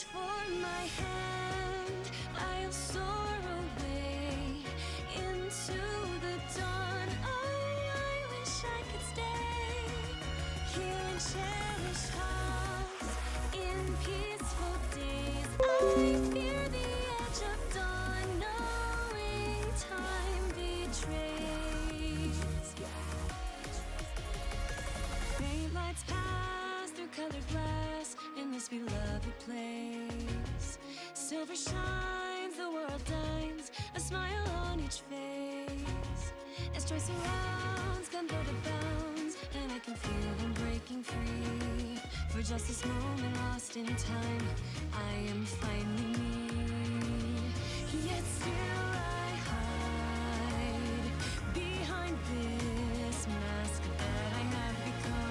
reach for my hand, I'll soar away into the dawn. Oh, I wish I could stay here and cherish hearts in peaceful days. I fear the edge of dawn, knowing time betrays. Faint lights pass through colored glass in this beloved place. Silver shines, the world dines, a smile on each face. As joy surrounds, come go to bounds, and I can feel them breaking free. For just this moment lost in time, I am finally me. Yet still I hide behind this mask that I have become.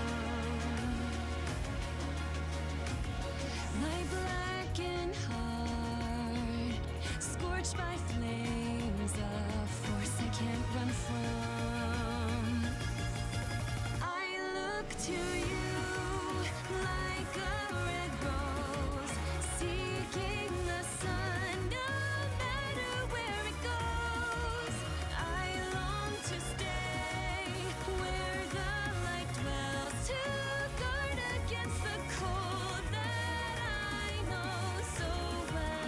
My blackened heart, scorched by flames of force I can't run from. I look to you like a red rose, seeking the sun, no matter where it goes. I long to stay where the light dwells, to guard against the cold that I know so well.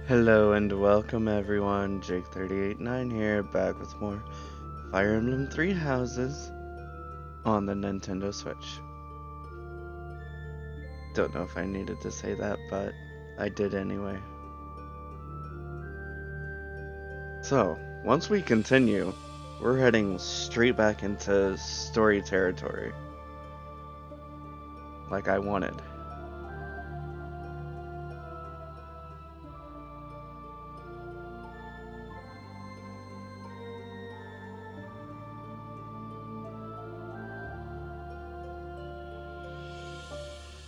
Hello and welcome everyone, Jake389 here, back with more Fire Emblem 3 Houses on the Nintendo Switch. Don't know if I needed to say that, but I did anyway. So, once we continue, we're heading straight back into story territory, like I wanted.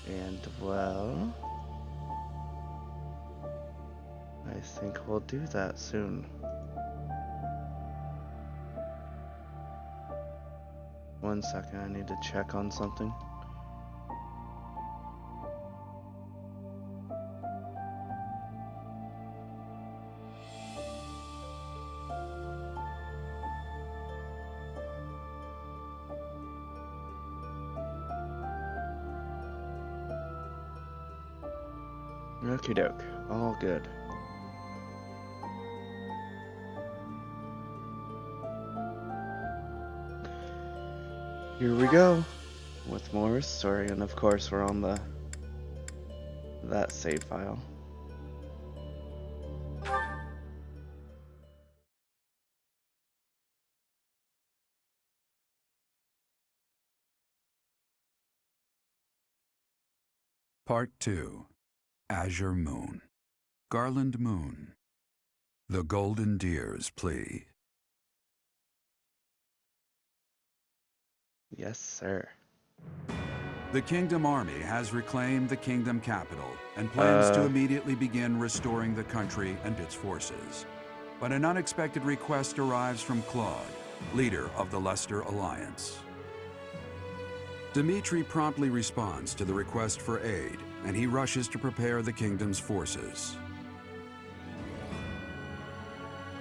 And well, I think we'll do that soon. One second, I need to check on something. Okie doke, all good. Here we go with more story, and of course we're on that save file. Part 2. Azure Moon. Garland Moon. The Golden Deer's Plea. Yes, sir. The Kingdom Army has reclaimed the Kingdom capital and plans to immediately begin restoring the country and its forces. But an unexpected request arrives from Claude, leader of the Leicester Alliance. Dimitri promptly responds to the request for aid, and he rushes to prepare the kingdom's forces.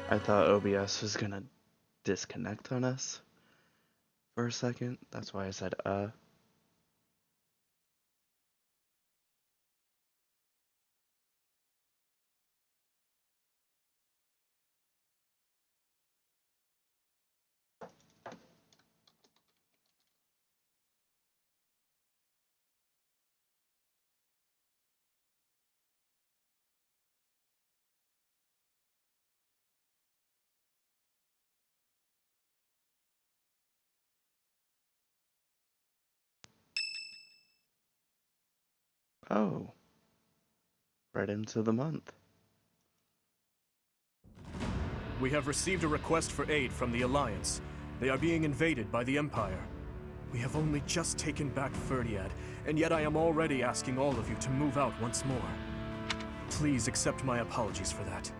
I thought OBS was gonna disconnect on us for a second. That's why I said Oh, right into the month. We have received a request for aid from the Alliance. They are being invaded by the Empire. We have only just taken back Ferdiad, and yet I am already asking all of you to move out once more. Please accept my apologies for that.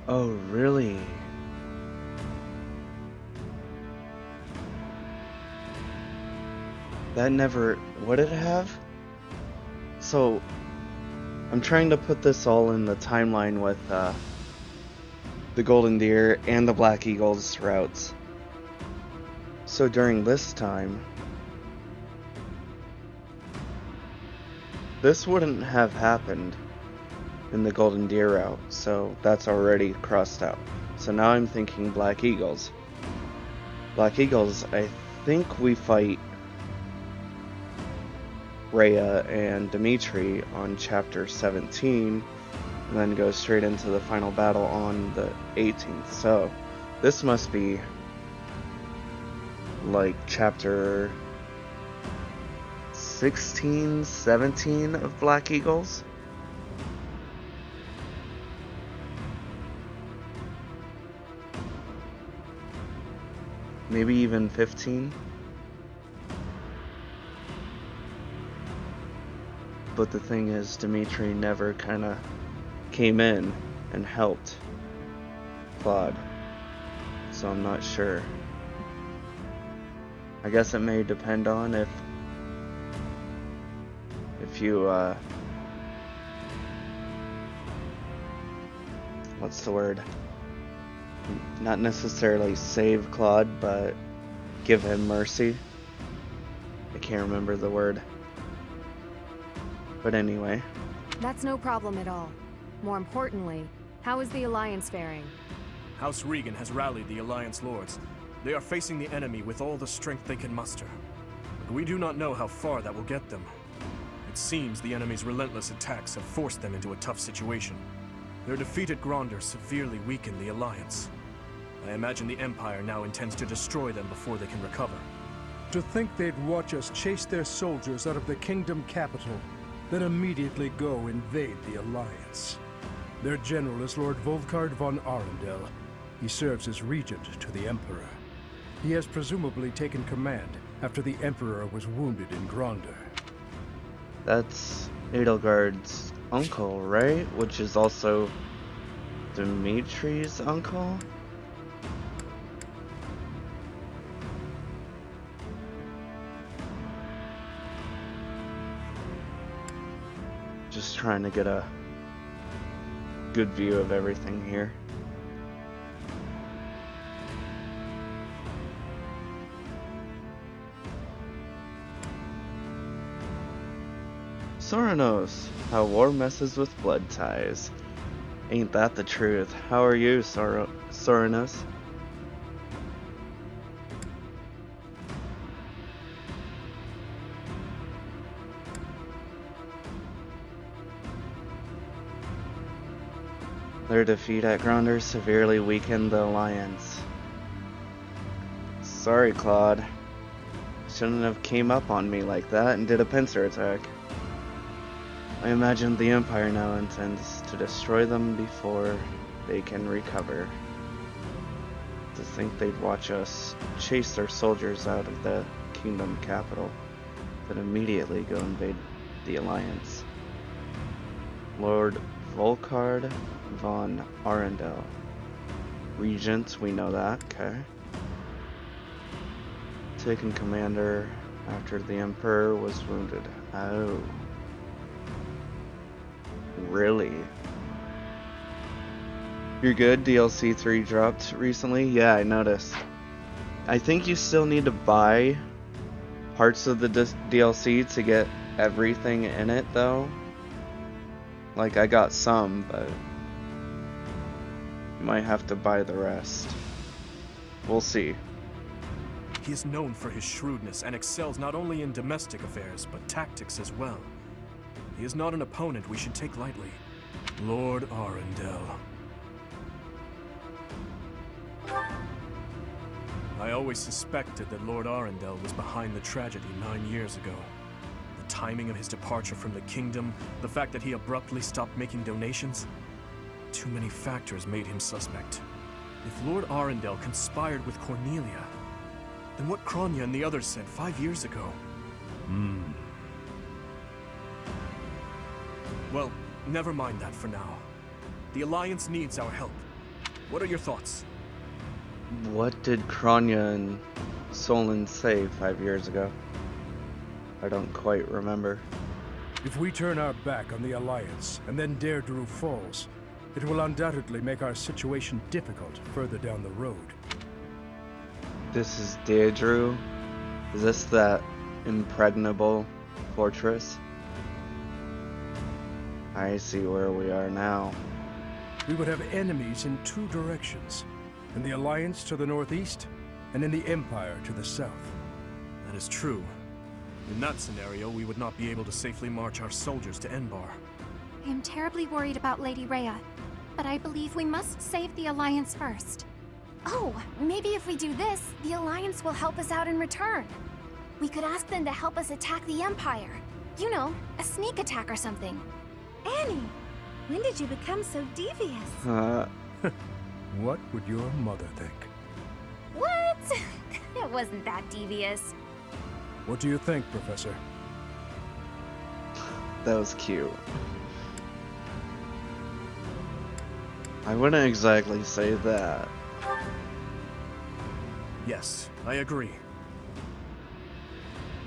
Oh, really? That never... What did it have? So, I'm trying to put this all in the timeline with the Golden Deer and the Black Eagles routes. So during this time, this wouldn't have happened in the Golden Deer route, so that's already crossed out. So now I'm thinking Black Eagles. Black Eagles, I think we fight Rhea and Dimitri on chapter 17, and then go straight into the final battle on the 18th. So this must be like chapter 16, 17 of Black Eagles. Maybe even 15. But the thing is, Dimitri never kind of came in and helped Claude. So I'm not sure. I guess it may depend on if you, what's the word? Not necessarily save Claude, but give him mercy. I can't remember the word. But anyway. That's no problem at all. More importantly, how is the Alliance faring? House Regan has rallied the Alliance Lords. They are facing the enemy with all the strength they can muster. But we do not know how far that will get them. It seems the enemy's relentless attacks have forced them into a tough situation. Their defeat at Gronder severely weakened the Alliance. I imagine the Empire now intends to destroy them before they can recover. To think they'd watch us chase their soldiers out of the kingdom capital, then immediately go invade the Alliance. Their general is Lord Volkard von Arundel. He serves as regent to the Emperor. He has presumably taken command after the Emperor was wounded in Gronder. That's Edelgard's uncle, right? Which is also Dimitri's uncle? Just trying to get a good view of everything here. Sora knows how war messes with blood ties. Ain't that the truth? How are you, Soranos? Their defeat at Gronder severely weakened the Alliance. Sorry, Claude. Shouldn't have came up on me like that and did a pincer attack. I imagine the Empire now intends to destroy them before they can recover. To think they'd watch us chase their soldiers out of the kingdom capital, then immediately go invade the Alliance. Lord Volkard von Arundel. Regent, we know that, okay. Taken commander after the Emperor was wounded. Oh. Really? You're good? DLC 3 dropped recently? Yeah, I noticed. I think you still need to buy parts of the DLC to get everything in it, though. Like, I got some, but you might have to buy the rest. We'll see. He is known for his shrewdness and excels not only in domestic affairs, but tactics as well. He is not an opponent we should take lightly. Lord Arundel. I always suspected that Lord Arundel was behind the tragedy 9 years ago. The timing of his departure from the kingdom, the fact that he abruptly stopped making donations. Too many factors made him suspect. If Lord Arundel conspired with Cornelia, then what Kronya and the others said 5 years ago? Well, Never mind that for now. The Alliance needs our help. What are your thoughts? What did Kronya and Solon say 5 years ago? I don't quite remember. If we turn our back on the Alliance and then Deirdre falls, it will undoubtedly make our situation difficult further down the road. This is Deirdre? Is this that impregnable fortress? I see where we are now. We would have enemies in two directions. In the Alliance to the northeast, and in the Empire to the south. That is true. In that scenario, we would not be able to safely march our soldiers to Enbar. I am terribly worried about Lady Rhea, but I believe we must save the Alliance first. Oh, maybe if we do this, the Alliance will help us out in return. We could ask them to help us attack the Empire. You know, a sneak attack or something. Annie, when did you become so devious? What would your mother think? What? It wasn't that devious. What do you think, Professor? That was cute. I wouldn't exactly say that. Yes, I agree.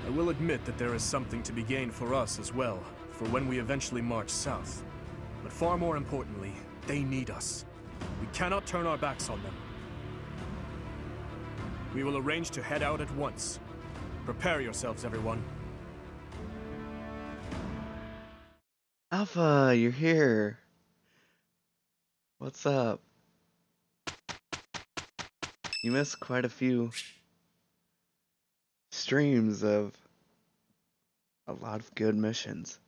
I will admit that there is something to be gained for us as well, for when we eventually march south. But far more importantly, they need us. We cannot turn our backs on them. We will arrange to head out at once. Prepare yourselves, everyone. Alpha, you're here. What's up? You missed quite a few streams of a lot of good missions.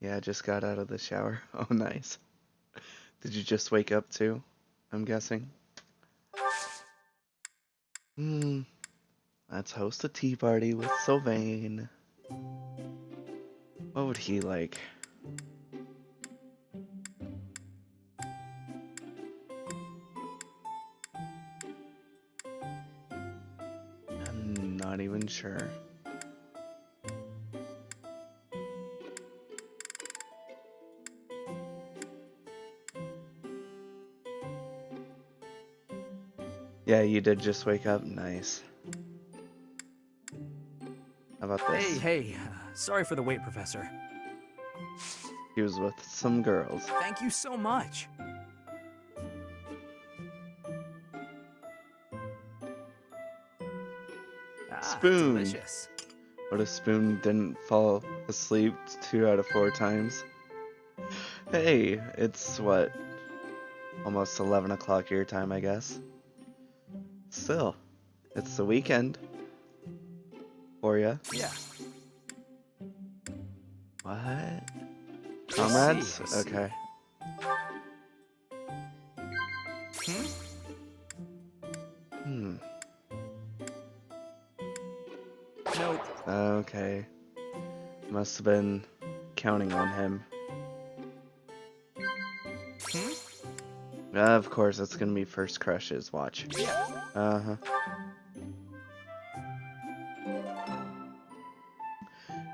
Yeah, I just got out of the shower. Oh, nice. Did you just wake up too? I'm guessing. Let's host a tea party with Sylvain. What would he like? I'm not even sure. Yeah, you did just wake up. Nice. How about this? Hey, sorry for the wait, Professor. He was with some girls. Thank you so much. Spoon. Delicious. But if Spoon didn't fall asleep 2 out of 4 times. Hey, it's what? Almost 11 o'clock your time, I guess. Still, it's the weekend. For ya. Yeah. What? Comrades? I see. Okay. Nope. Okay. Must have been counting on him. Of course, it's gonna be first crushes. Watch. Yeah. Uh-huh.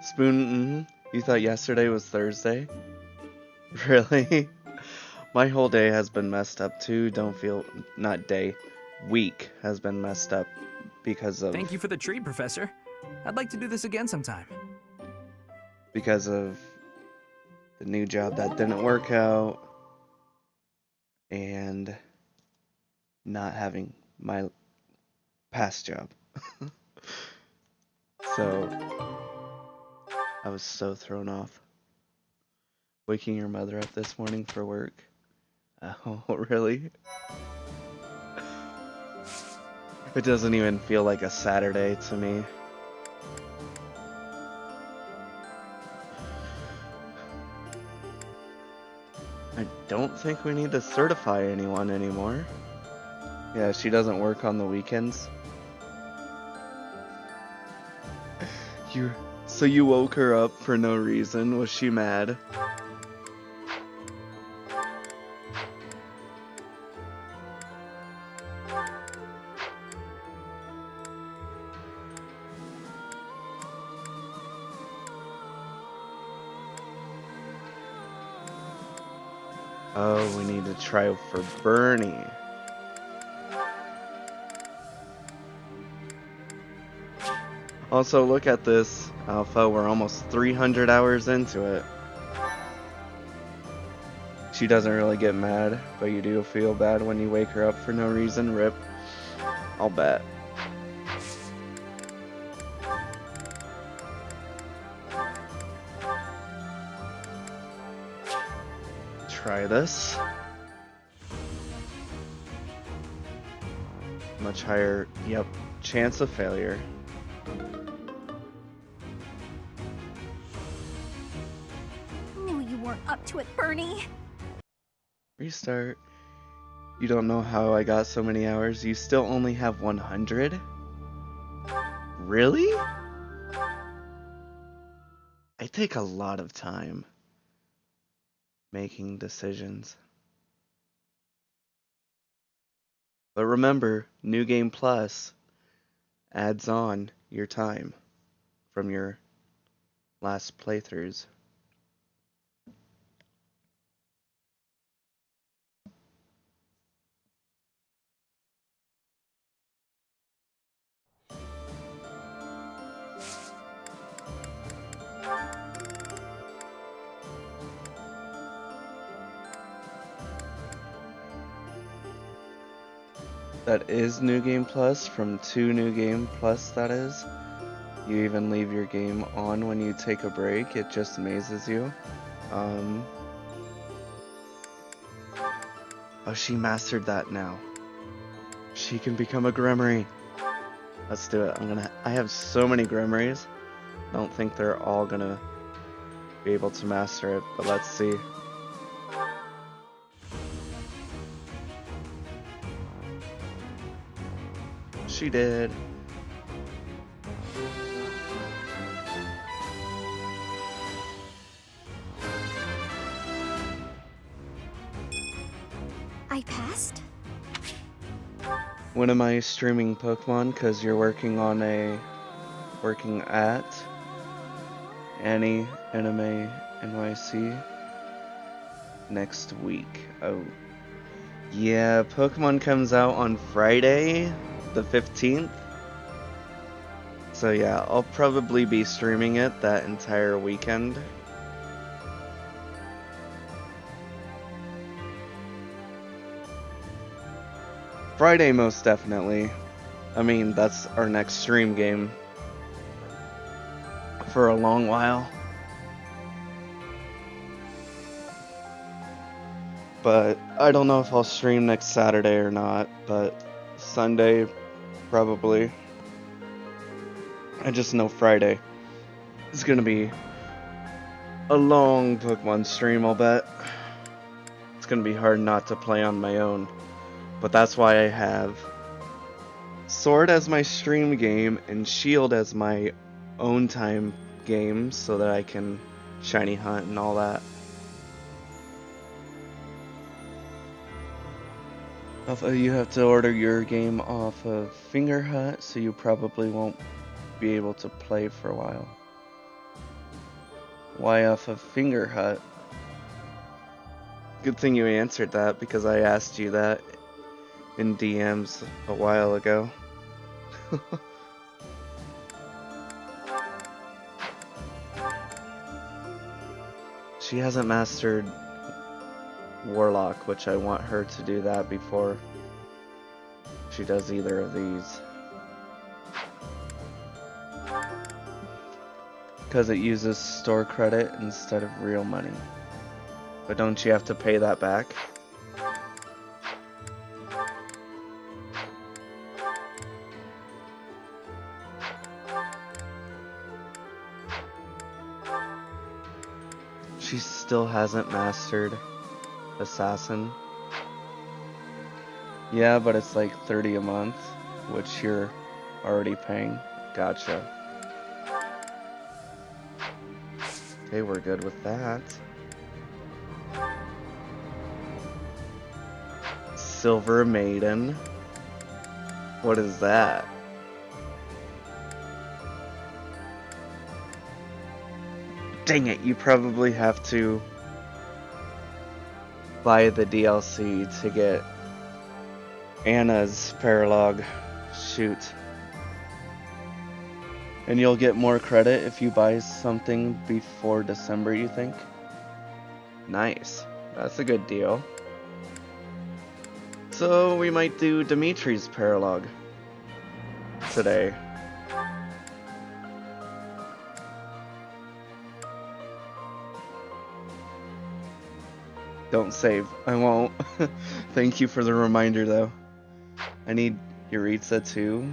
Spoon, You thought yesterday was Thursday? Really? My whole day has been messed up too. Not day. Week has been messed up because of... Thank you for the treat, Professor. I'd like to do this again sometime. Because of the new job that didn't work out. And not having my past job. So, I was so thrown off. Waking your mother up this morning for work? Oh, really? It doesn't even feel like a Saturday to me. I don't think we need to certify anyone anymore. Yeah, she doesn't work on the weekends. So you woke her up for no reason? Was she mad? Oh, we need to try for Bernie. Also, look at this, Alpha. We're almost 300 hours into it. She doesn't really get mad, but you do feel bad when you wake her up for no reason. Rip. I'll bet. Try this. Much higher, yep, chance of failure. Knew you weren't up to it, Bernie. Restart. You don't know how I got so many hours. You still only have 100? Really? I take a lot of time making decisions. But remember, New Game Plus adds on your time from your last playthroughs. That is New Game Plus, from 2 New Game Plus, that is. You even leave your game on when you take a break, it just amazes you. Oh, she mastered that now. She can become a Gremory. Let's do it. I have so many Gremories. I don't think they're all gonna be able to master it, but let's see. She did. I passed? When am I streaming Pokemon? Because you're working at Annie Anime NYC next week. Oh. Yeah, Pokemon comes out on Friday, the 15th. So yeah, I'll probably be streaming it that entire weekend. Friday, most definitely. I mean, that's our next stream game for a long while. But I don't know if I'll stream next Saturday or not, but Sunday, probably. I just know Friday is gonna be a long Pokemon stream, I'll bet. It's gonna be hard not to play on my own. But that's why I have Sword as my stream game and Shield as my own time game so that I can shiny hunt and all that. You have to order your game off of Finger Hut, so you probably won't be able to play for a while. Why off of Finger Hut? Good thing you answered that, because I asked you that in DMs a while ago. She hasn't mastered Warlock, which I want her to do that before she does either of these. Because it uses store credit instead of real money. But don't you have to pay that back? She still hasn't mastered Assassin. Yeah, but it's like 30 a month, which you're already paying. Gotcha. Okay, we're good with that. Silver Maiden. What is that? Dang it, you probably have to buy the DLC to get Anna's paralog. Shoot. And you'll get more credit if you buy something before December, you think? Nice. That's a good deal. So we might do Dimitri's paralog today. Don't save. I won't. Thank you for the reminder, though. I need Yuritsa too,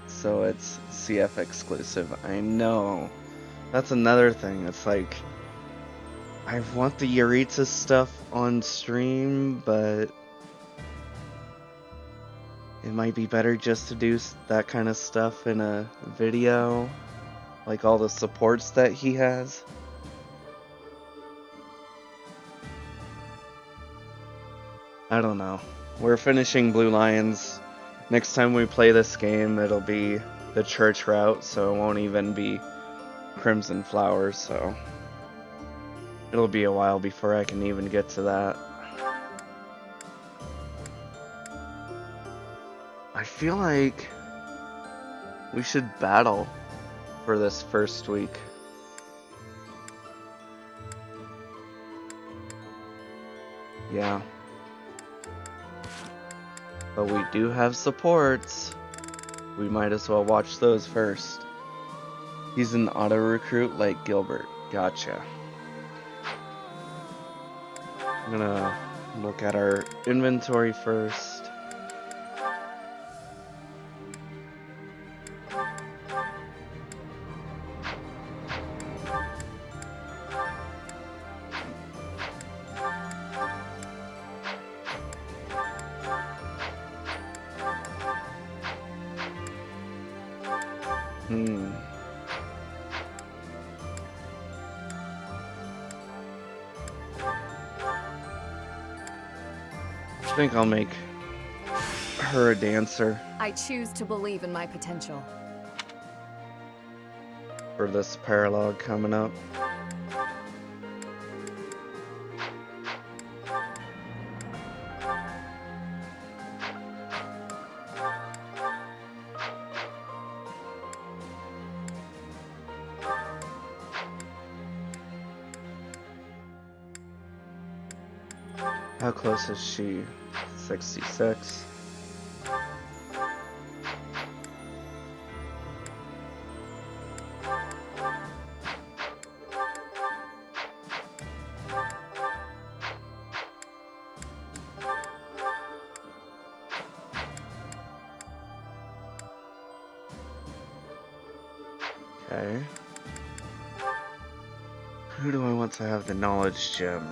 so it's CF exclusive. I know. That's another thing. It's like, I want the Yuritsa stuff on stream, but it might be better just to do that kind of stuff in a video, like all the supports that he has. I don't know. We're finishing Blue Lions. Next time we play this game, it'll be the church route, so it won't even be Crimson Flowers, so it'll be a while before I can even get to that. I feel like we should battle for this first week. Yeah. But we do have supports. We might as well watch those first. He's an auto recruit like Gilbert. Gotcha. I'm gonna look at our inventory first. I think I'll make her a dancer I choose to believe in my potential. for this paralog coming up. How close is she? 66. Okay. Who do I want to have the knowledge gem?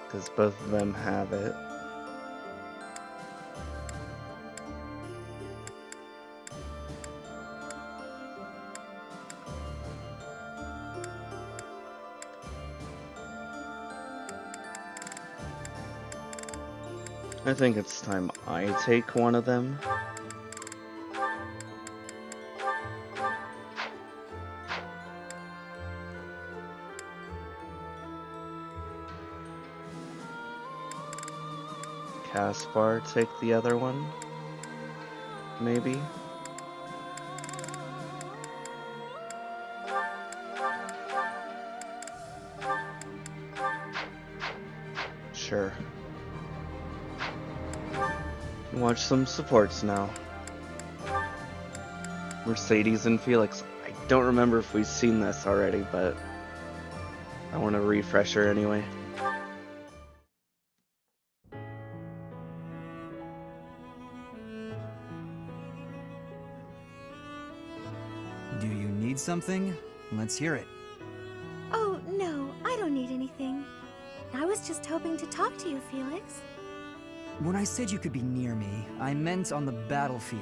Because both of them have it. I think it's time I take one of them. Caspar take the other one, maybe? Sure. Watch some supports now. Mercedes and Felix. I don't remember if we've seen this already, but I want a refresher anyway. Do you need something? Let's hear it. Oh, no, I don't need anything. I was just hoping to talk to you, Felix. When I said you could be near me, I meant on the battlefield.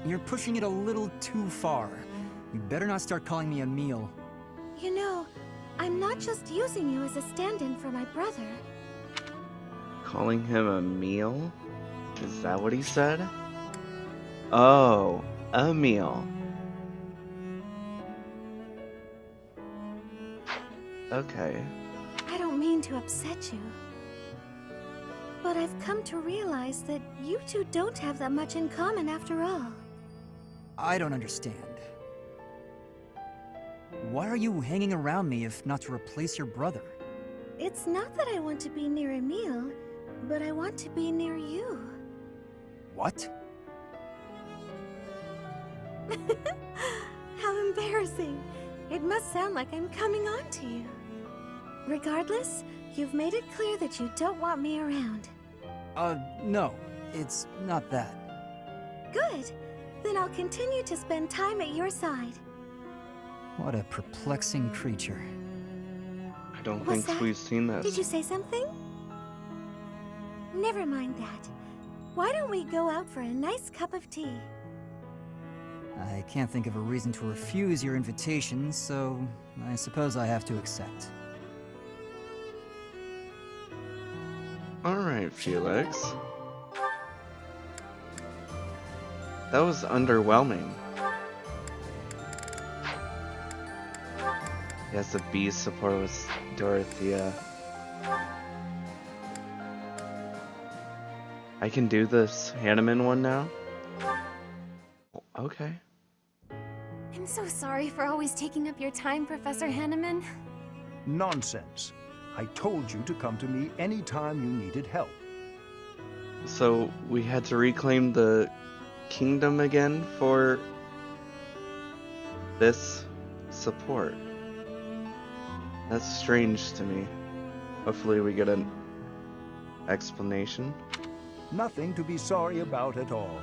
You're pushing it a little too far. You better not start calling me a meal. You know, I'm not just using you as a stand-in for my brother. Calling him a meal? Is that what he said? Oh, a meal. Okay. I don't mean to upset you. But I've come to realize that you two don't have that much in common after all. I don't understand. Why are you hanging around me if not to replace your brother? It's not that I want to be near Emil, but I want to be near you. What? How embarrassing. It must sound like I'm coming on to you. Regardless, you've made it clear that you don't want me around. No. It's not that. Good. Then I'll continue to spend time at your side. What a perplexing creature. I don't What's think that? we've seen this. Did you say something? Never mind that. Why don't we go out for a nice cup of tea? I can't think of a reason to refuse your invitation, so I suppose I have to accept. Alright, Felix. That was underwhelming. Yes, the beast support was Dorothea. I can do this Hanneman one now? Okay. I'm so sorry for always taking up your time, Professor Hanneman. Nonsense. I told you to come to me anytime you needed help. So we had to reclaim the kingdom again for this support. That's strange to me. Hopefully we get an explanation. Nothing to be sorry about at all.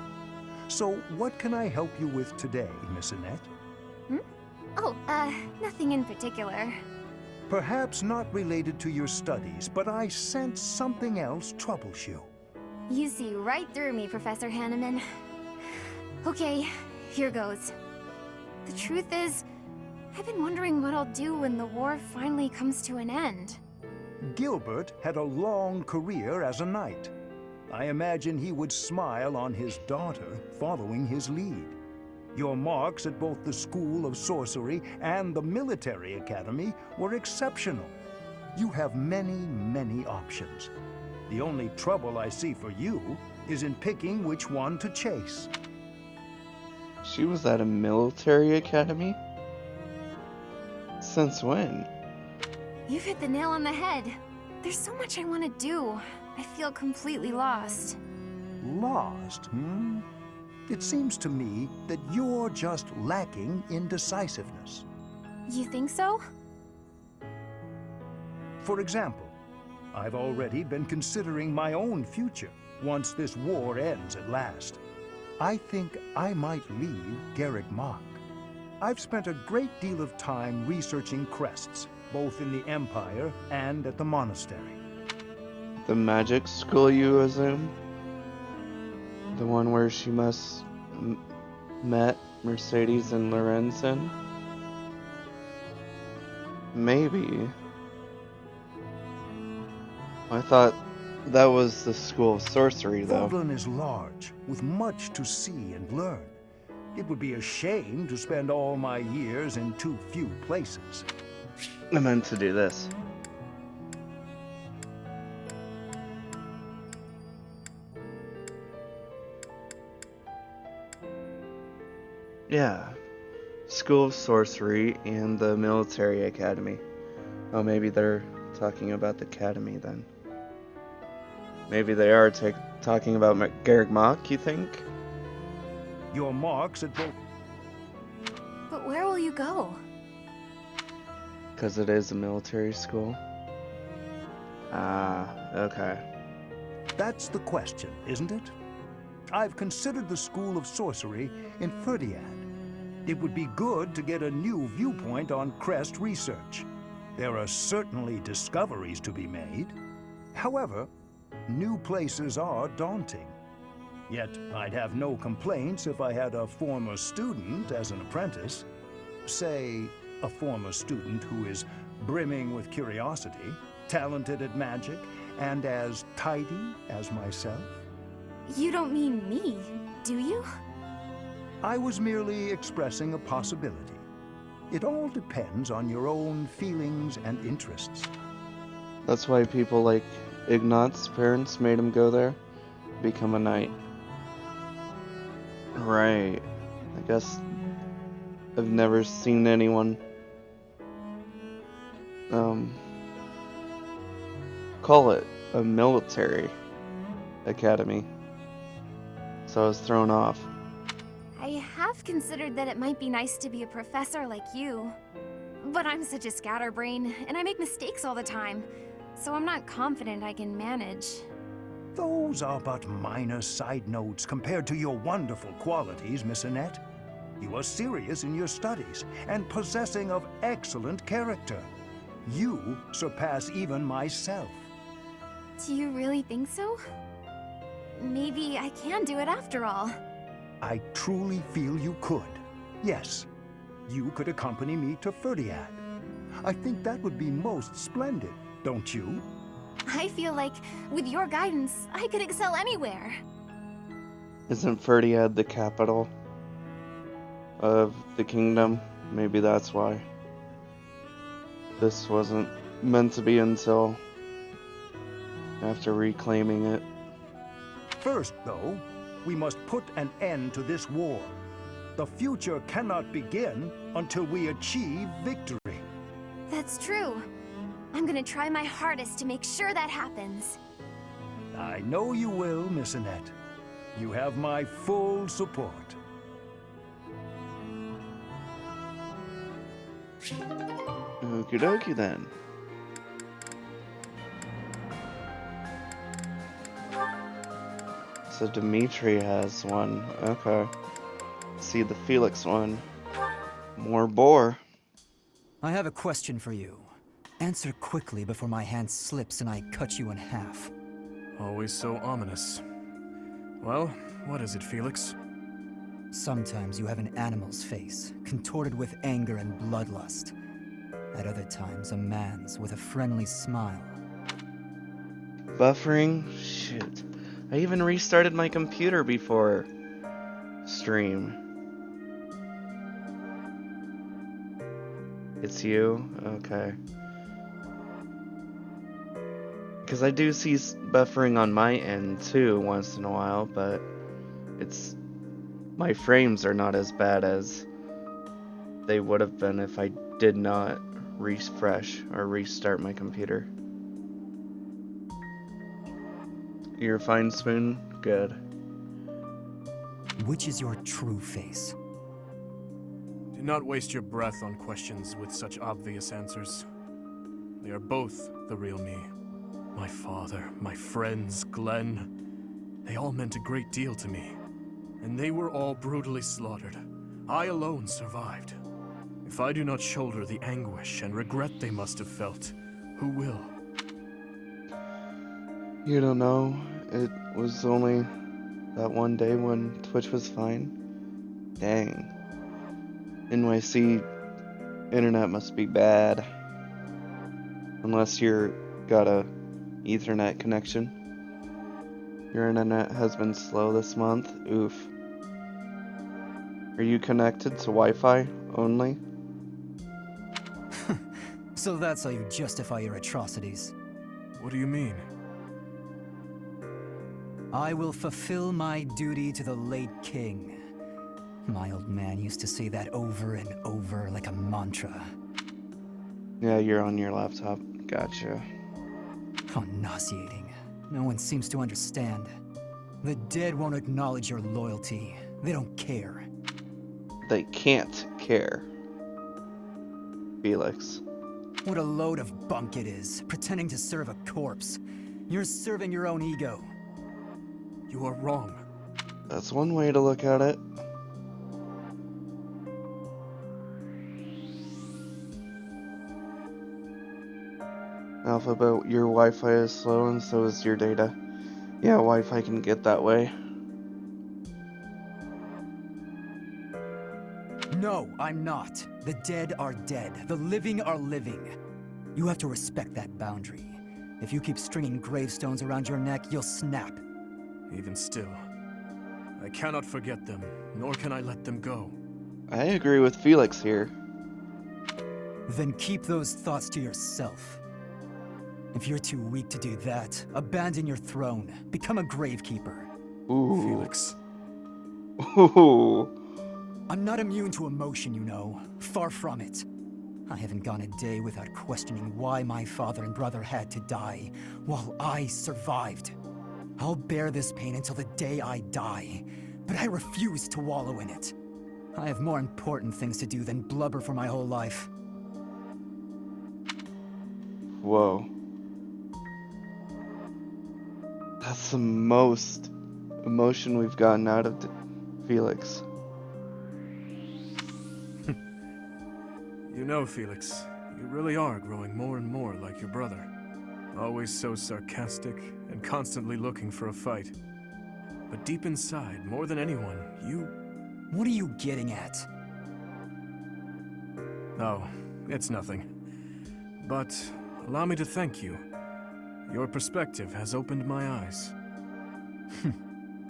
So, what can I help you with today, Miss Annette? Oh, nothing in particular. Perhaps not related to your studies, but I sense something else troubles you. You see right through me, Professor Hanneman. Okay, here goes. The truth is, I've been wondering what I'll do when the war finally comes to an end. Gilbert had a long career as a knight. I imagine he would smile on his daughter following his lead. Your marks at both the School of Sorcery and the Military Academy were exceptional. You have many, many options. The only trouble I see for you is in picking which one to chase. She was at a military academy? Since when? You've hit the nail on the head. There's so much I want to do. I feel completely lost. Lost, It seems to me that you're just lacking in decisiveness. You think so? For example, I've already been considering my own future once this war ends at last. I think I might leave Garrick Mach. I've spent a great deal of time researching crests, both in the Empire and at the Monastery. The magic school, you assume? The one where she must met Mercedes and Lorenzen? Maybe. I thought that was the School of Sorcery, though. Fodlan is large, with much to see and learn. It would be a shame to spend all my years in too few places. I meant to do this. Yeah. School of Sorcery and the Military Academy. Oh, maybe they're talking about the Academy then. Maybe they are talking about Garrick Mach, you think? Your marks at both... But where will you go? Because it is a military school. Ah, okay. That's the question, isn't it? I've considered the School of Sorcery in Ferdiad. It would be good to get a new viewpoint on crest research. There are certainly discoveries to be made. However, new places are daunting. Yet I'd have no complaints if I had a former student as an apprentice. Say, a former student who is brimming with curiosity, talented at magic, and as tidy as myself. You don't mean me, do you? I was merely expressing a possibility. It all depends on your own feelings and interests. That's why people like Ignat's parents made him go there, become a knight. Right. I guess I've never seen anyone call it a military academy. So I was thrown off. I have considered that it might be nice to be a professor like you. But I'm such a scatterbrain, and I make mistakes all the time. So I'm not confident I can manage. Those are but minor side notes compared to your wonderful qualities, Miss Annette. You are serious in your studies and possessing of excellent character. You surpass even myself. Do you really think so? Maybe I can do it after all. I truly feel you could. Yes, you could accompany me to Ferdiad. I think that would be most splendid, don't you? I feel like, with your guidance, I could excel anywhere. Isn't Ferdiad the capital of the kingdom? Maybe that's why. This wasn't meant to be until after reclaiming it. First, though, we must put an end to this war. The future cannot begin until we achieve victory. That's true. I'm gonna try my hardest to make sure that happens. I know you will, Miss Annette. You have my full support. Okie dokie then. So Dimitri has one. Okay. See the Felix one. More boar. I have a question for you. Answer quickly before my hand slips and I cut you in half. Always so ominous. Well, what is it, Felix? Sometimes you have an animal's face, contorted with anger and bloodlust. At other times, a man's with a friendly smile. Buffering? Shit. I even restarted my computer before stream. It's you? Okay. Because I do see buffering on my end too once in a while, but it's... my frames are not as bad as they would have been if I did not refresh or restart my computer. You're fine, Spoon? Good. Which is your true face? Do not waste your breath on questions with such obvious answers. They are both the real me. My father, my friends, Glenn, they all meant a great deal to me. And they were all brutally slaughtered. I alone survived. If I do not shoulder the anguish and regret they must have felt, who will? You don't know. It was only that one day when Twitch was fine. Dang. NYC internet must be bad. Unless you're got a Ethernet connection. Your internet has been slow this month. Oof. Are you connected to Wi-Fi only? So that's how you justify your atrocities. What do you mean? I will fulfill my duty to the late king. My old man used to say that over and over like a mantra. Yeah, you're on your laptop. Gotcha. How nauseating. No one seems to understand. The dead won't acknowledge your loyalty. They don't care. They can't care. Felix. What a load of bunk it is, pretending to serve a corpse. You're serving your own ego. You are wrong. That's one way to look at it. Alphabet, your Wi-Fi is slow and so is your data. Yeah, Wi-Fi can get that way. No, I'm not. The dead are dead. The living are living. You have to respect that boundary. If you keep stringing gravestones around your neck, you'll snap. Even still, I cannot forget them, nor can I let them go. I agree with Felix here. Then keep those thoughts to yourself. If you're too weak to do that, abandon your throne. Become a gravekeeper. Ooh. Felix. Ooh. I'm not immune to emotion, you know. Far from it. I haven't gone a day without questioning why my father and brother had to die, while I survived. I'll bear this pain until the day I die, but I refuse to wallow in it. I have more important things to do than blubber for my whole life. Whoa. That's the most emotion we've gotten out of Felix. You know, Felix, you really are growing more and more like your brother. Always so sarcastic and constantly looking for a fight. But deep inside, more than anyone, you... What are you getting at? Oh, it's nothing. But allow me to thank you. Your perspective has opened my eyes.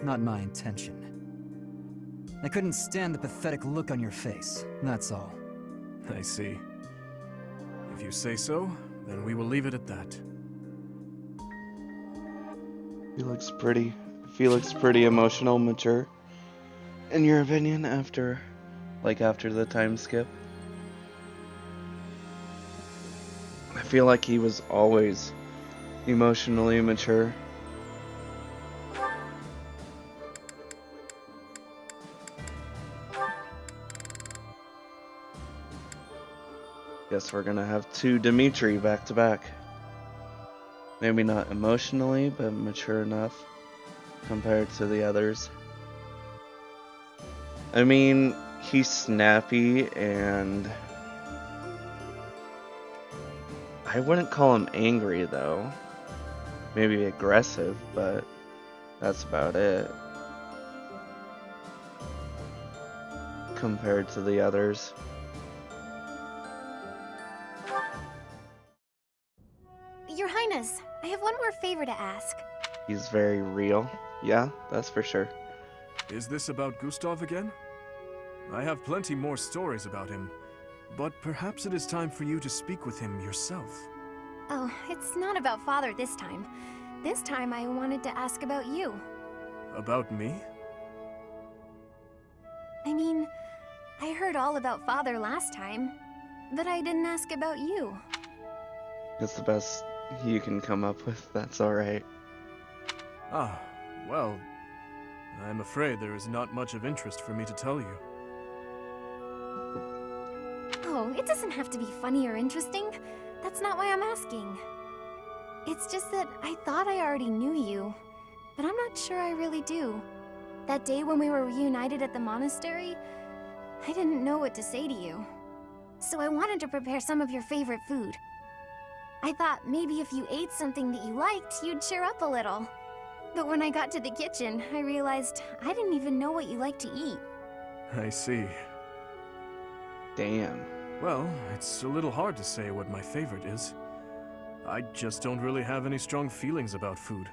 Not my intention. I couldn't stand the pathetic look on your face, that's all. I see. If you say so, then we will leave it at that. Felix pretty emotional, mature. In your opinion, after the time skip? I feel like he was always emotionally mature. Guess we're gonna have two Dimitri back to back. Maybe not emotionally, but mature enough compared to the others. I mean, he's snappy and I wouldn't call him angry though. Maybe aggressive, but that's about it. Compared to the others. Your Highness, I have one more favor to ask. He's very real. Yeah, that's for sure. Is this about Gustav again? I have plenty more stories about him, but perhaps it is time for you to speak with him yourself. Oh, it's not about Father this time. This time I wanted to ask about you. About me? I mean, I heard all about Father last time, but I didn't ask about you. That's the best you can come up with. That's alright. Ah, well, I'm afraid there is not much of interest for me to tell you. Oh, it doesn't have to be funny or interesting. That's not why I'm asking. It's just that I thought I already knew you, but I'm not sure I really do. That day when we were reunited at the monastery, I didn't know what to say to you. So I wanted to prepare some of your favorite food. I thought maybe if you ate something that you liked, you'd cheer up a little. But when I got to the kitchen, I realized I didn't even know what you like to eat. I see. Damn. Well, it's a little hard to say what my favorite is. I just don't really have any strong feelings about food.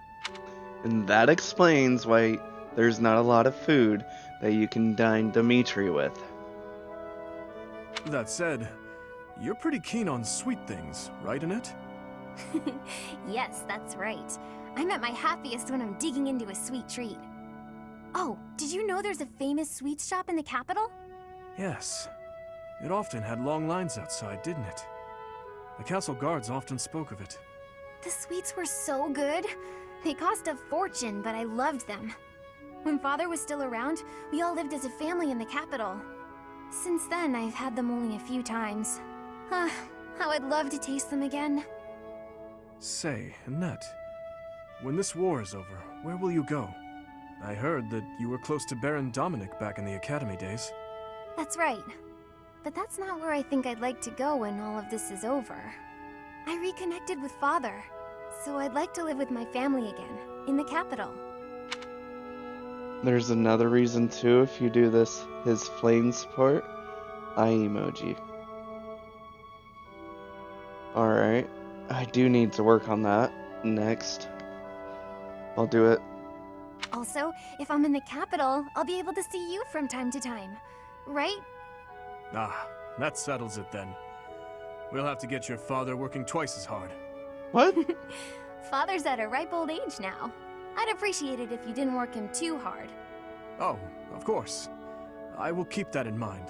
And that explains why there's not a lot of food that you can dine Dimitri with. That said, you're pretty keen on sweet things, right, Annette? Yes, that's right. I'm at my happiest when I'm digging into a sweet treat. Oh, did you know there's a famous sweets shop in the capital? Yes. It often had long lines outside, didn't it? The castle guards often spoke of it. The sweets were so good. They cost a fortune, but I loved them. When Father was still around, we all lived as a family in the capital. Since then, I've had them only a few times. How I'd love to taste them again. Say, Annette, when this war is over, where will you go? I heard that you were close to Baron Dominic back in the academy days. That's right. But that's not where I think I'd like to go when all of this is over. I reconnected with Father, so I'd like to live with my family again, in the capital. There's another reason too if you do this, his flame support. Eye emoji. Alright. I do need to work on that next. I'll do it. Also, if I'm in the capital, I'll be able to see you from time to time. Right? Ah, that settles it then. We'll have to get your father working twice as hard. What? Father's at a ripe old age now. I'd appreciate it if you didn't work him too hard. Oh, of course. I will keep that in mind.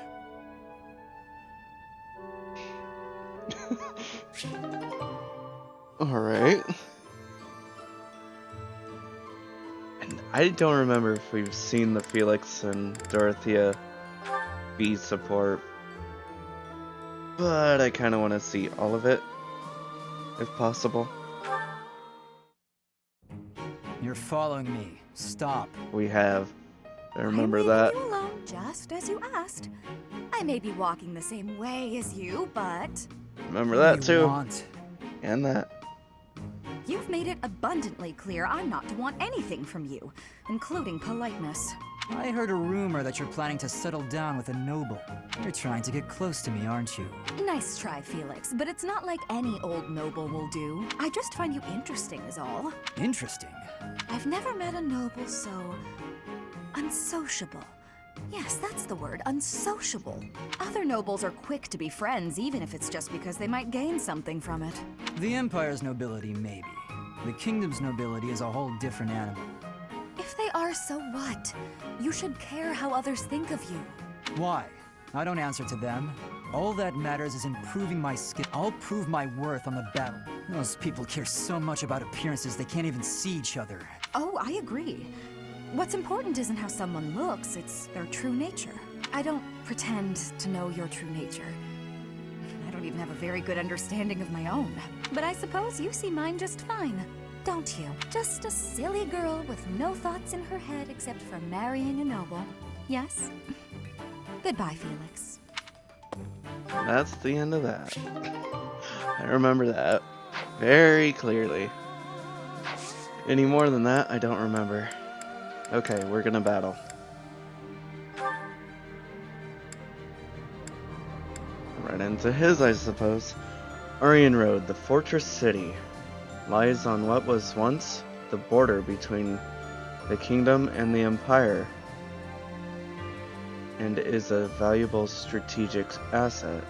Alright. And I don't remember if we've seen the Felix and Dorothea B support, but I kind of want to see all of it, if possible. You're following me. Stop. We have. I remember I'm that. leaving you alone, just as you asked. I may be walking the same way as you, but Remember that You too. want- And that. you've made it abundantly clear I'm not to want anything from you, including politeness. I heard a rumor that you're planning to settle down with a noble. You're trying to get close to me, aren't you? Nice try, Felix, but it's not like any old noble will do. I just find you interesting is all. Interesting. I've never met a noble so unsociable. Yes, that's the word, unsociable. Other nobles are quick to be friends, even if it's just because they might gain something from it. The Empire's nobility, maybe. The Kingdom's nobility is a whole different animal. If they are, so what? You should care how others think of you. Why? I don't answer to them. All that matters is improving my skill. I'll prove my worth on the battle. Those people care so much about appearances they can't even see each other. Oh, I agree. What's important isn't how someone looks, it's their true nature. I don't pretend to know your true nature. I don't even have a very good understanding of my own. But I suppose you see mine just fine, don't you? Just a silly girl with no thoughts in her head except for marrying a noble. Yes? Goodbye, Felix. That's the end of that. I remember that very clearly. Any more than that, I don't remember. Okay, we're gonna battle. Right into his, I suppose. Aryan Road, the fortress city, lies on what was once the border between the kingdom and the empire, and is a valuable strategic asset.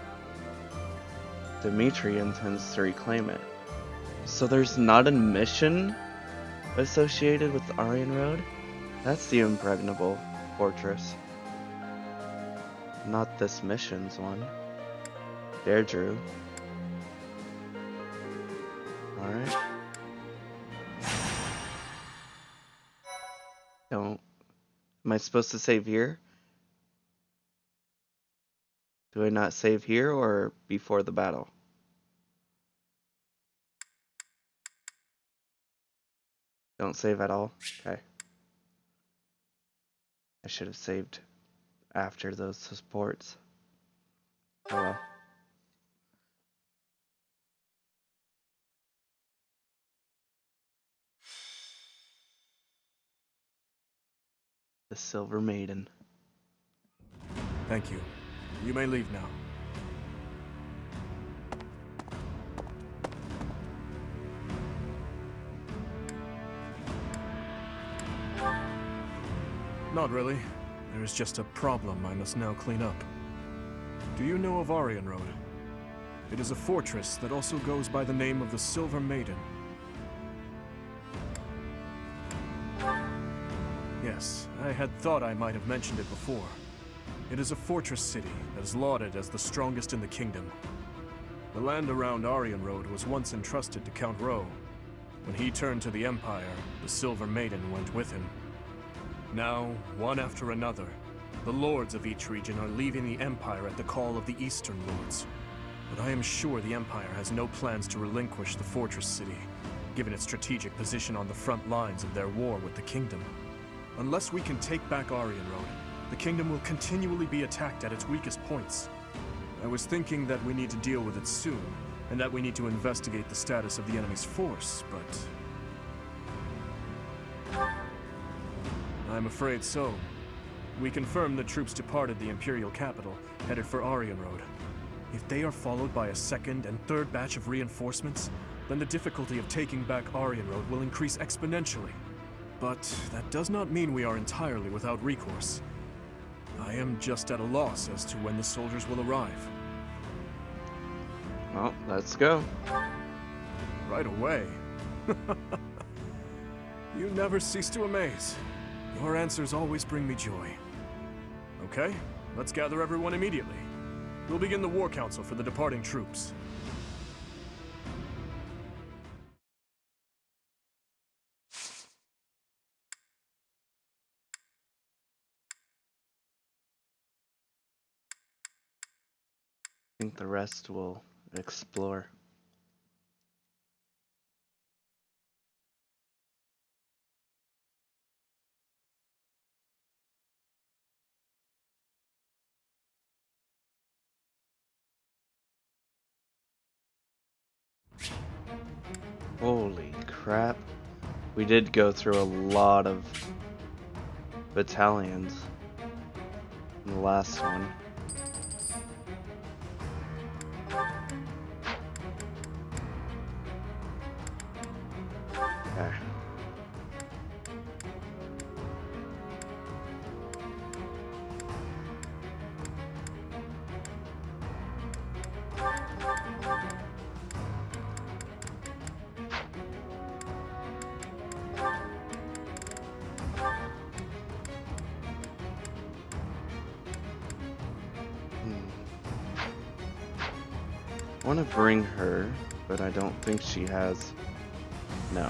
Dimitri intends to reclaim it. So there's not a mission associated with Aryan Road? That's the impregnable fortress. Not this mission's one. Deirdre. Alright. Don't. Am I supposed to save here? Do I not save here or before the battle? Don't save at all? Okay. I should have saved after those supports. Oh well. The Silver Maiden. Thank you. You may leave now. Not really. There is just a problem I must now clean up. Do you know of Aryan Road? It is a fortress that also goes by the name of the Silver Maiden. Yes, I had thought I might have mentioned it before. It is a fortress city that is lauded as the strongest in the kingdom. The land around Aryan Road was once entrusted to Count Rowe. When he turned to the Empire, the Silver Maiden went with him. Now, one after another, the lords of each region are leaving the Empire at the call of the Eastern Lords. But I am sure the Empire has no plans to relinquish the fortress city, given its strategic position on the front lines of their war with the Kingdom. Unless we can take back Aryan Road, the Kingdom will continually be attacked at its weakest points. I was thinking that we need to deal with it soon, and that we need to investigate the status of the enemy's force, but I'm afraid so. We confirmed the troops departed the Imperial capital, headed for Aryan Road. If they are followed by a second and third batch of reinforcements, then the difficulty of taking back Aryan Road will increase exponentially. But that does not mean we are entirely without recourse. I am just at a loss as to when the soldiers will arrive. Well, let's go. Right away. You never cease to amaze. Your answers always bring me joy. Okay, let's gather everyone immediately. We'll begin the war council for the departing troops. I think the rest will explore. Holy crap. We did go through a lot of battalions in the last one. Okay. I want to bring her, but I don't think she has. No.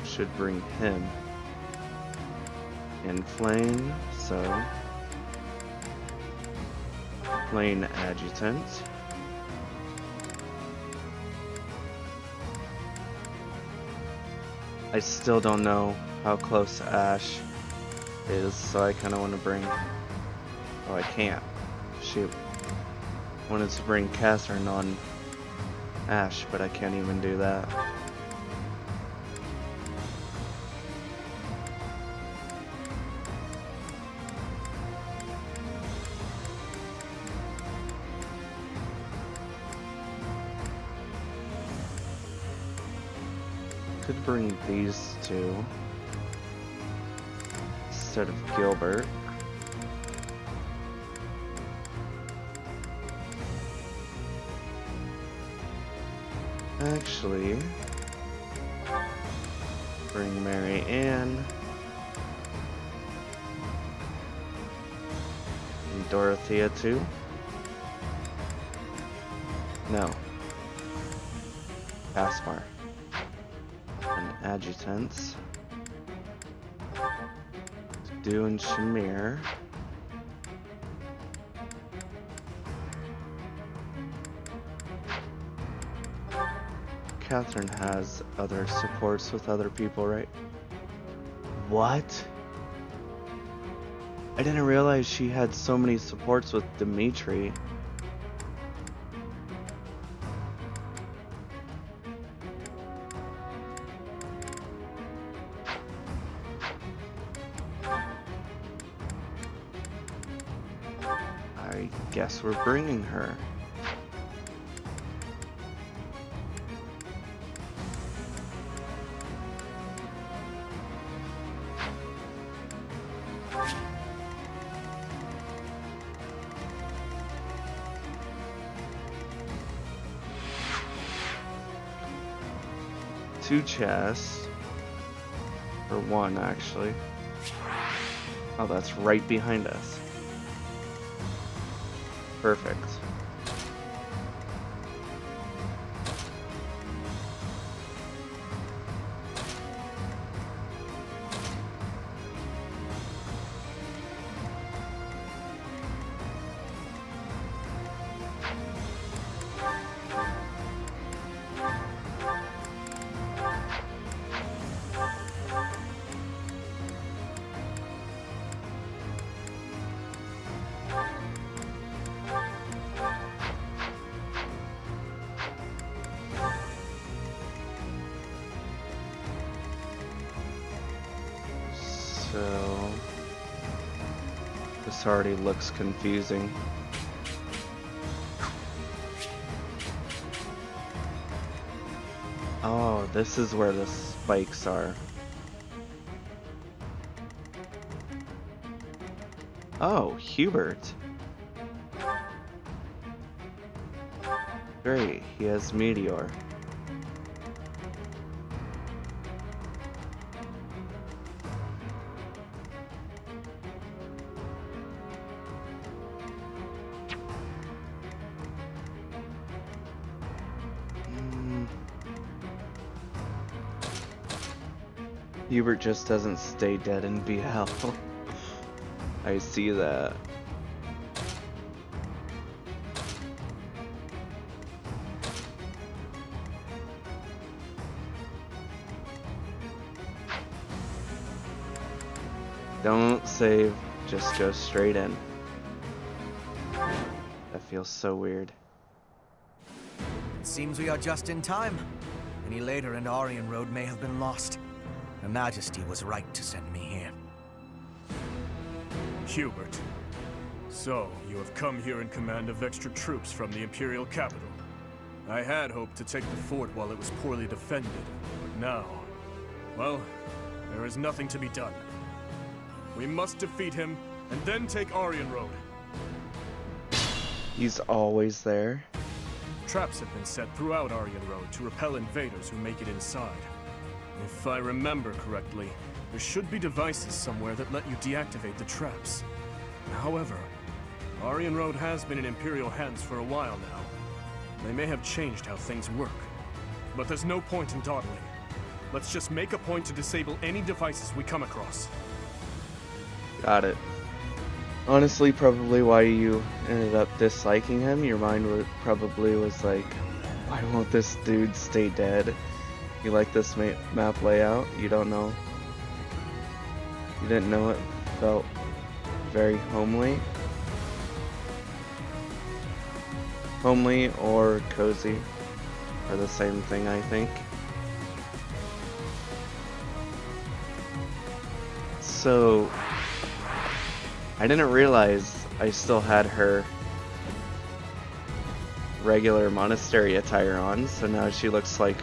Should bring him in flame, so plain adjutant. I still don't know how close Ash is, so I kind of want to bring. Oh, I can't. Shoot. Wanted to bring Catherine on Ash, but I can't even do that. Could bring these two instead of Gilbert. Actually, bring Mary Ann and Dorothea too. No. Asmar. And adjutants. Stu and Shamir. Catherine has other supports with other people, right? What? I didn't realize she had so many supports with Dimitri. I guess we're bringing her. Two chests. Or one, actually. Oh, that's right behind us. Perfect. So this already looks confusing. Oh, this is where the spikes are. Oh, Hubert. Great, he has Meteor. Hubert just doesn't stay dead in BL. I see that. Don't save, just go straight in. That feels so weird. It seems we are just in time. Any later and Aryan Road may have been lost. Her Majesty was right to send me here. Hubert. So, you have come here in command of extra troops from the Imperial capital. I had hoped to take the fort while it was poorly defended, but now... well, there is nothing to be done. We must defeat him, and then take Aryan Road. He's always there. Traps have been set throughout Aryan Road to repel invaders who make it inside. If I remember correctly, there should be devices somewhere that let you deactivate the traps. However, Aryan Road has been in Imperial hands for a while now. They may have changed how things work. But there's no point in dawdling. Let's just make a point to disable any devices we come across. Got it. Honestly, probably why you ended up disliking him. Your mind probably was like, why won't this dude stay dead? You like this map layout? You don't know? You didn't know it felt very homely? Homely or cozy are the same thing, I think. So, I didn't realize I still had her regular monastery attire on, so now she looks like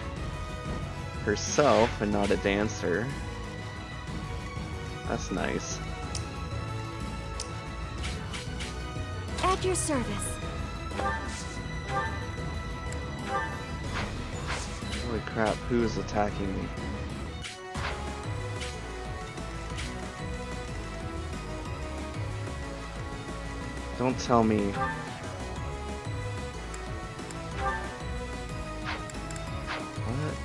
herself and not a dancer. That's nice. At your service. Holy crap, who is attacking me? Don't tell me. What?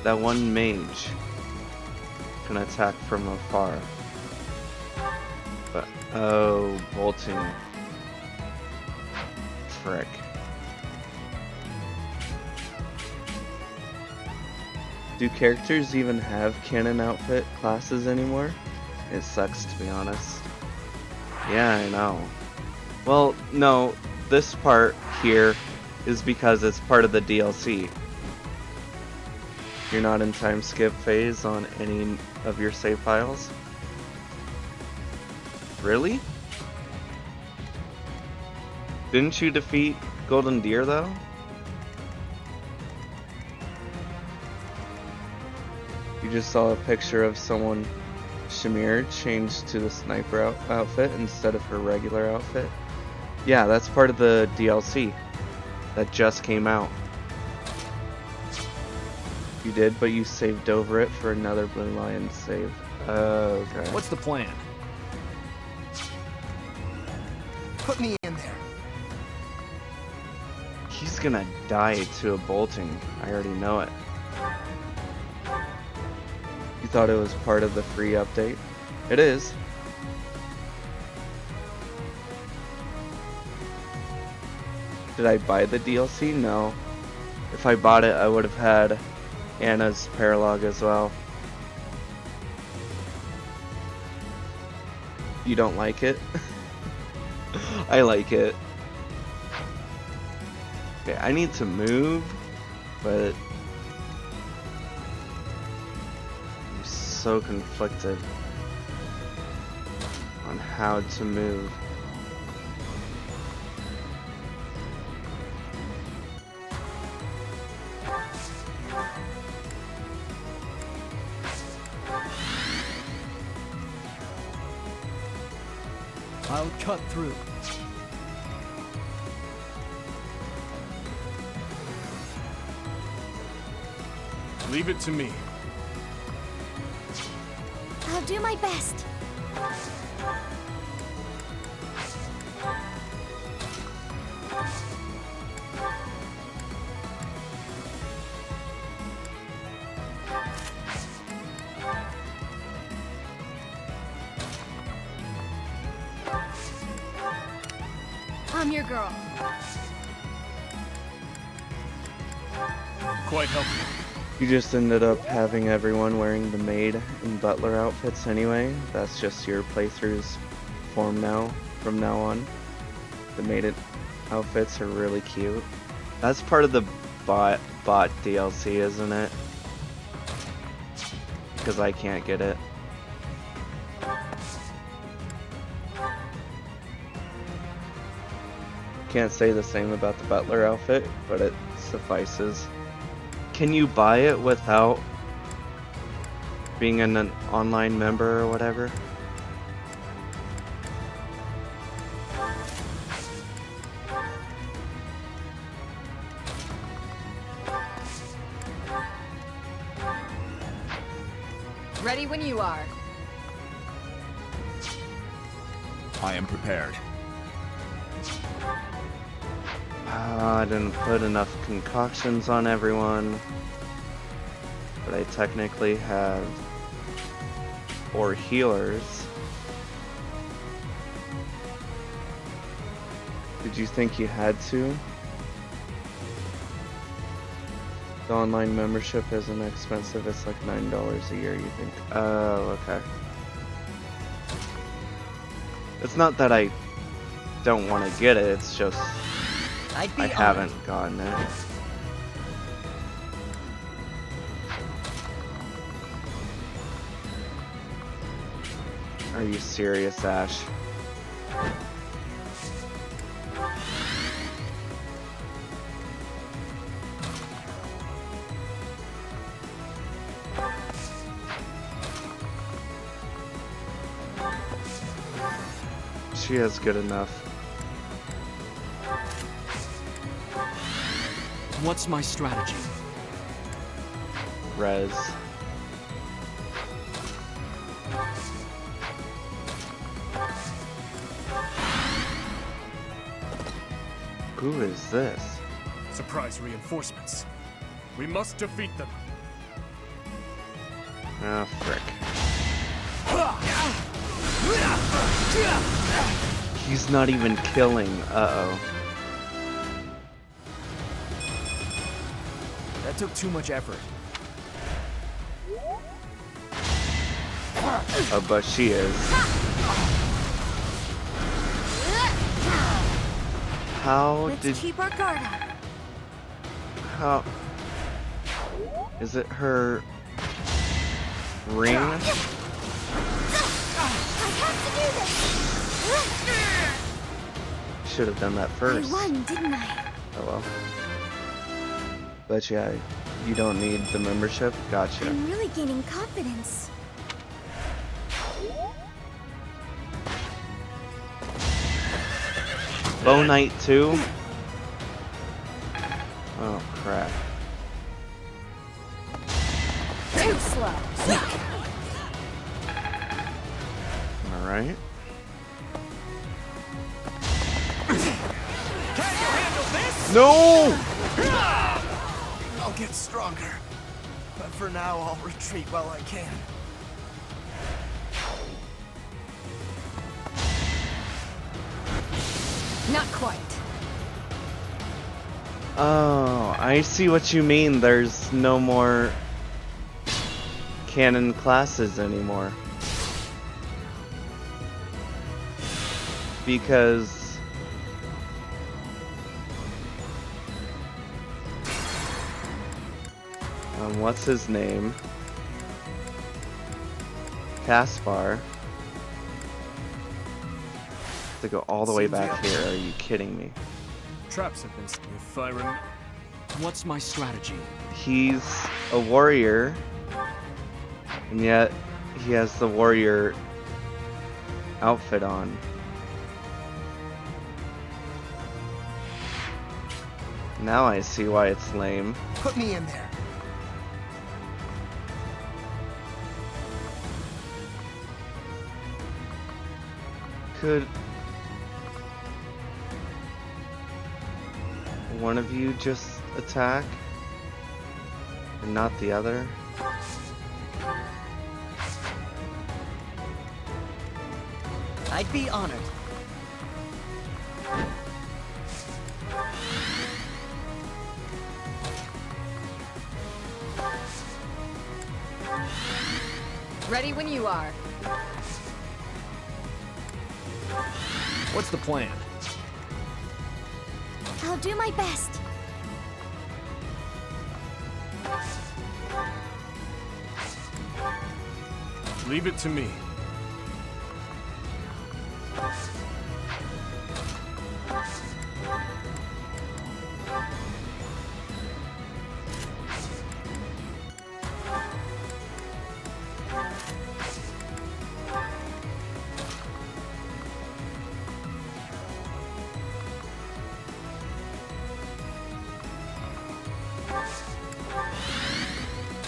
That one mage can attack from afar. But, oh, bolting. Frick. Do characters even have canon outfit classes anymore? It sucks, to be honest. Yeah, I know. Well, no, this part here is because it's part of the DLC. You're not in time skip phase on any of your save files? Really? Didn't you defeat Golden Deer, though? You just saw a picture of someone, Shamir, changed to the sniper outfit instead of her regular outfit. Yeah, that's part of the DLC that just came out. You did, but you saved over it for another Blue Lion save. Okay. What's the plan? Put me in there. He's gonna die to a bolting. I already know it. You thought it was part of the free update? It is. Did I buy the DLC? No. If I bought it, I would have had Anna's paralog as well. You don't like it? I like it. Okay, I need to move, but I'm so conflicted on how to move. I'll cut through. Leave it to me. I'll do my best. I'm your girl. Quite helpful. You just ended up having everyone wearing the maid and butler outfits anyway. That's just your playthrough's form now, from now on. The maid outfits are really cute. That's part of the bot DLC, isn't it? Because I can't get it. Can't say the same about the butler outfit, but it suffices. Can you buy it without being an online member or whatever? Ready when you are. I am prepared. I didn't put enough concoctions on everyone, but I technically have 4 healers. Did you think you had to? The online membership isn't expensive, it's like $9 a year, you think? Oh, okay. It's not that I don't want to get it, it's just I haven't gotten it. Are you serious, Ash? She is good enough. What's my strategy? Res. Who is this? Surprise reinforcements. We must defeat them. Ah, frick. He's not even killing. Uh-oh. That took too much effort. Oh, but she is. How Let's did... keep our guard up. How... Is it her... ring? I have to do this. Should have done that first. I won, didn't I? Oh well. But yeah, you don't need the membership? Gotcha. I'm really gaining confidence. Bow Knight 2? Oh crap. Too slow. Alright. No! I'll get stronger. But for now, I'll retreat while I can. Not quite. Oh, I see what you mean. There's no more canon classes anymore. Because what's his name? Caspar. To go all the way back here. Are you kidding me? Traps have been... If I rem... What's my strategy? He's a warrior, and yet he has the warrior outfit on. Now I see why it's lame. Put me in there. Could one of you just attack and not the other? I'd be honored. Ready when you are. What's the plan? I'll do my best. Leave it to me.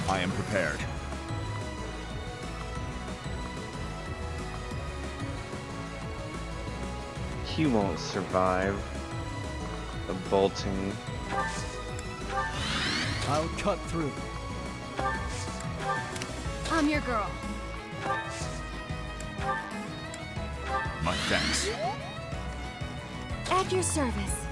I am prepared. He won't survive the bolting. I'll cut through. I'm your girl. My thanks. At your service.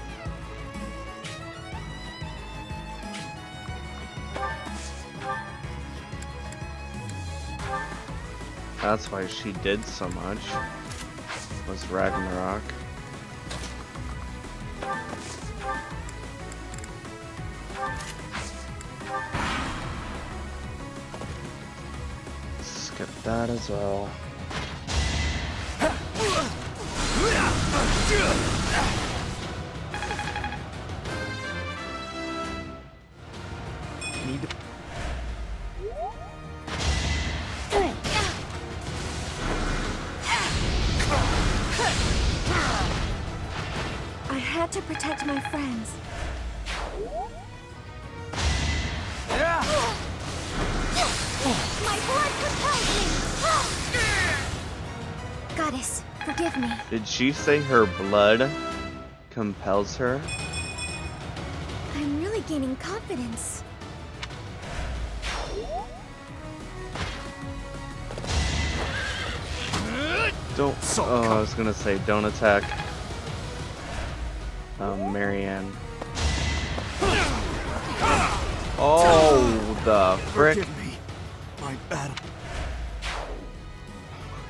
That's why she did so much. Was Ragnarok. Skip that as well. Need to... I had to protect my friends. My blood compels me! Goddess, forgive me. Did she say her blood compels her? I'm really gaining confidence. Don't. Oh, I was gonna say, don't attack. Marianne. Oh, the frick! Forgive me. My battle.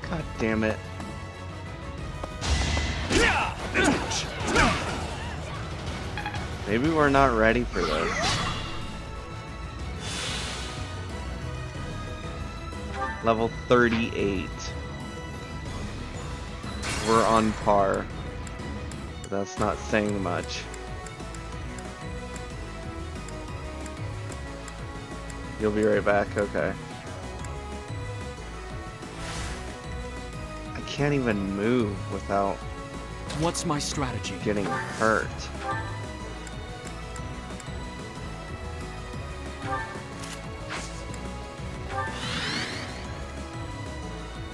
God damn it! Maybe we're not ready for this. Level 38. We're on par. But that's not saying much. You'll be right back, okay. I can't even move without What's my strategy? getting hurt.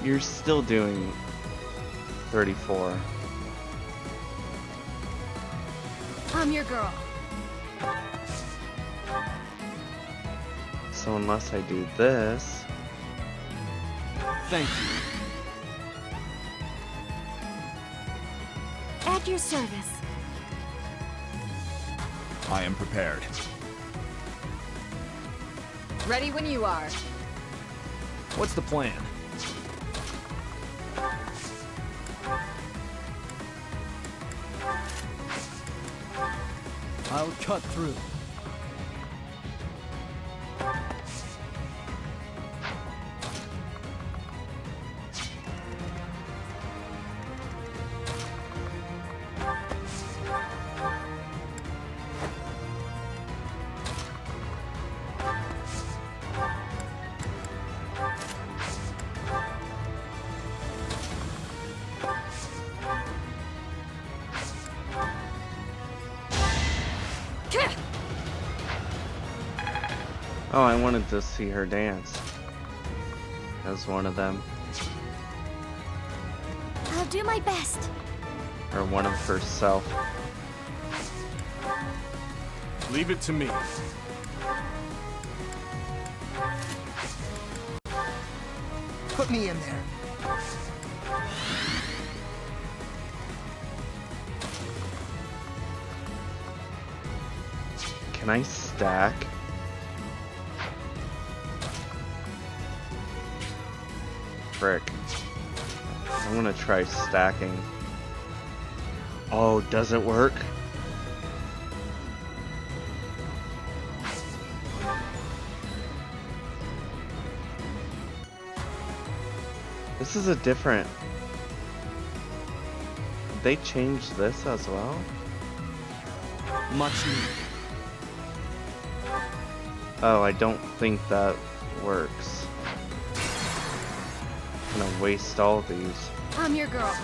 You're still doing 34. I'm your girl. So unless I do this, Thank you. At your service. I am prepared. Ready when you are. What's the plan? I'll cut through. Oh, I wanted to see her dance. As one of them. I'll do my best. Or one of herself. Leave it to me. Put me in there. Can I stack? Frick. I want to try stacking. Oh, does it work? This is a different... Did they change this as well? Much needed. Oh, I don't think that works. I'm gonna waste all these. I'm your girl.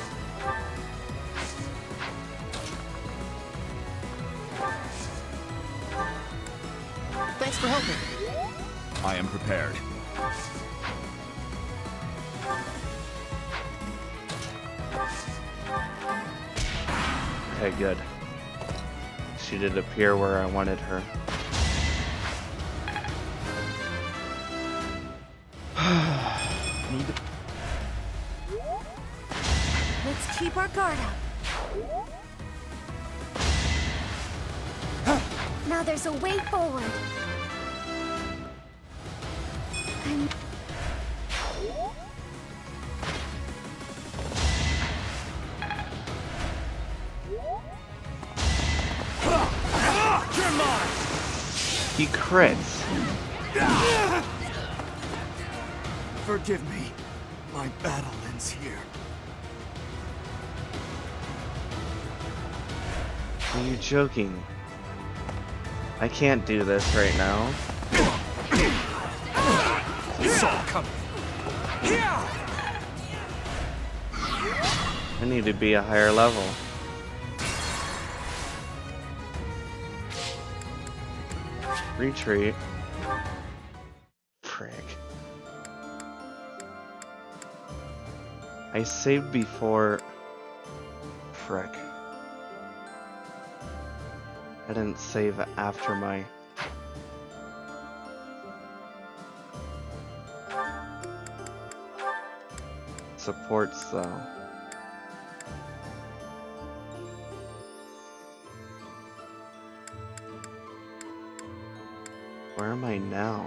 Thanks for helping. I am prepared. Okay, good. She did appear where I wanted her. Let's keep our guard up. Now there's a way forward. He crits. Forgive me. My battle ends here. Are you joking? I can't do this right now. Saw coming. I need to be a higher level. Retreat. Frick. I saved before... Frick. I didn't save after my... supports, though. Where am I now?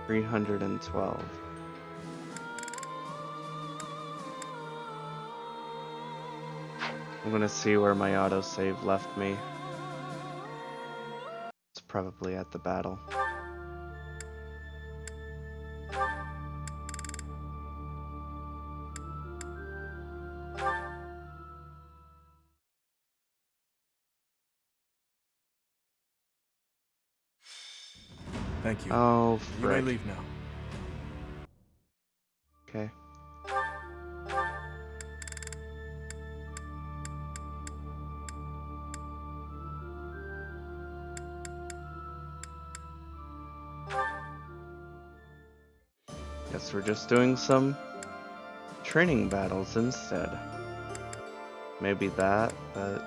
312. I'm gonna see where my autosave left me. It's probably at the battle. Thank you. Oh, You may frick. leave now. Okay. Guess we're just doing some training battles instead. Maybe that, but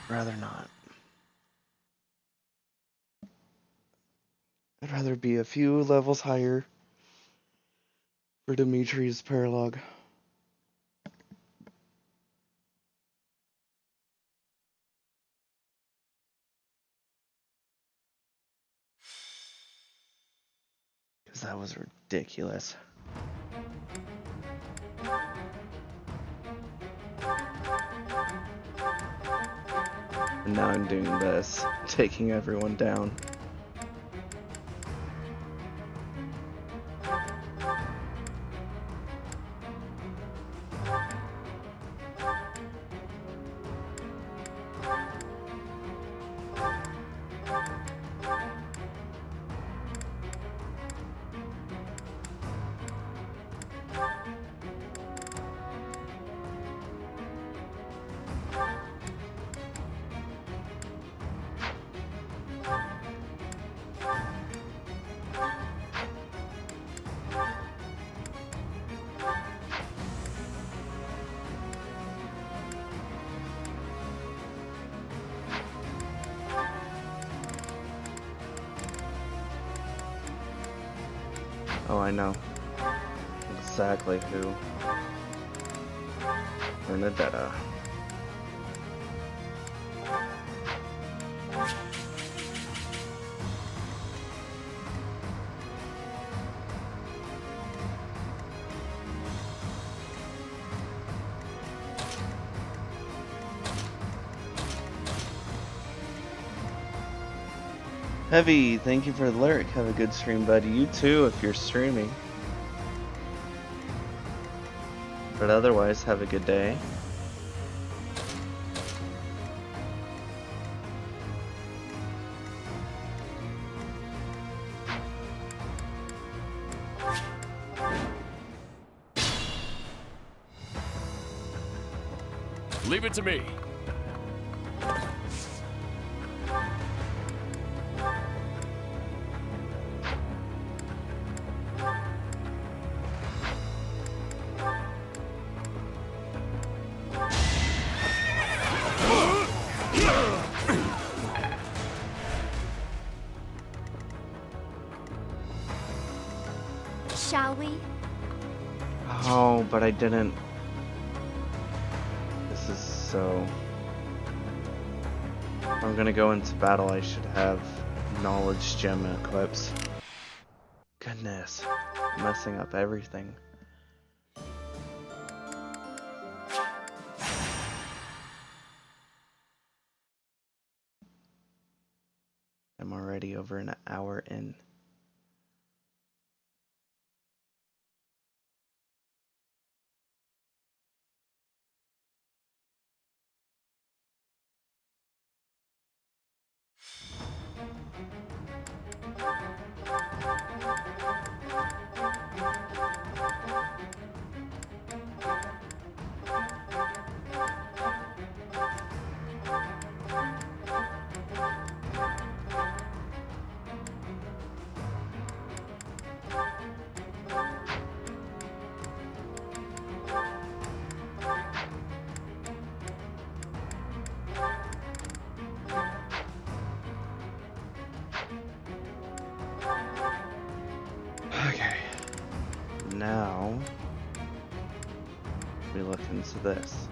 rather not. I'd rather be a few levels higher for Dimitri's paralogue. Because that was ridiculous. And now I'm doing this, taking everyone down. Oh, I know. Exactly who. Bernadetta. Heavy, thank you for the lyric. Have a good stream, buddy. You too, if you're streaming. But otherwise, have a good day. Leave it to me. Shall we? Oh, but I didn't. This is so... If I'm gonna go into battle, I should have knowledge gem equipped. Goodness, messing up everything. I'm already over an hour in. Okay. Now we look into this.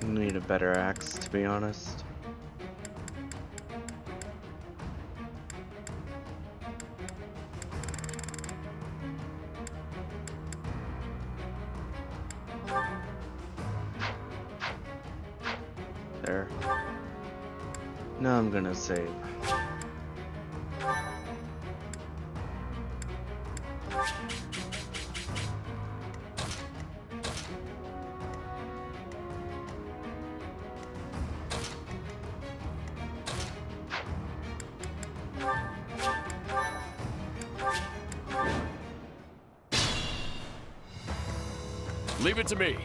Need a better axe, to be honest. There. Now I'm gonna save. Leave it to me.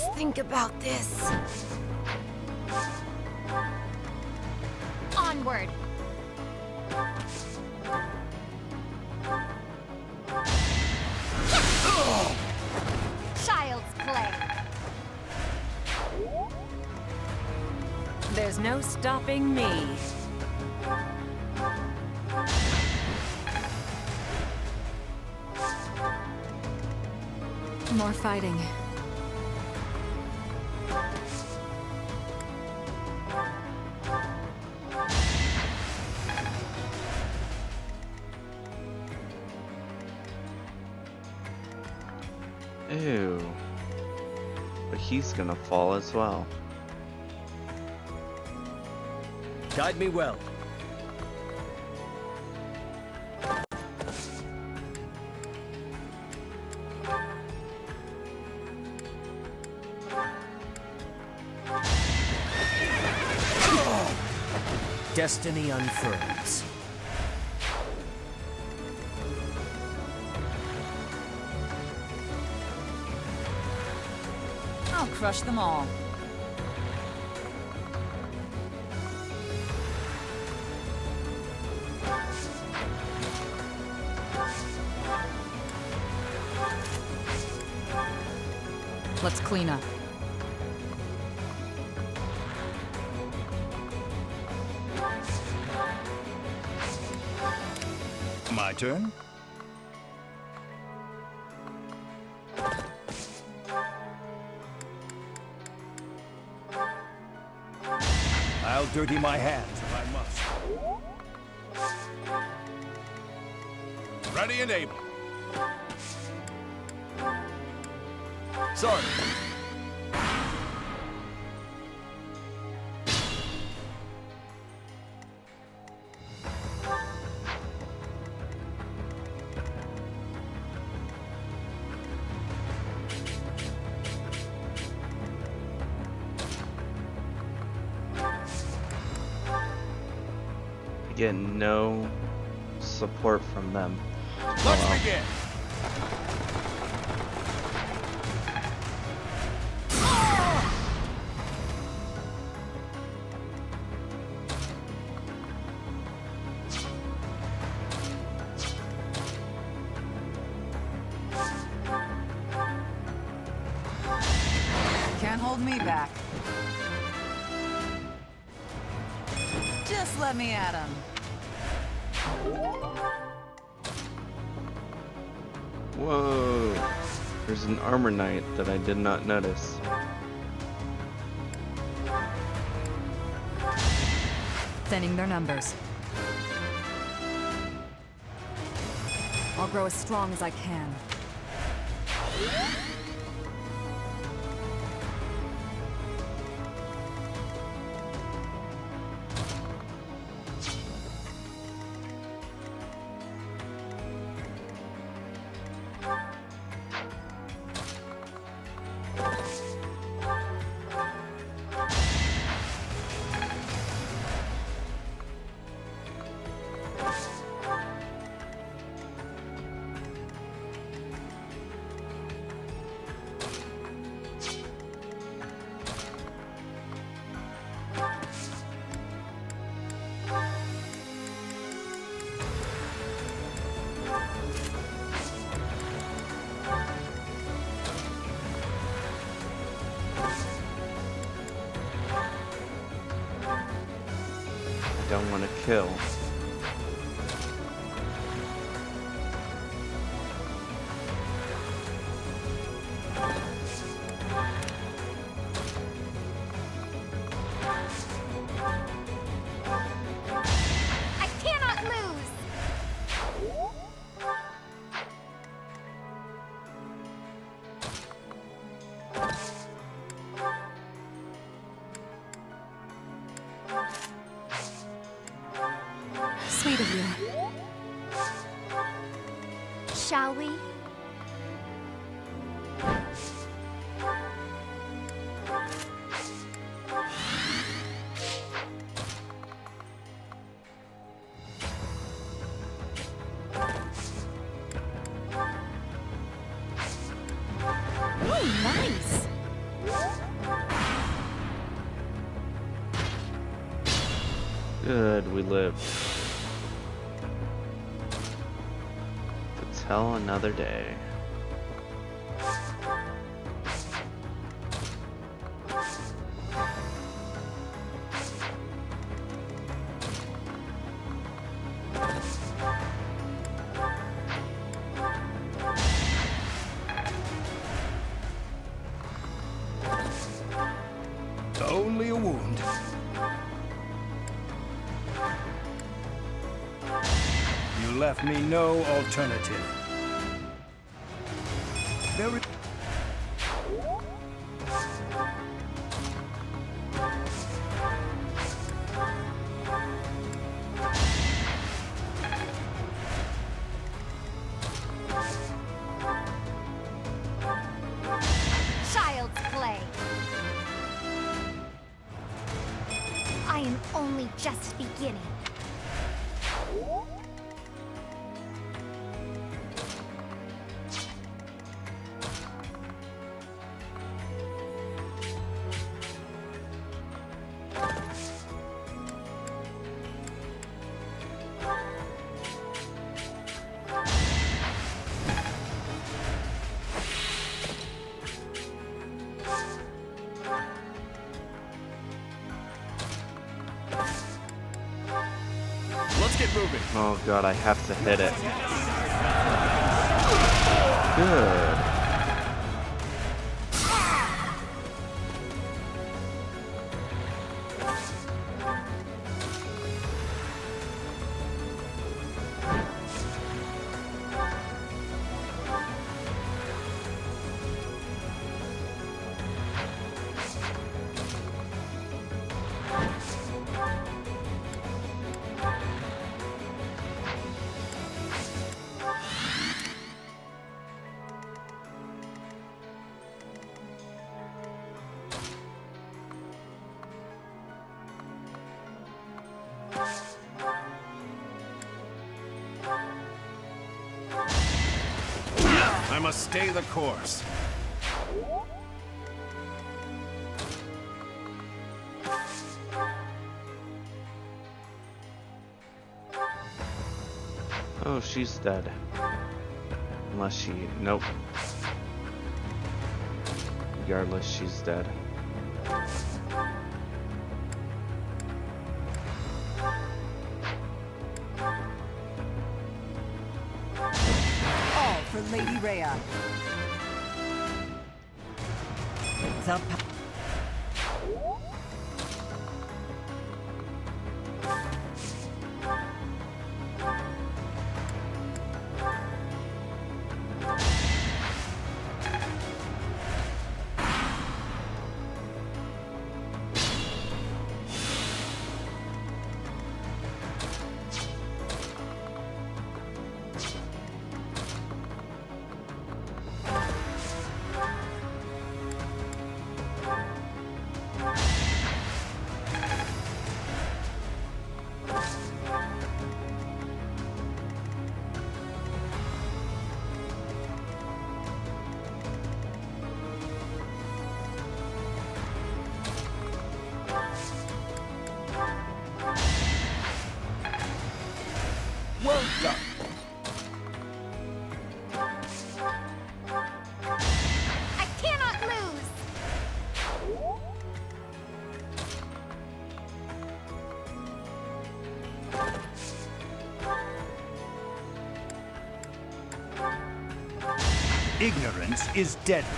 Let's think about this. Onward. Child's play. There's no stopping me. More fighting. Ew. But he's gonna fall as well. Guide me well. Destiny unfurls. I'll crush them all. Let's clean up. My turn? I'll dirty my hands if I must. Ready and able. Sorry. Get no support from them. Let's begin. Can't hold me back. Just let me at him. Whoa. There's an armor knight that I did not notice. Thinning their numbers. I'll grow as strong as I can. I don't want to kill. I cannot lose! Sweet of you. Shall we? Ooh, nice! Good, we lived. To tell another day. Only a wound. You left me no alternative. Very... Child's play. I am only just beginning. Let's get moving. Oh god, I have to hit it. Good. I must stay the course. Oh, she's dead. Unless she... Nope. Regardless, she's dead. All for Lady Rhea. The Well done. I cannot lose! Ignorance is deadly.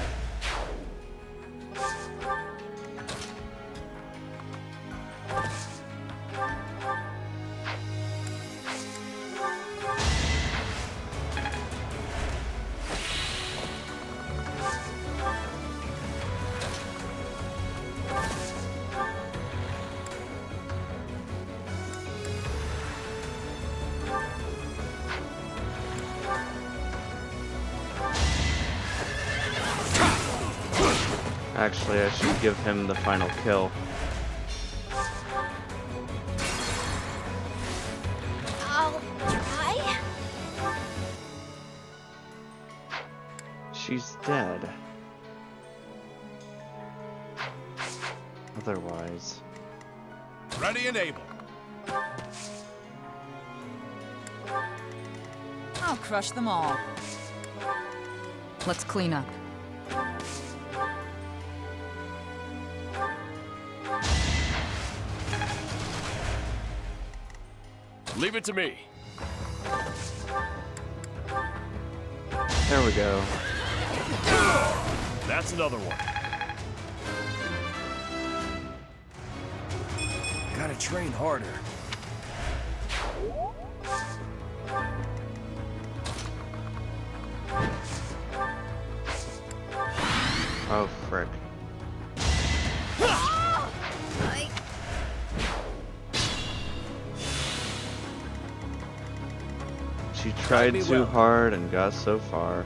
Actually, I should give him the final kill. I'll try. She's dead. Otherwise... Ready and able. I'll crush them all. Let's clean up. Leave it to me. There we go. That's another one. Gotta train harder. Oh, frick. She tried too hard and got so far.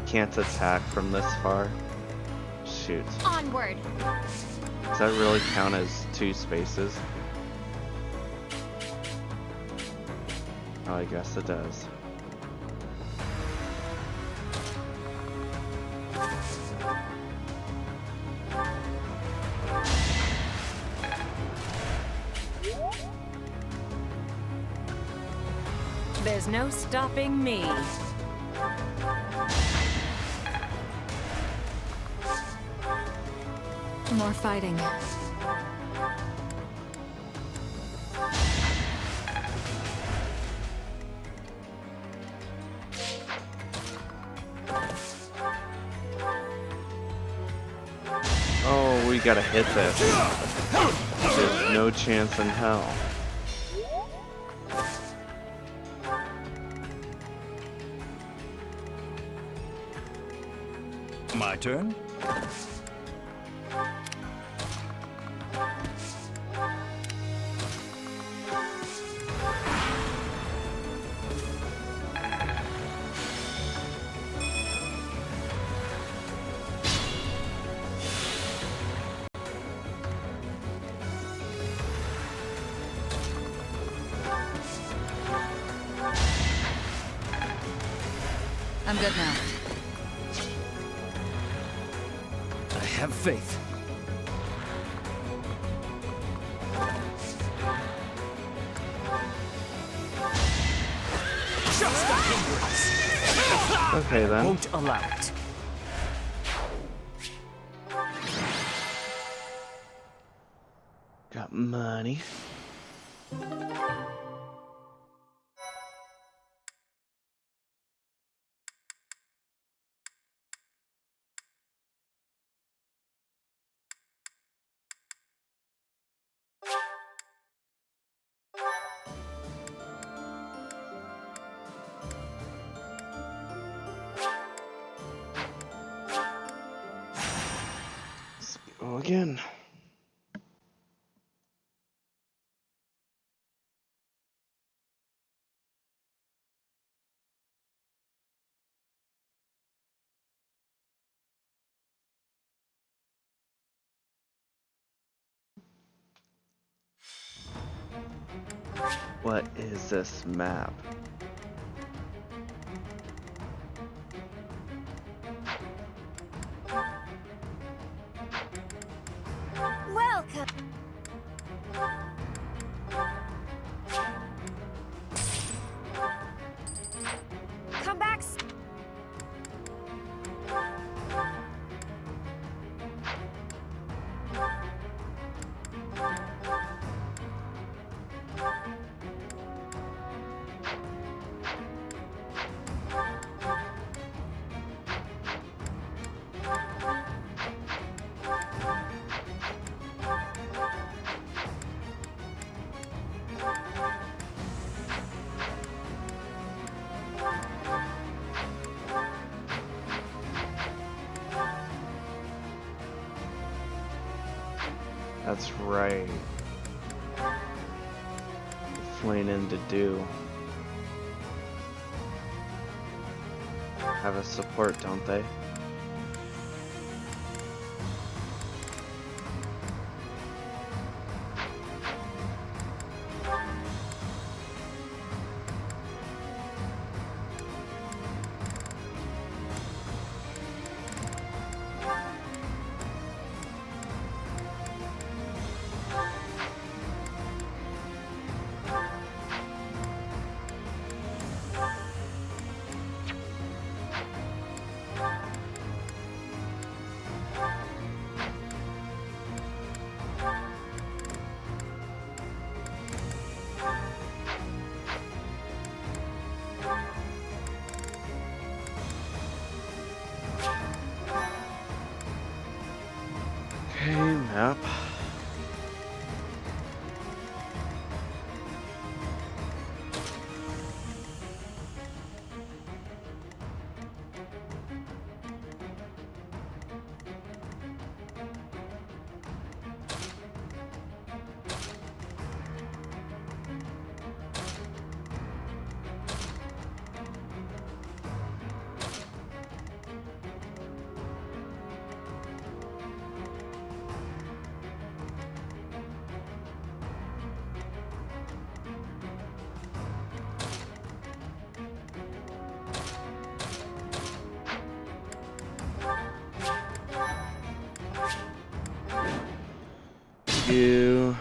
Can't attack from this far. Shoot. Onward. Does that really count as 2 spaces? Oh, I guess it does. There's no stopping me. More fighting. Oh, we gotta hit this. There's no chance in hell. My turn? I'm good now. I have faith. Just a hindrance. Okay then. Won't allow it. Got money. Let's go again. What is this map? Welcome. Come back. That's right. Flaying into do. Have a support, don't they? Okay, map. You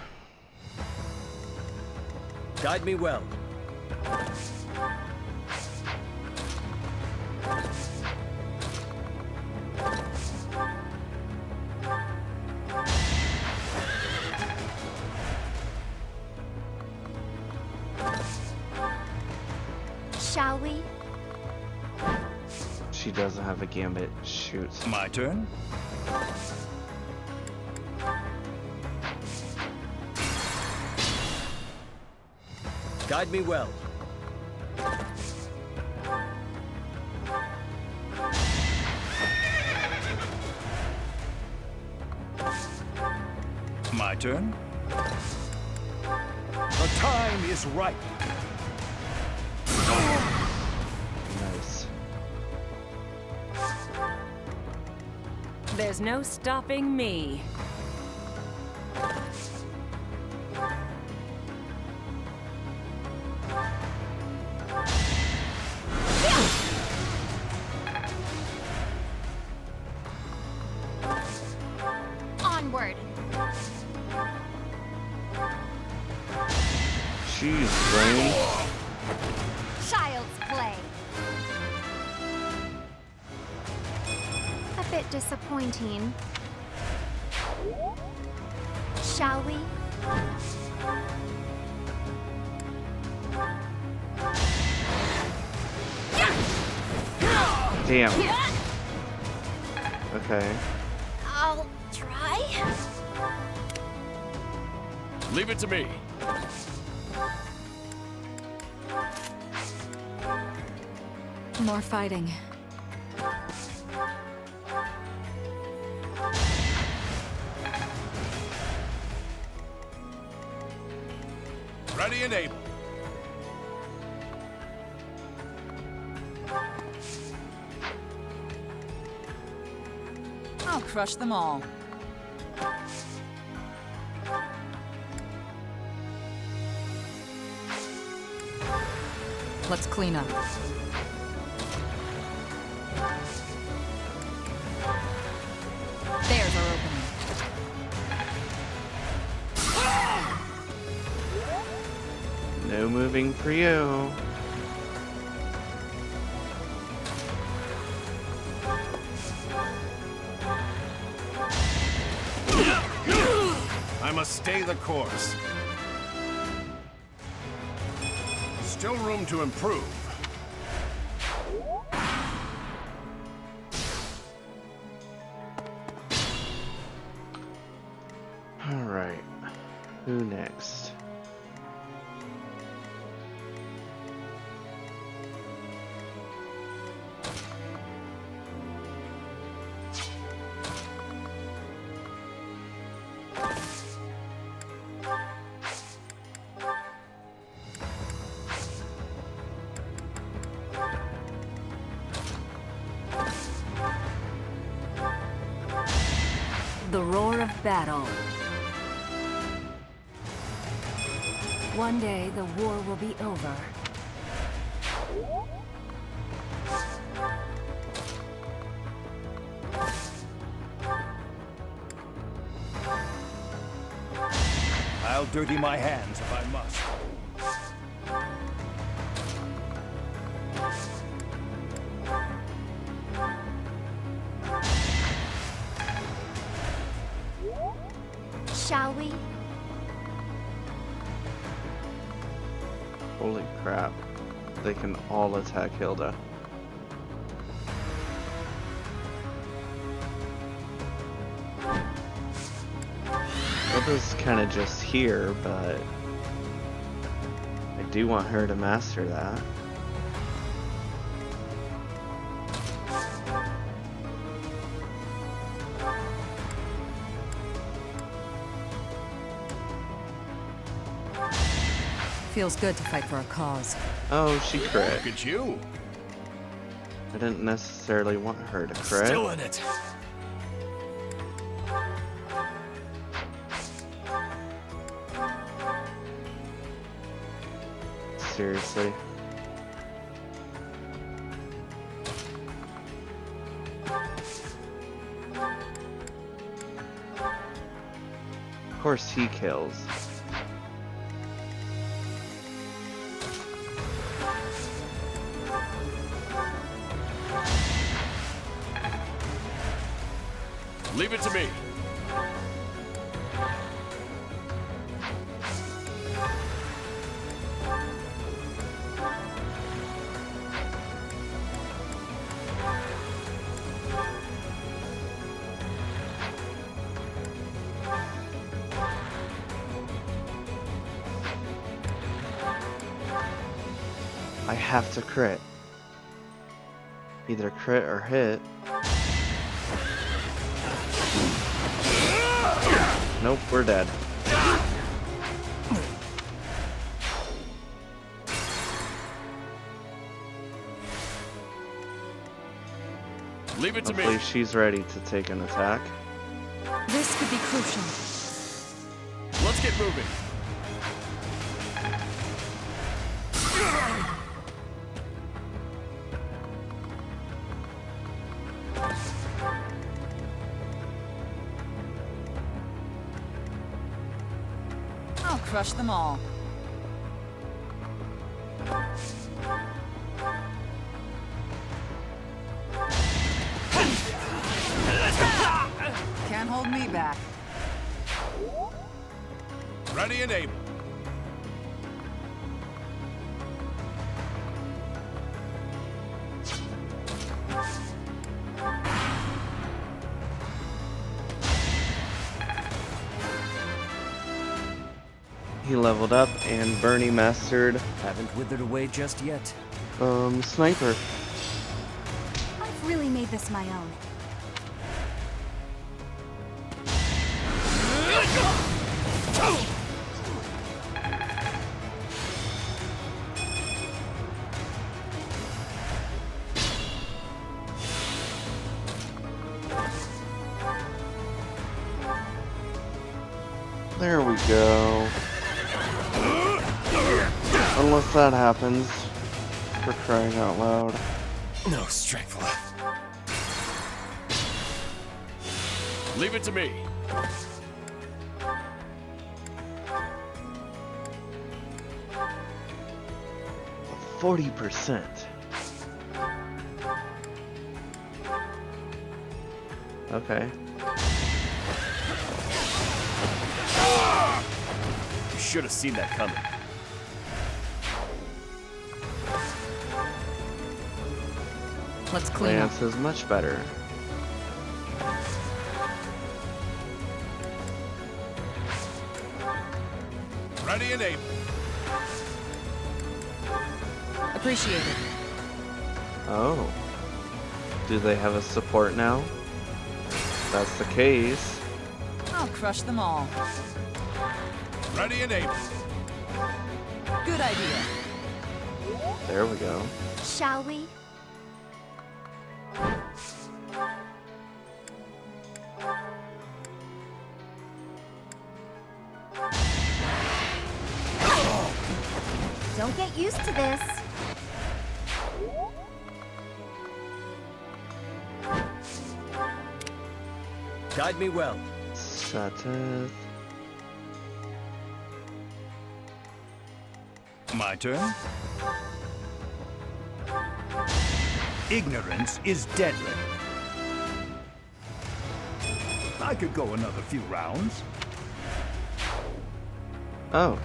guide me well. Shall we? She doesn't have a gambit. Shoot. My turn? Guide me well. My turn? The time is right. Nice. There's no stopping me. Onward. Jeez, Brain. Child's play. A bit disappointing. Shall we? Damn. Okay. I'll try. Leave it to me. More fighting. Ready and able. I'll crush them all. Let's clean up. There's our opening. No moving for you. I must stay the course. Still room to improve. All right. Who next? The roar of battle. One day the war will be over. I'll dirty my hands if I must. Shall we? Holy crap. They can all attack Hilda. Hilda's kind of just here, but I do want her to master that. Feels good to fight for a cause. Oh, she crit. Look at you. I didn't necessarily want her to crit. Still in it. Seriously. Of course he kills. Leave it to me. I have to crit. Either crit or hit. Nope, we're dead. Leave it to Hopefully me. she's ready to take an attack. This could be crucial. Let's get moving. I'll crush them all. Can't hold me back. Ready and able. He leveled up and Bernie mastered Haven't withered away just yet. Sniper. I've really made this my own. There we go. Unless that happens. For crying out loud. No strength left. Leave it to me. 40%. Okay. You should have seen that coming. Let's clean up. Lance is much better. Ready and able. Appreciate it. Oh. Do they have a support now? If that's the case. I'll crush them all. Ready and able. Good idea. There we go. Shall we? Don't get used to this. Guide me well. Satith. My turn. Ignorance is deadly. I could go another few rounds. Oh.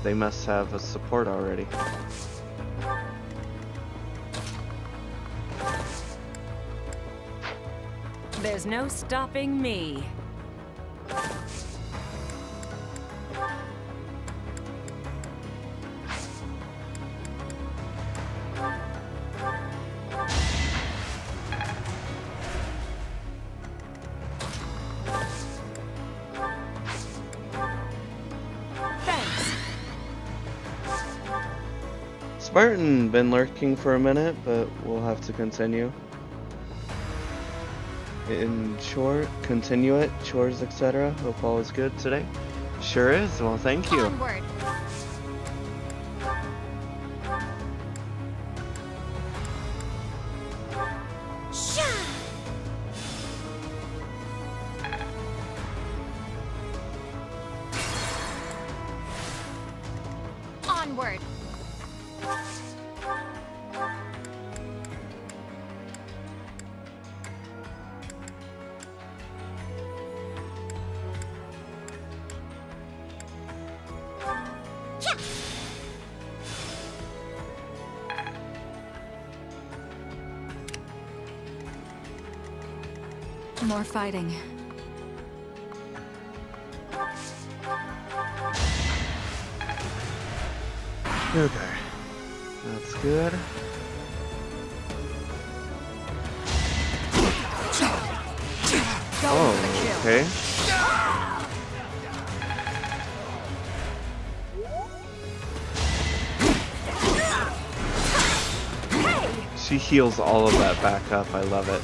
They must have a support already. There's no stopping me. Spartan been lurking for a minute, but we'll have to continue. In short, continue it, chores, etc. Hope all is good today. Sure is. Well, thank you. Onward. Onward. More fighting. Okay. That's good. Oh, okay. She heals all of that back up. I love it.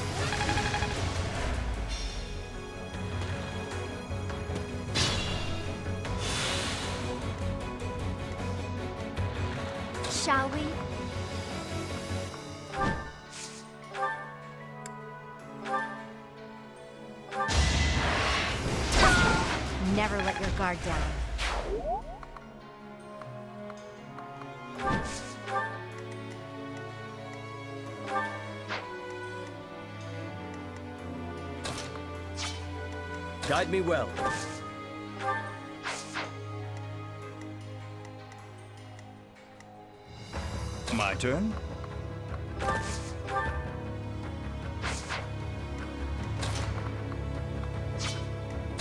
Shall we? Never let your guard down. Guide me well. My turn?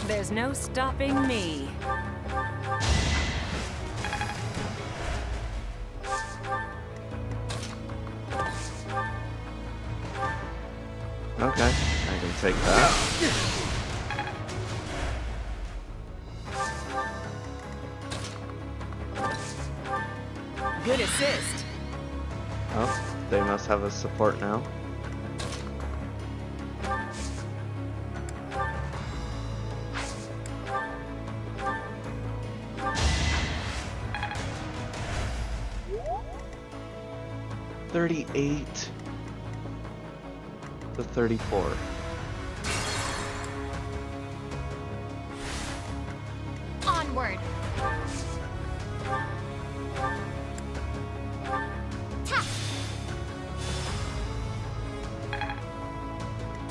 There's no stopping me. Okay, I can take that. Good assist. Oh, they must have a support now. $38 to $34. Onward.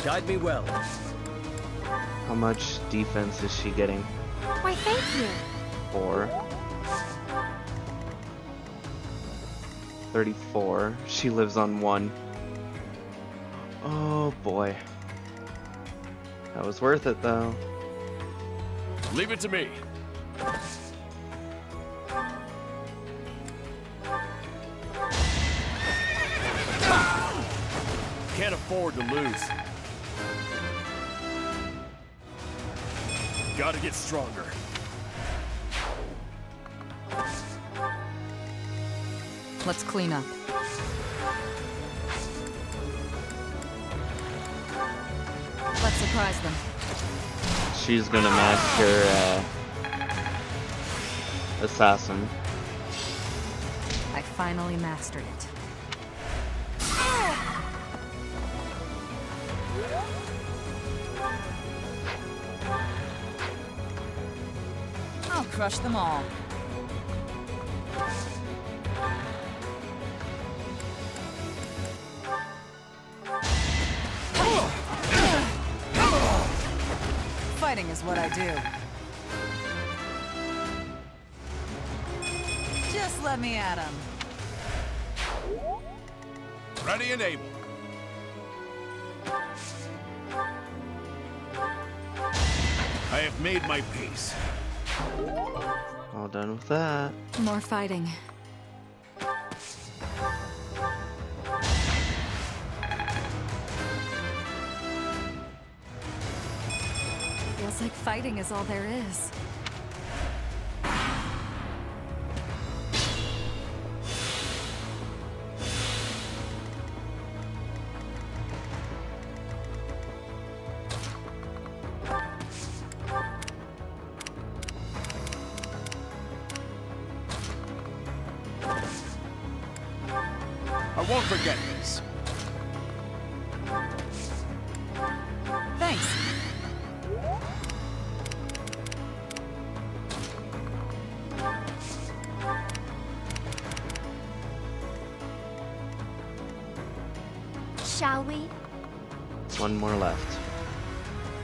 Guide me well. How much defense is she getting? Why, thank you. 4. 34. She lives on 1. Oh boy. That was worth it though. Leave it to me. Can't afford to lose. Gotta get stronger. Let's clean up. Let's surprise them. She's gonna master Assassin. I finally mastered it. I'll crush them all. Fighting is what I do. Just let me at him. Ready and able. I have made my peace. All done with that. More fighting. Feels like fighting is all there is. won't forget this. Thanks. Shall we? One more left.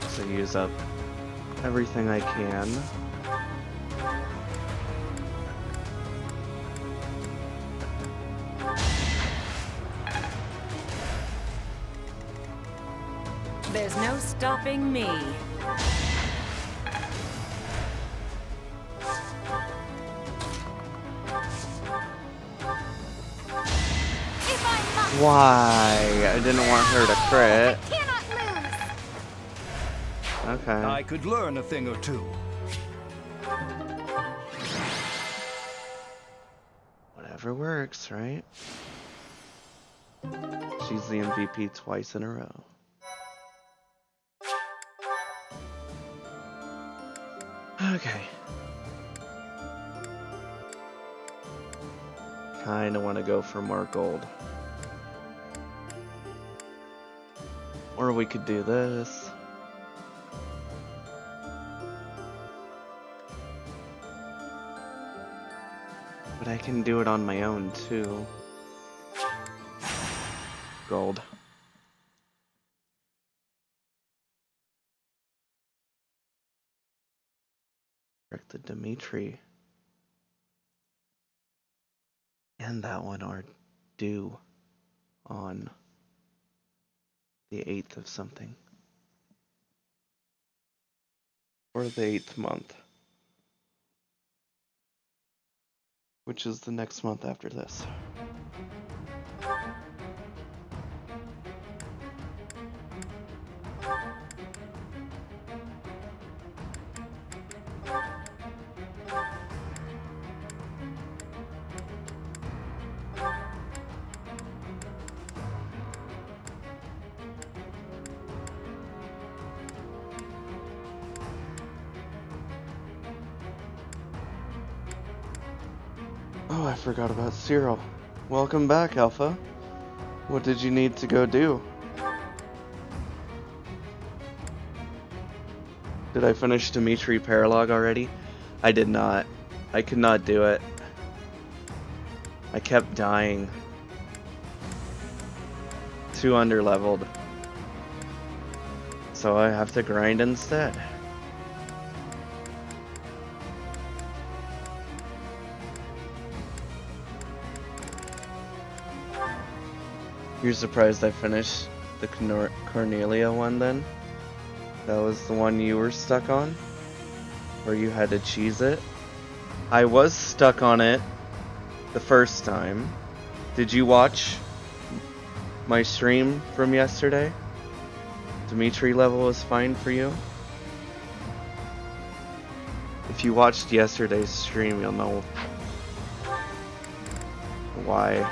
So use up everything I can. There's no stopping me. Why? I didn't want her to crit. Okay. I could learn a thing or two. Whatever works, right? She's the MVP twice in a row. Okay. Kinda want to go for more gold. Or we could do this. But I can do it on my own too. Gold. The Dimitri. And that one are due on the 8th of something. Or the 8th month. Which is the next month after this. Oh, I forgot about Cyril. Welcome back, Alpha. What did you need to go do? Did I finish Dimitri Paralog already? I did not. I could not do it. I kept dying. Too underleveled. So I have to grind instead. You're surprised I finished the Cornelia one then? That was the one you were stuck on? Where you had to cheese it? I was stuck on it the first time. Did you watch my stream from yesterday? Dimitri level was fine for you? If you watched yesterday's stream, you'll know why.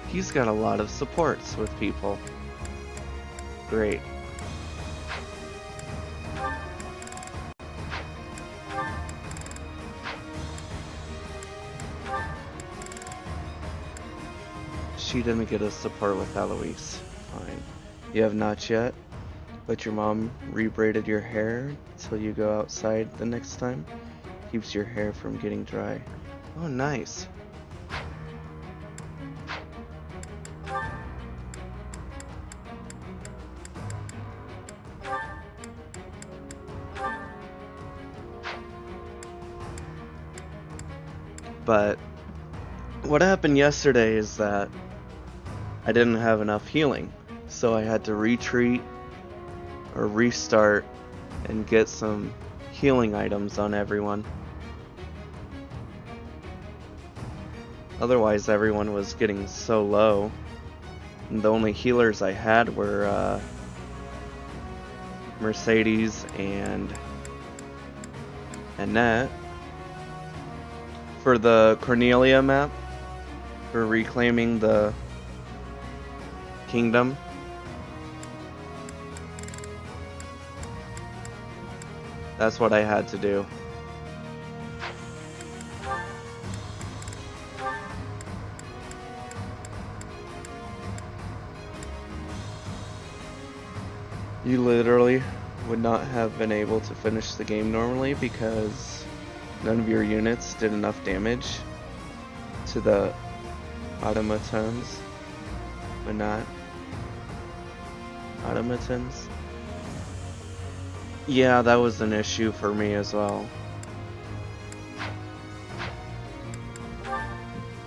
He's got a lot of supports with people. Great. She didn't get a support with Eloise. Fine. You have not yet, but your mom rebraided your hair till you go outside the next time. Keeps your hair from getting dry. Oh, nice. But what happened yesterday is that I didn't have enough healing, so I had to retreat or restart and get some healing items on everyone. Otherwise everyone was getting so low, and the only healers I had were Mercedes and Annette. For the Cornelia map, for reclaiming the kingdom. That's what I had to do. You literally would not have been able to finish the game normally because none of your units did enough damage to the automatons. But not automatons. Yeah, that was an issue for me as well.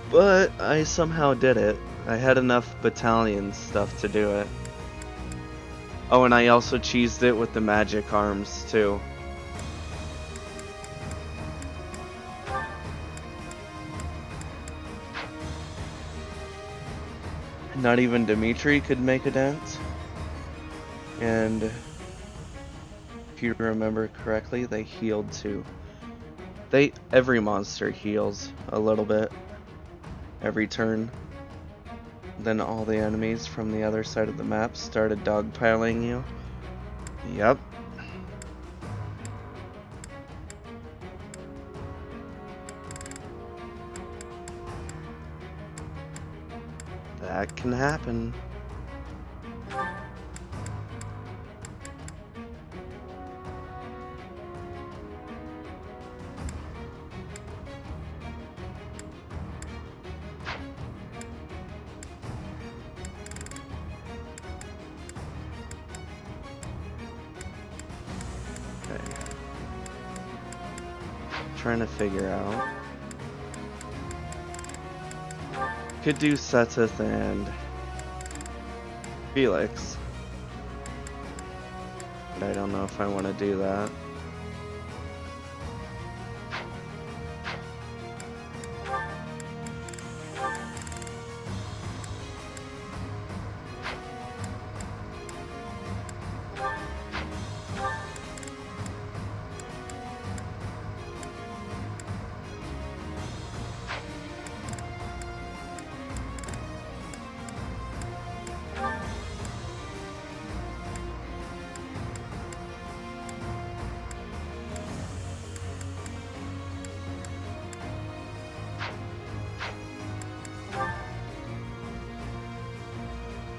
But I somehow did it. I had enough battalion stuff to do it. Oh, and I also cheesed it with the magic arms, too. Not even Dimitri could make a dent. And if you remember correctly, they healed too. Every monster heals a little bit every turn. Then all the enemies from the other side of the map started dogpiling you. Yep. That can happen. Trying to figure out. Could do Seteth and Felix, but I don't know if I want to do that.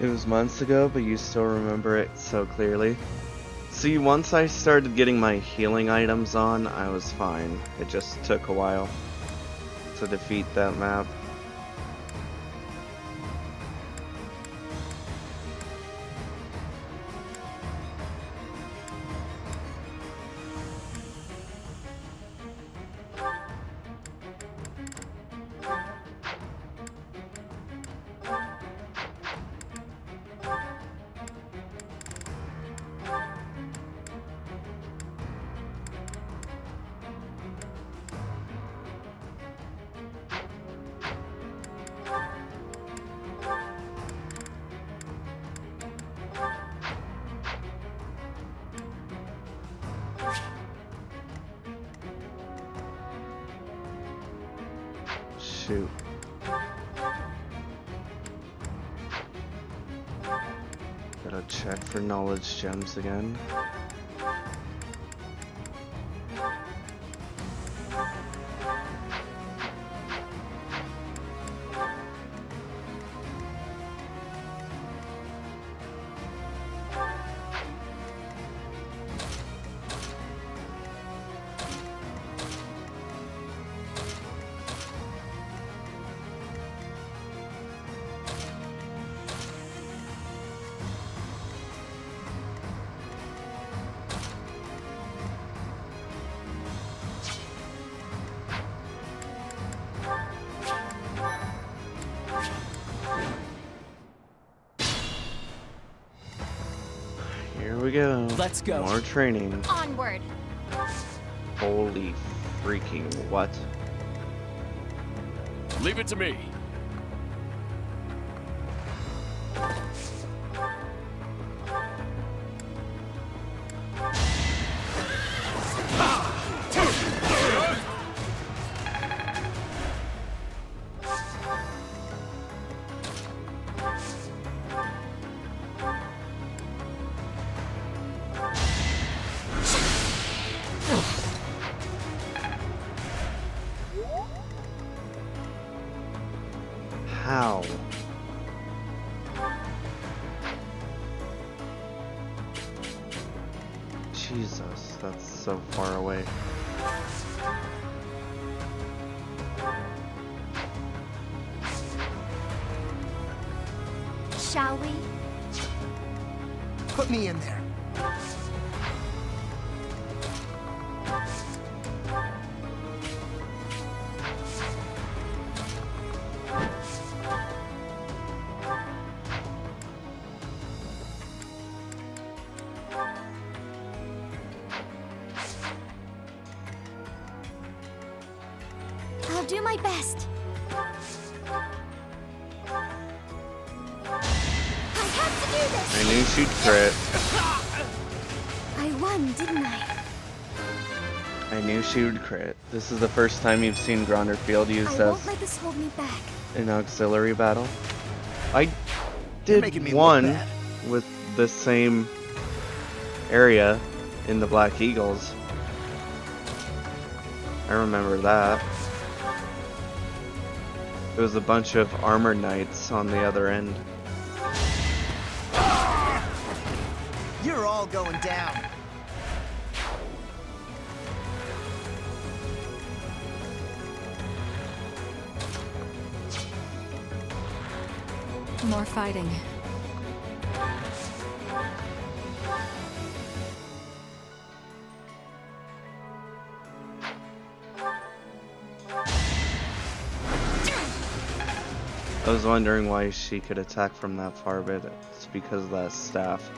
It was months ago, but you still remember it so clearly. See, once I started getting my healing items on, I was fine. It just took a while to defeat that map. Shoot. Gotta check for knowledge gems again. Here we go. Let's go. More training. Onward. Holy freaking what? Leave it to me. How? Jesus, that's so far away. Shall we? Put me in there. I'll do my best. I had to do this! I knew she'd crit. I won, didn't I? I knew she would crit. This is the first time you've seen Gronderfield used I won't as let this hold me back. an auxiliary battle. I You're did making me look one bad. with the same area in the Black Eagles. I remember that. It was a bunch of armor knights on the other end. You're all going down. More fighting. I was wondering why she could attack from that far, but it's because of that staff.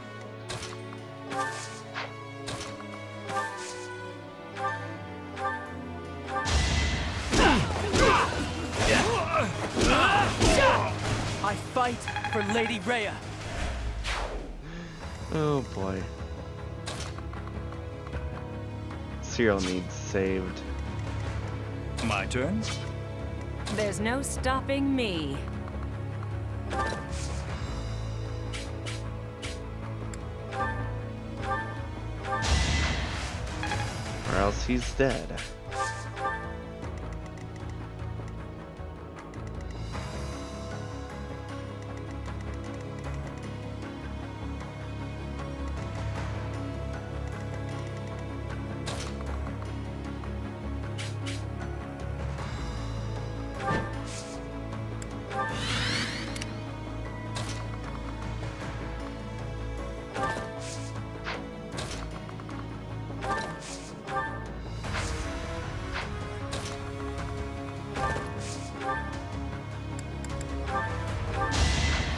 I fight for Lady Rhea. Oh boy. Cyril needs saved. My turn? There's no stopping me. Or else he's dead.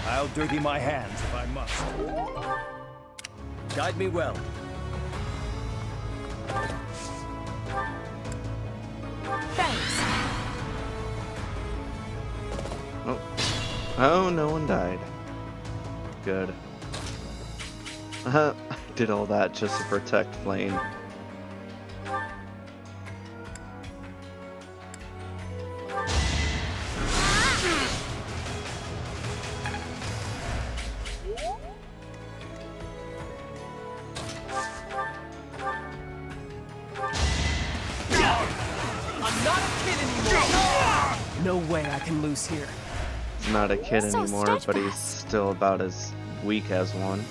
I'll dirty my hands if I must. Guide me well. Thanks. Oh. Oh, no one died. Good. I did all that just to protect Flame. I'm not a kid anymore. No way I can lose here. He's not a kid So anymore, but he's steadfast. still about as weak as one.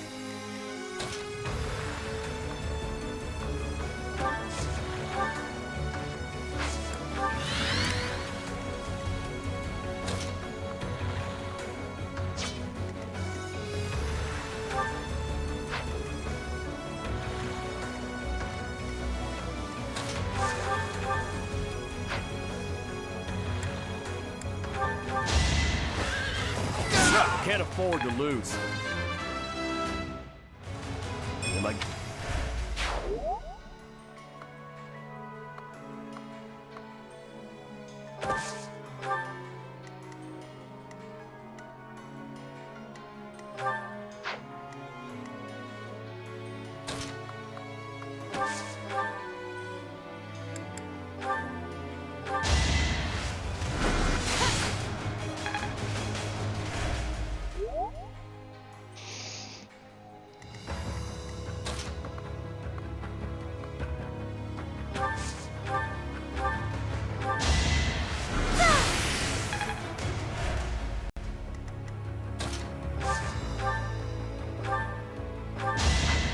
Can't afford to lose. Am I...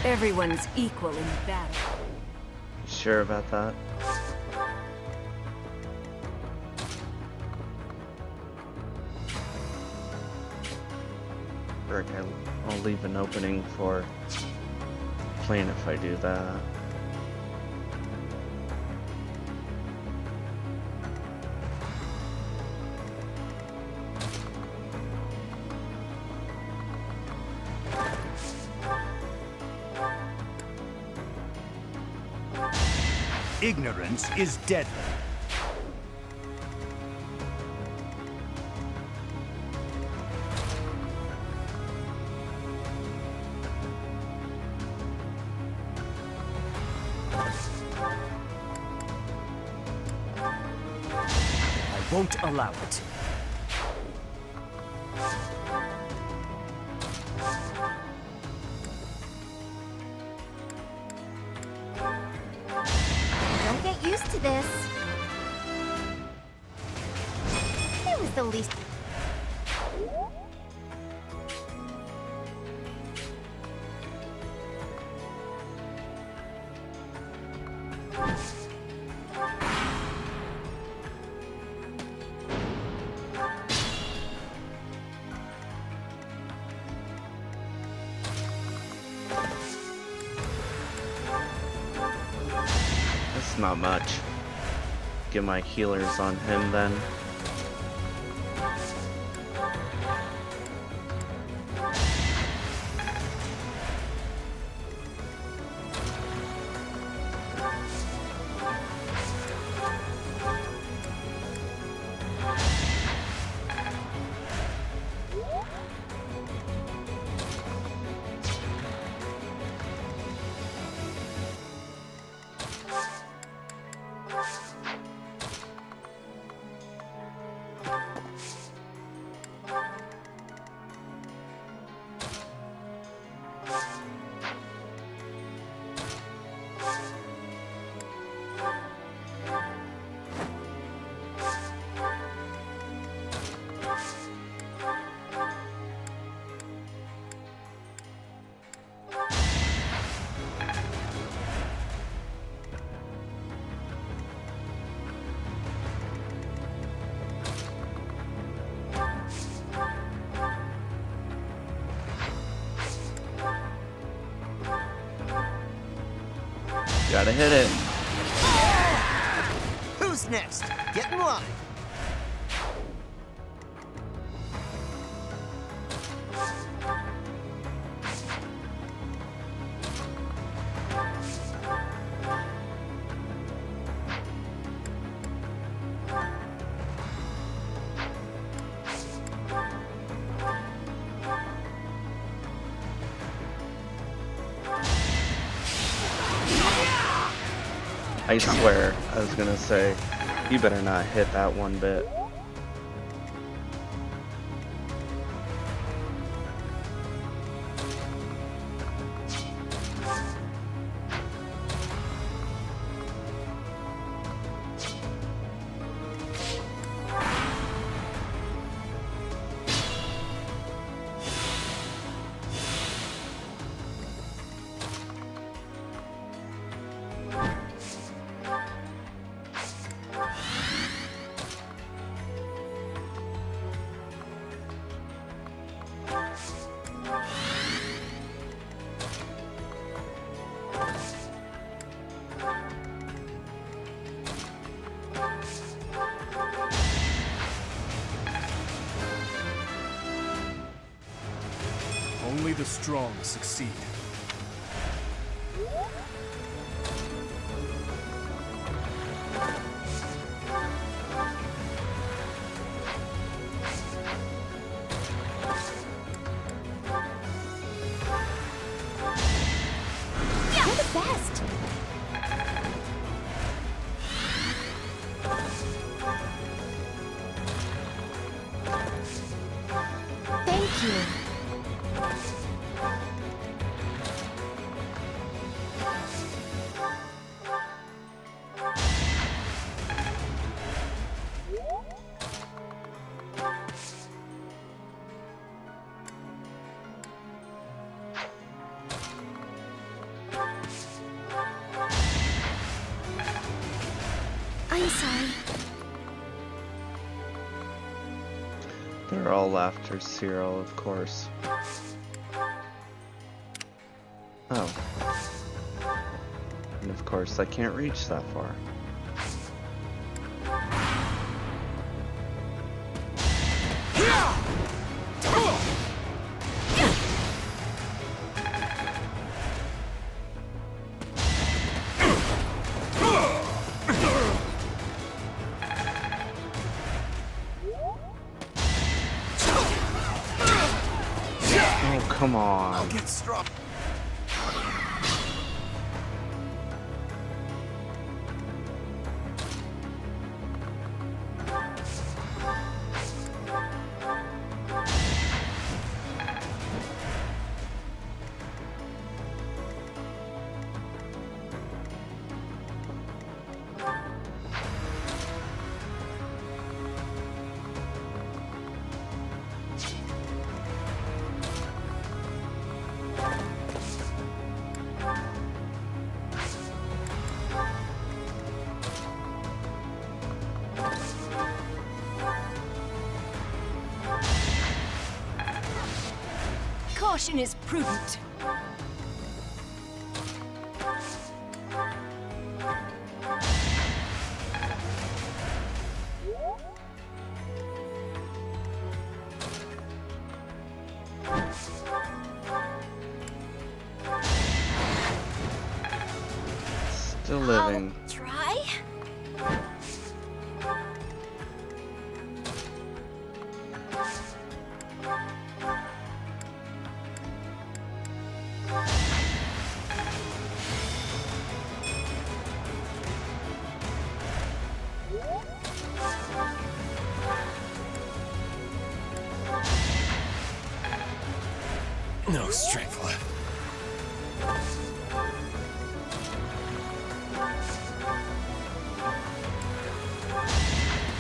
Everyone's equal in battle. Sure about that? Frick, I'll leave an opening for plane if I do that. Ignorance is deadly. I won't allow it. Don't get used to this. It was the least... That's not much. Get my healers on him then. Gotta hit it. Who's next? Get in line. I swear, I was gonna say, you better not hit that one bit. Only the strong succeed. You're the best! Thank you. sorry. They're all after Cyril, of course. Oh. And of course, I can't reach that far. Oh, come on. I'll get strong. Caution is prudent. Still living. I'll try. No strength left.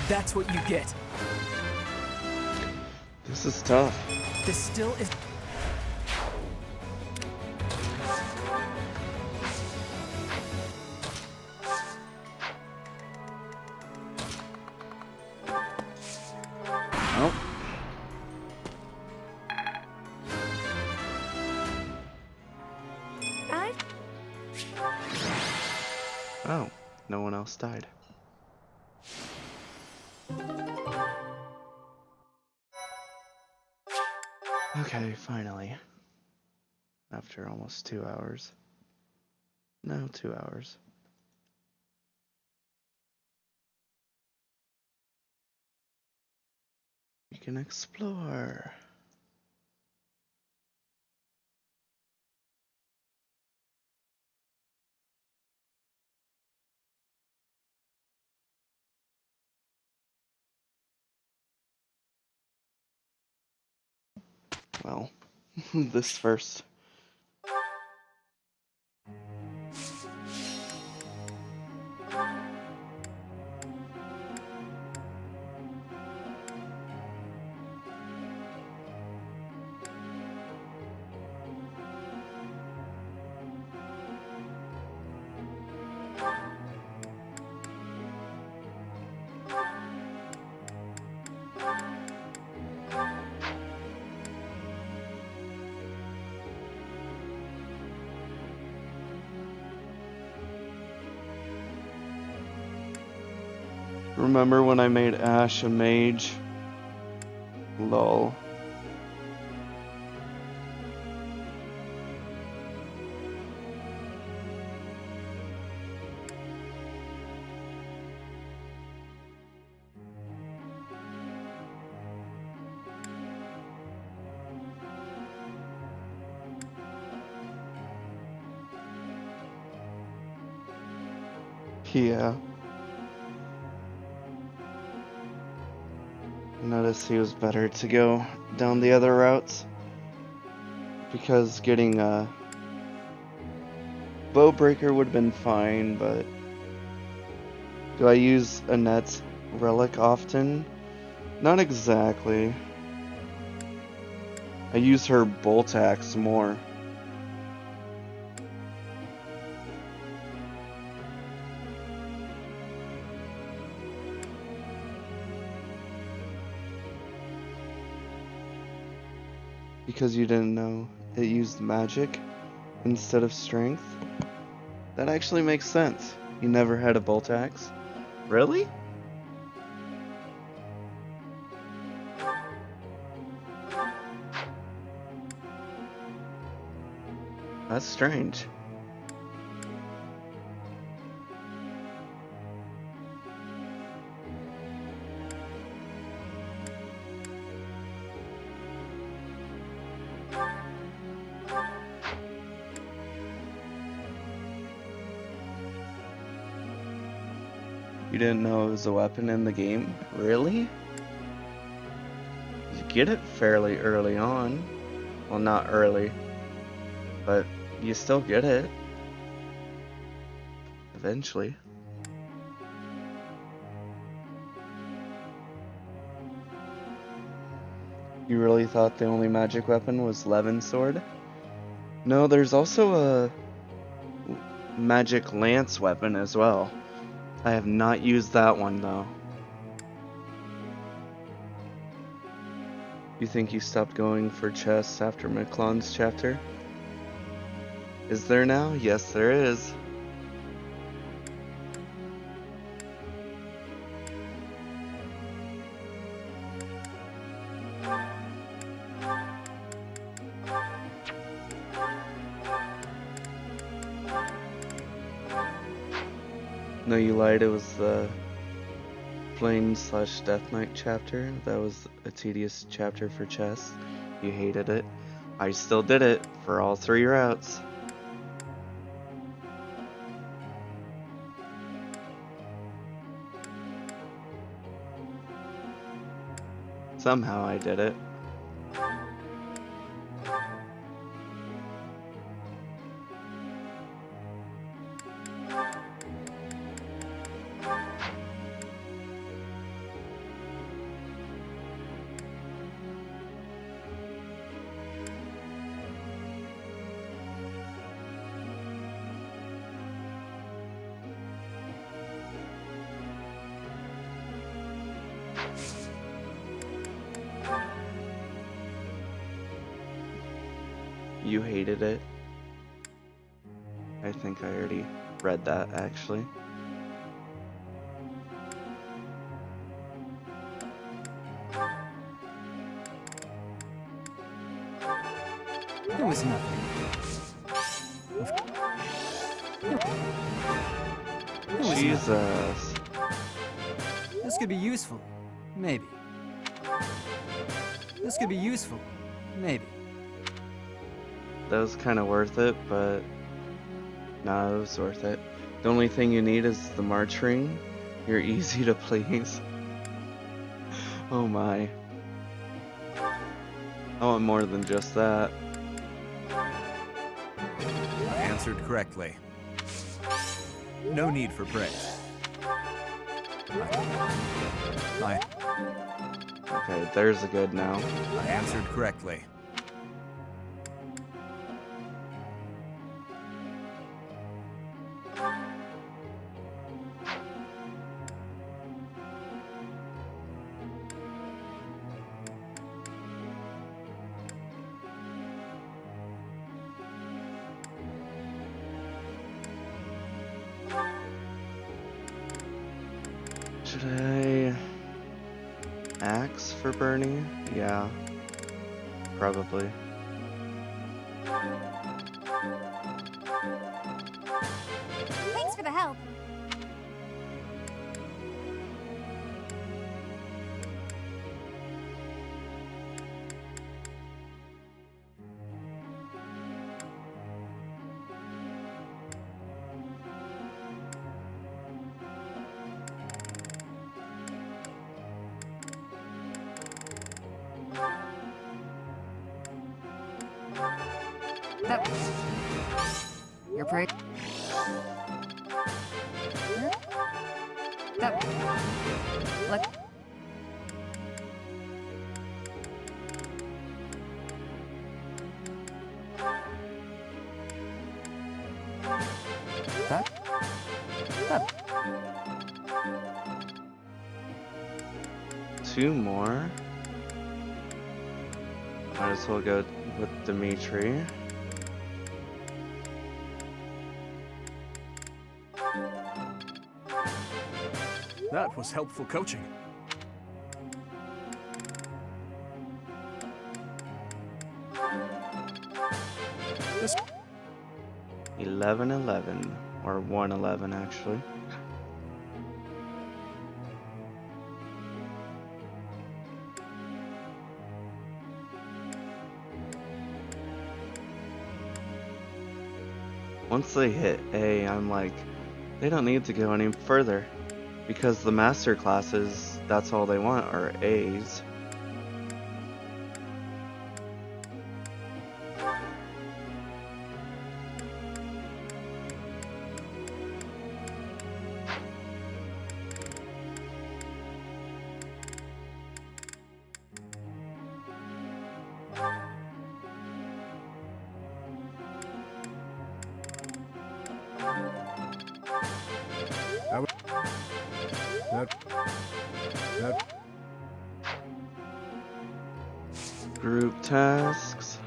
That's what you get. This is tough. This still is. Nope. Oh, no one else died. Okay, finally. After almost 2 hours. No, 2 hours. You can explore. Well, this first. Remember when I made Ash a mage? Lol. Yeah. Noticed he was better to go down the other routes because getting a Bowbreaker would have been fine, but do I use Annette's relic often? Not exactly. I use her bolt axe more. Because you didn't know it used magic instead of strength? That actually makes sense. You never had a bolt axe? Really? That's strange. You didn't know it was a weapon in the game? Really? You get it fairly early on. Well, not early, but you still get it. Eventually. You really thought the only magic weapon was Levin's sword? No, there's also a magic lance weapon as well. I have not used that one though. You think you stopped going for chests after Miklon's chapter? Is there now? Yes, there is. No, you lied. It was the Flame/Death Knight chapter. That was a tedious chapter for chess. You hated it. I still did it for all 3 routes. Somehow I did it. You hated it. I think I already read that, actually. There was nothing. Jesus. This could be useful. Maybe. This could be useful. Maybe. That was kind of worth it, but nah, it was worth it. The only thing you need is the March Ring. You're easy to please. Oh my. I want more than just that. I answered correctly. No need for praise. Okay, there's a good now. I answered correctly. Should I axe for Bernie? Yeah, probably. Thanks for the help. You're pretty. Look. Two more? Might as well go with Dimitri. That was helpful coaching. This 11-11, or 1-11 actually. Once they hit A, I'm like, they don't need to go any further, because the master classes, that's all they want are A's. Group tasks.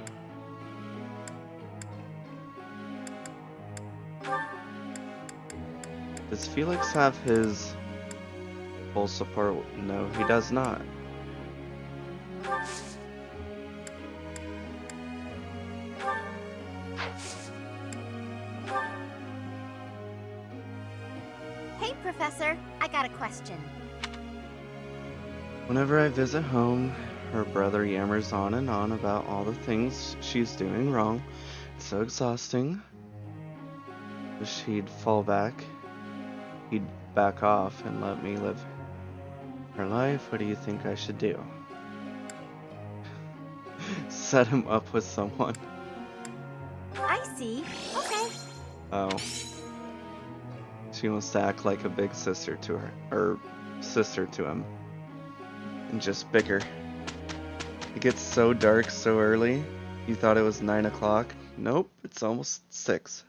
Does Felix have his full support? No, he does not. Hey, Professor, I got a question. Whenever I visit home, her brother yammers on and on about all the things she's doing wrong. It's so exhausting. Wish he'd fall back. He'd back off and let me live her life. What do you think I should do? Set him up with someone. I see. Okay. Oh. She wants to act like a big sister to her, or sister to him. And just bicker. It gets so dark so early. You thought it was 9 o'clock? Nope, it's almost 6.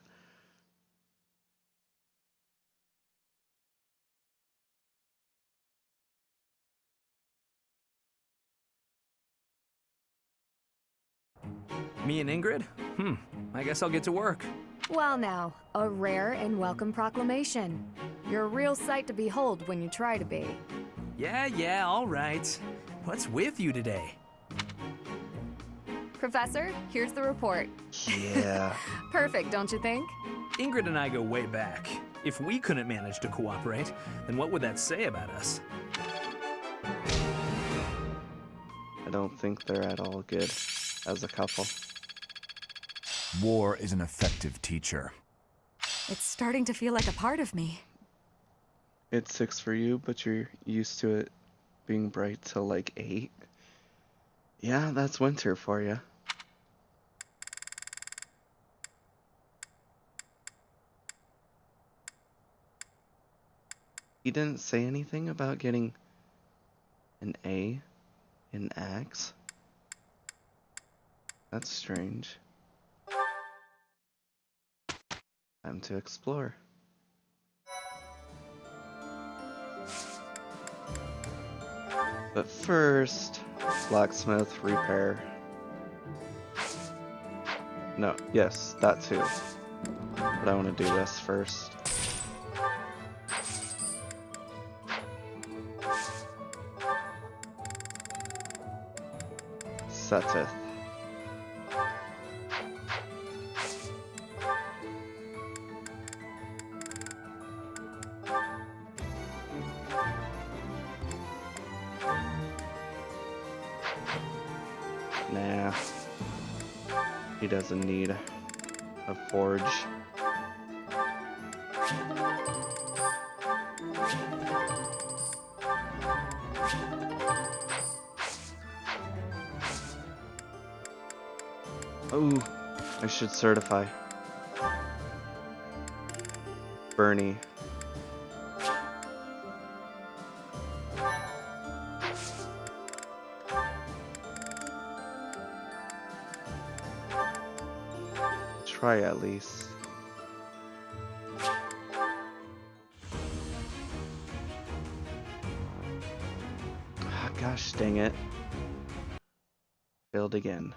Me and Ingrid? I guess I'll get to work. Well now, a rare and welcome proclamation. You're a real sight to behold when you try to be. Yeah, all right. What's with you today? Professor, here's the report. Yeah. Perfect, don't you think? Ingrid and I go way back. If we couldn't manage to cooperate, then what would that say about us? I don't think they're at all good as a couple. War is an effective teacher. It's starting to feel like a part of me. It's 6 for you, but you're used to it being bright till like 8. Yeah, that's winter for you. He didn't say anything about getting an A in Axe. That's strange. Time to explore. But first, blacksmith, repair. No, yes, that too. But I want to do this first. Setteth. Nah. He doesn't need a forge. Oh, I should certify. Bernie. Try at least. Ah, gosh dang it. Failed again.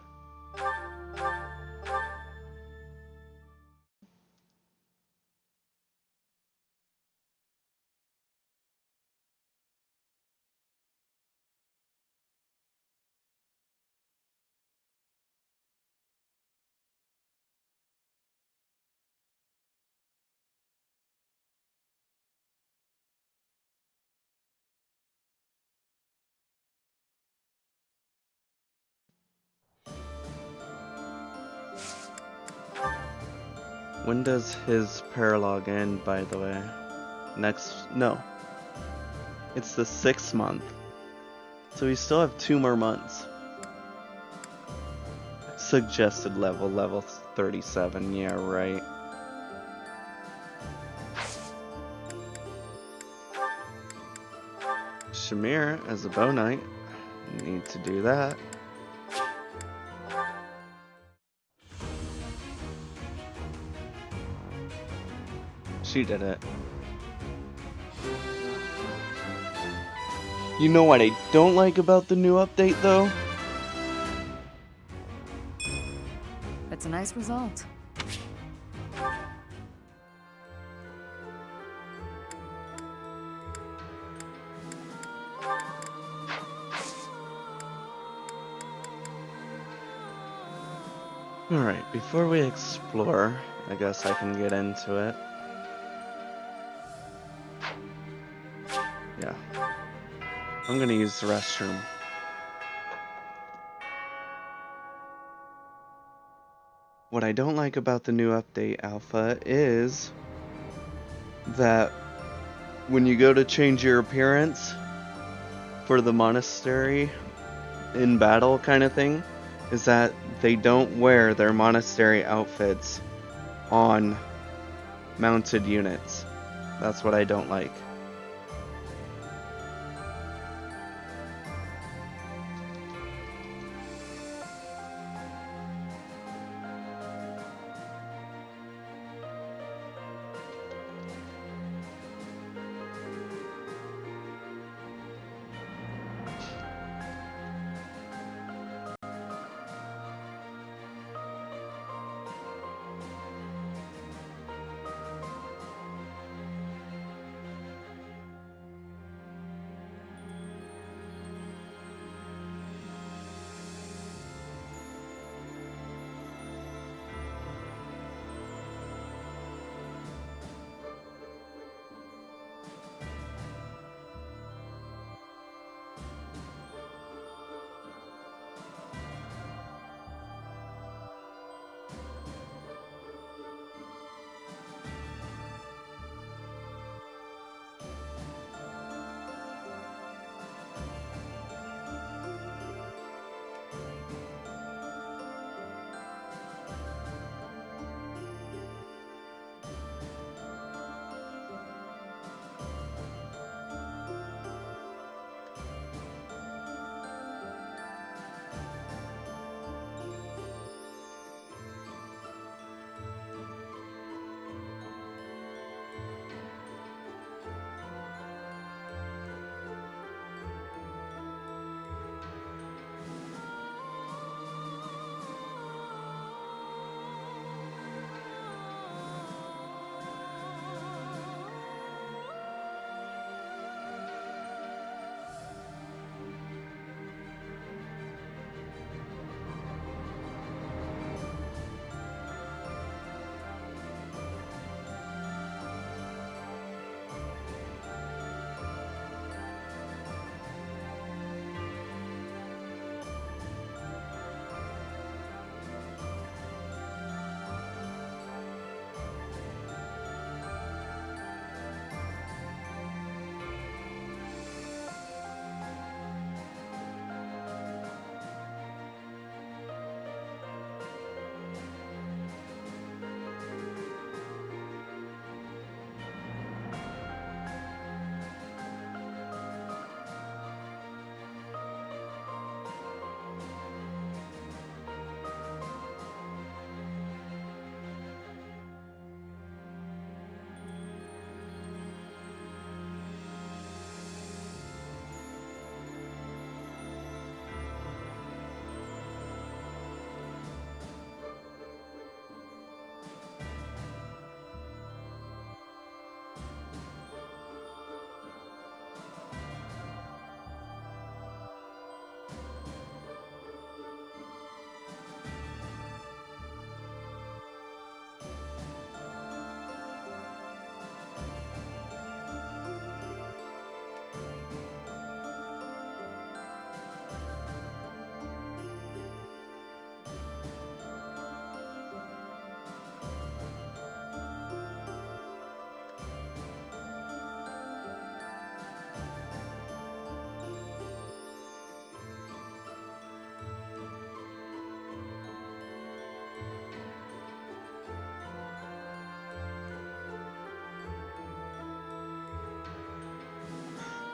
When does his paralog end, by the way? No. It's the 6th month. So we still have 2 more months. Suggested level 37, yeah, right. Shamir as a bow knight. Need to do that. She did it. You know what I don't like about the new update, though? It's a nice result. Alright, before we explore, I guess I can get into it. Yeah. I'm gonna use the restroom. What I don't like about the new update alpha is that when you go to change your appearance for the monastery in battle kind of thing, is that they don't wear their monastery outfits on mounted units. That's what I don't like.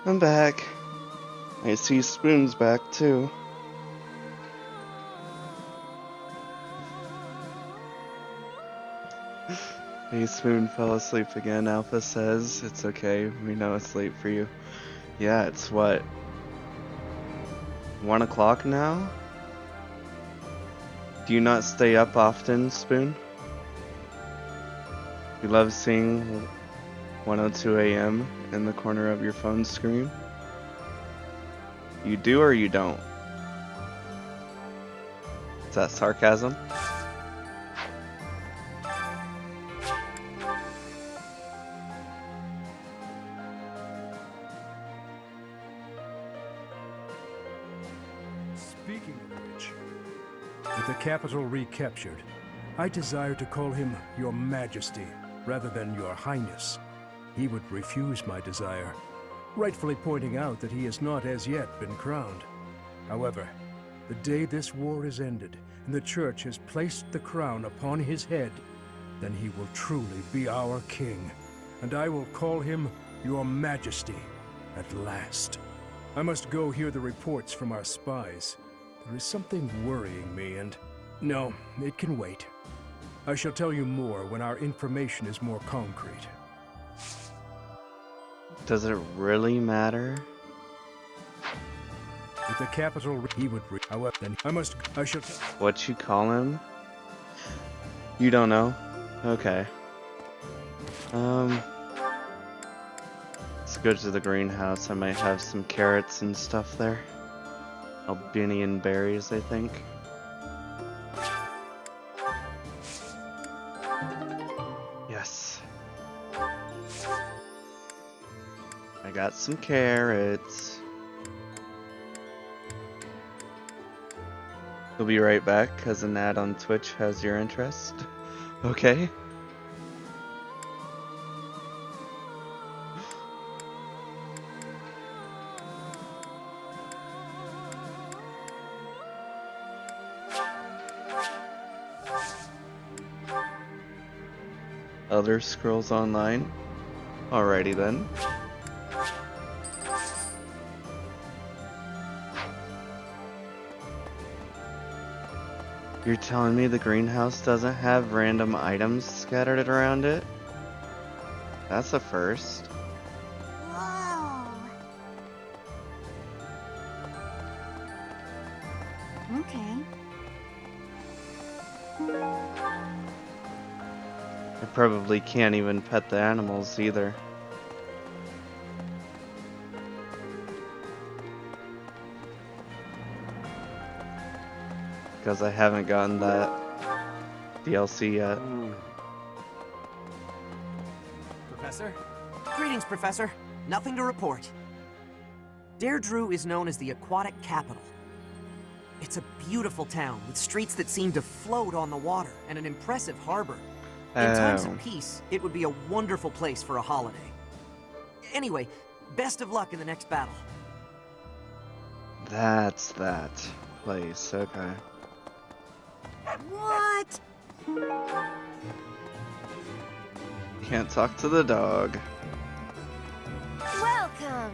I'm back. I see Spoon's back too. Hey, Spoon fell asleep again. Alpha says it's okay. We know it's late for you. Yeah, it's what? 1 o'clock now? Do you not stay up often, Spoon? You love seeing 1:02 a.m. in the corner of your phone screen? You do or you don't? Is that sarcasm? Speaking of which, with the capital recaptured, I desire to call him Your Majesty rather than Your Highness. He would refuse my desire, rightfully pointing out that he has not as yet been crowned. However, the day this war is ended and the Church has placed the crown upon his head, then he will truly be our king, and I will call him Your Majesty at last. I must go hear the reports from our spies. There is something worrying me, and... No, it can wait. I shall tell you more when our information is more concrete. Does it really matter? With the capital, he would. However, then I shall. What you call him? You don't know? Okay. Let's go to the greenhouse. I might have some carrots and stuff there. Albanian berries, I think. Yes. I got some carrots. We'll be right back, cause an ad on Twitch has your interest. Okay. Elder Scrolls Online. Alrighty then. You're telling me the greenhouse doesn't have random items scattered around it? That's a first. Whoa. Okay. I probably can't even pet the animals either. Because I haven't gotten that DLC yet. Professor? Greetings, Professor. Nothing to report. Deirdre is known as the aquatic capital. It's a beautiful town with streets that seem to float on the water and an impressive harbor. In times of peace, it would be a wonderful place for a holiday. Anyway, best of luck in the next battle. That's that place, okay. What? Can't talk to the dog. Welcome.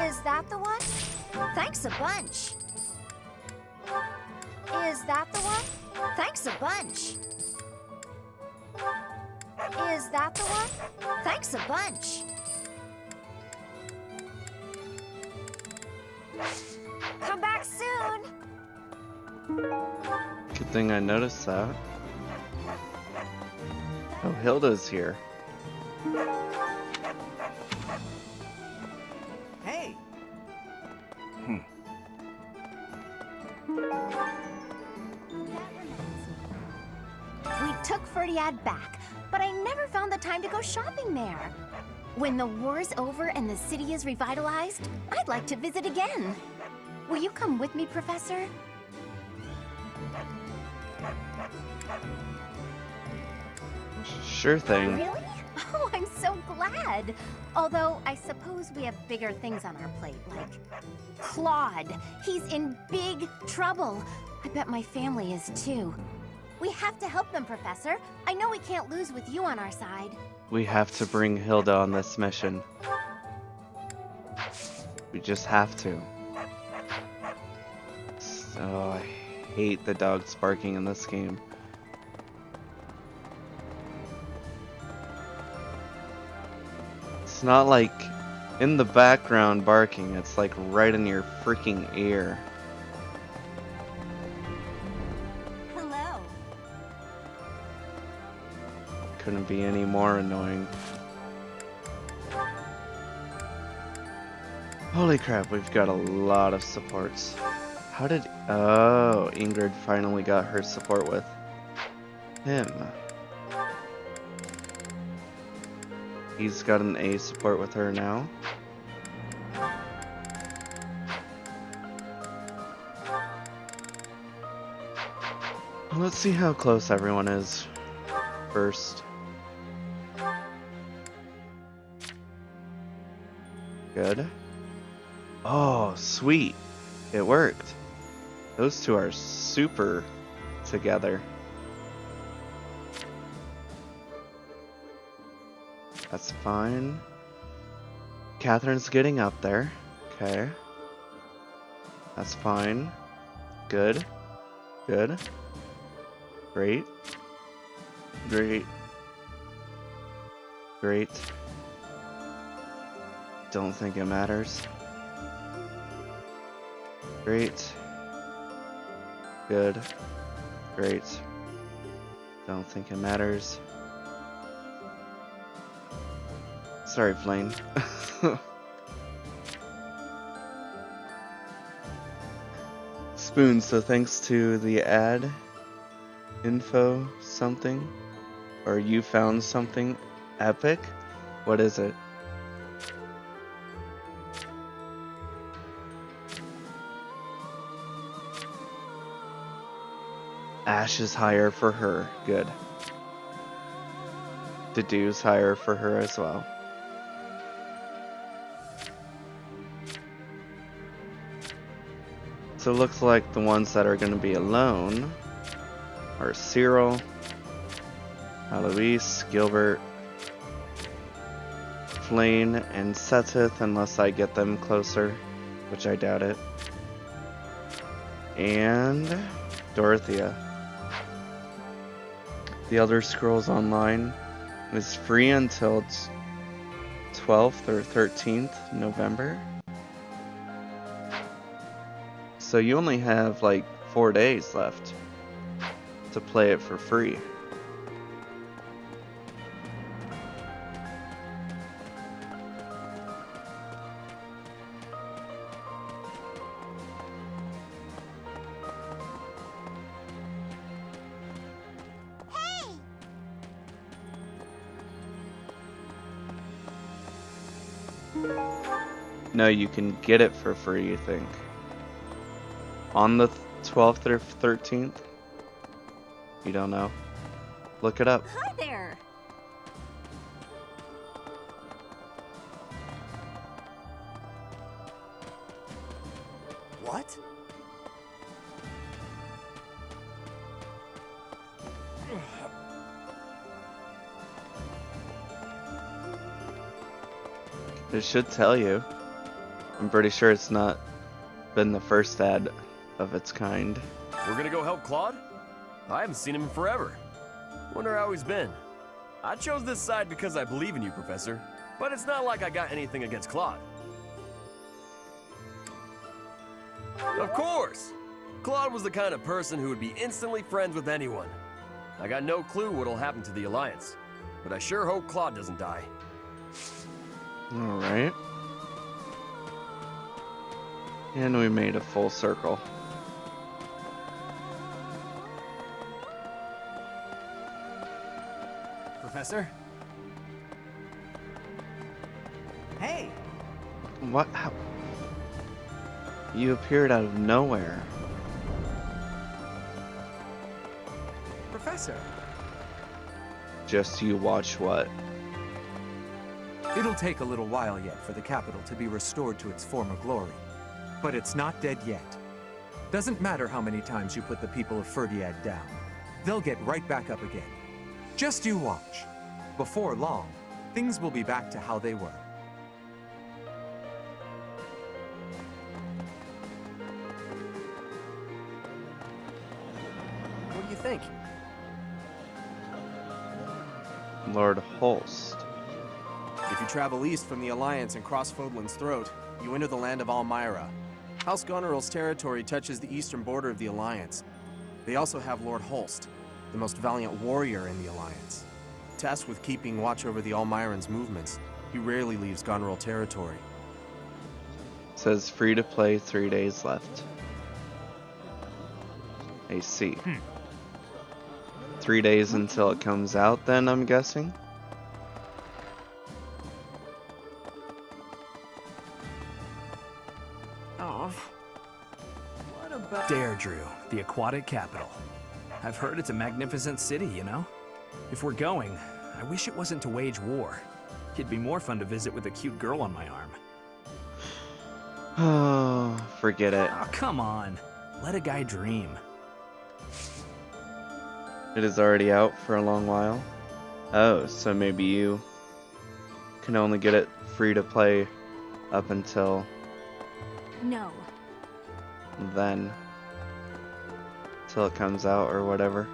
Is that the one? Thanks a bunch. Is that the one? Thanks a bunch. Is that the one? Thanks a bunch. Come back soon. Good thing I noticed that. Oh, Hilda's here. Hey. We took Ferdiad back, but I never found the time to go shopping there. When the war's over and the city is revitalized, I'd like to visit again. Will you come with me, Professor? Sure thing. Really? Oh, I'm so glad. Although, I suppose we have bigger things on our plate, like Claude. He's in big trouble. I bet my family is too. We have to help them, Professor. I know we can't lose with you on our side. We have to bring Hilda on this mission. We just have to. Oh, I hate the dogs barking in this game. It's not like in the background barking, it's like right in your freaking ear. Hello. Couldn't be any more annoying. Holy crap, we've got a lot of supports. How did... Oh, Ingrid finally got her support with him. He's got an A support with her now. Let's see how close everyone is first. Good. Oh, sweet. It worked. Those two are super together. That's fine. Catherine's getting up there. Okay. That's fine. Good. Good. Great. Great. Great. Don't think it matters. Great. Good. Great. Don't think it matters. Sorry, Flame. Spoon, so thanks to the ad info something, or you found something epic? What is it? Ash is higher for her. Good. Dedew's higher for her as well. So it looks like the ones that are going to be alone are Cyril, Alois, Gilbert, Flane, and Setith, unless I get them closer, which I doubt it. And Dorothea. The Elder Scrolls Online is free until 12th or 13th November. So you only have like 4 days left to play it for free. No, you can get it for free, you think. On the 12th or 13th? You don't know? Look it up. Hi there. What? It should tell you. I'm pretty sure it's not been the first ad of its kind. We're gonna go help Claude? I haven't seen him in forever. Wonder how he's been. I chose this side because I believe in you, Professor. But it's not like I got anything against Claude. Of course! Claude was the kind of person who would be instantly friends with anyone. I got no clue what'll happen to the Alliance. But I sure hope Claude doesn't die. Alright. And we made a full circle. Professor? Hey! What? How? You appeared out of nowhere. Professor! Just you watch what? It'll take a little while yet for the capital to be restored to its former glory. But it's not dead yet. Doesn't matter how many times you put the people of Ferdiad down. They'll get right back up again. Just you watch. Before long, things will be back to how they were. What do you think? Lord Holst. If you travel east from the Alliance and cross Fodlan's Throat, you enter the land of Almyra. House Goneril's territory touches the eastern border of the Alliance. They also have Lord Holst, the most valiant warrior in the Alliance. Tasked with keeping watch over the Almyrans' movements, he rarely leaves Goneril territory. Says free to play, 3 days left. I see. 3 days until it comes out then, I'm guessing? Oh. What about Deirdre, the aquatic capital. I've heard it's a magnificent city, you know? If we're going, I wish it wasn't to wage war. It'd be more fun to visit with a cute girl on my arm. Oh, forget it. Oh, come on. Let a guy dream. It is already out for a long while. Oh, so maybe you can only get it free to play up until No. then. Till it comes out or whatever.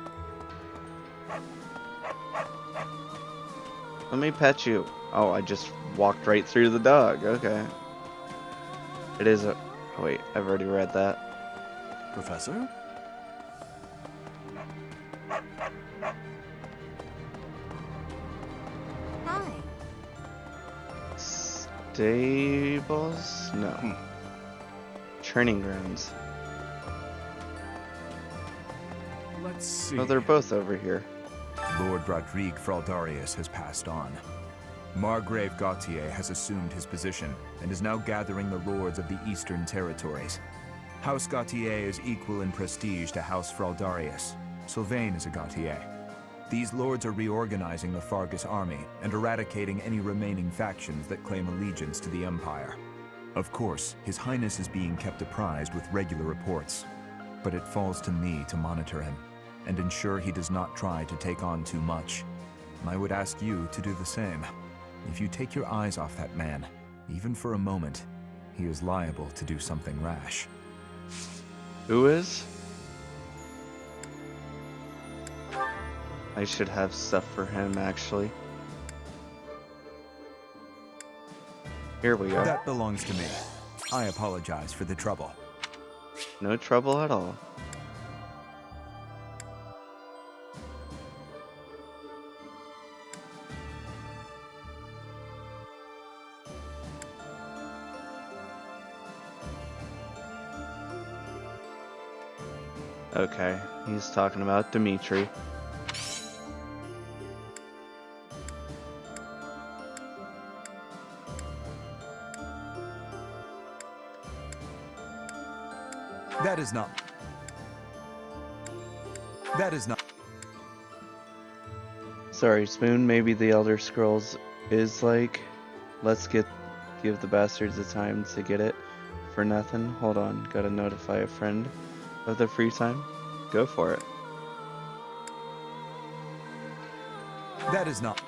Let me pet you. Oh, I just walked right through the dog. Okay. It is a... Oh, wait, I've already read that. Professor? Hi. Stables? No. Training grounds. Let's see. Oh, they're both over here. Lord Rodrigue Fraldarius has passed on. Margrave Gautier has assumed his position and is now gathering the lords of the Eastern Territories. House Gautier is equal in prestige to House Fraldarius. Sylvain is a Gautier. These lords are reorganizing the Fargus army and eradicating any remaining factions that claim allegiance to the Empire. Of course, His Highness is being kept apprised with regular reports, but it falls to me to monitor him and ensure he does not try to take on too much. I would ask you to do the same. If you take your eyes off that man, even for a moment, he is liable to do something rash. Who is? I should have stuff for him, actually. Here we go. That belongs to me. I apologize for the trouble. No trouble at all. Okay, he's talking about Dimitri. That is not. Sorry, Spoon, maybe the Elder Scrolls is like, let's give the bastards the time to get it for nothing. Hold on, gotta notify a friend of the free time. Go for it. That is not.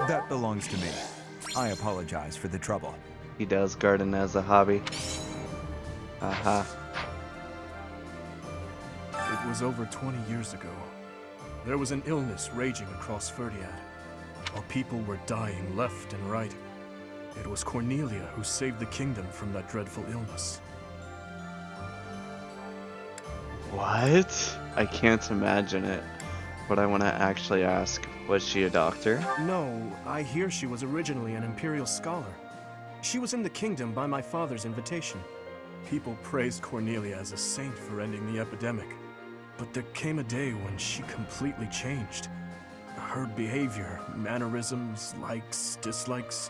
That belongs to me. I apologize for the trouble. He does garden as a hobby. Aha. It was over 20 years ago. There was an illness raging across Ferdiad. Our people were dying left and right. It was Cornelia who saved the kingdom from that dreadful illness. What? I can't imagine it. But I want to actually ask, was she a doctor? No, I hear she was originally an imperial scholar. She was in the kingdom by my father's invitation. People praised Cornelia as a saint for ending the epidemic. But there came a day when she completely changed. Her behavior, mannerisms, likes, dislikes,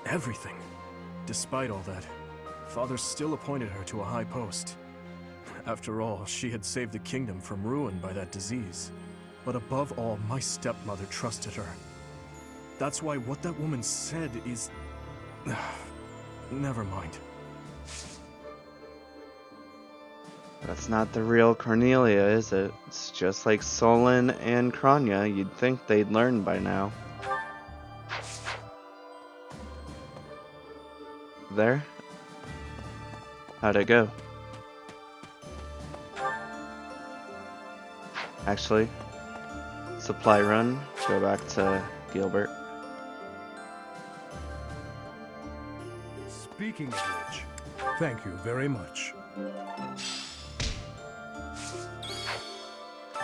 everything. Despite all that, Father still appointed her to a high post. After all, she had saved the kingdom from ruin by that disease. But above all, my stepmother trusted her. That's why what that woman said is... Never mind. That's not the real Cornelia, is it? It's just like Solon and Kranya. You'd think they'd learn by now. There? How'd it go? Actually, supply run, go back to Gilbert. Speaking of which, thank you very much.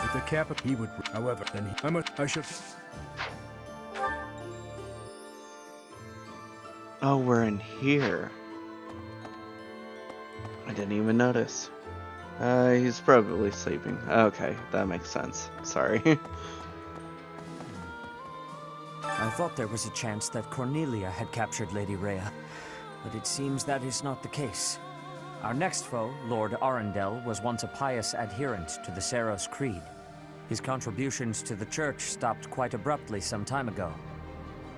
With the capital, he would. However, then I should. Oh, we're in here. I didn't even notice. He's probably sleeping. Okay, that makes sense. Sorry. I thought there was a chance that Cornelia had captured Lady Rhea, but it seems that is not the case. Our next foe, Lord Arundel, was once a pious adherent to the Seros Creed. His contributions to the church stopped quite abruptly some time ago.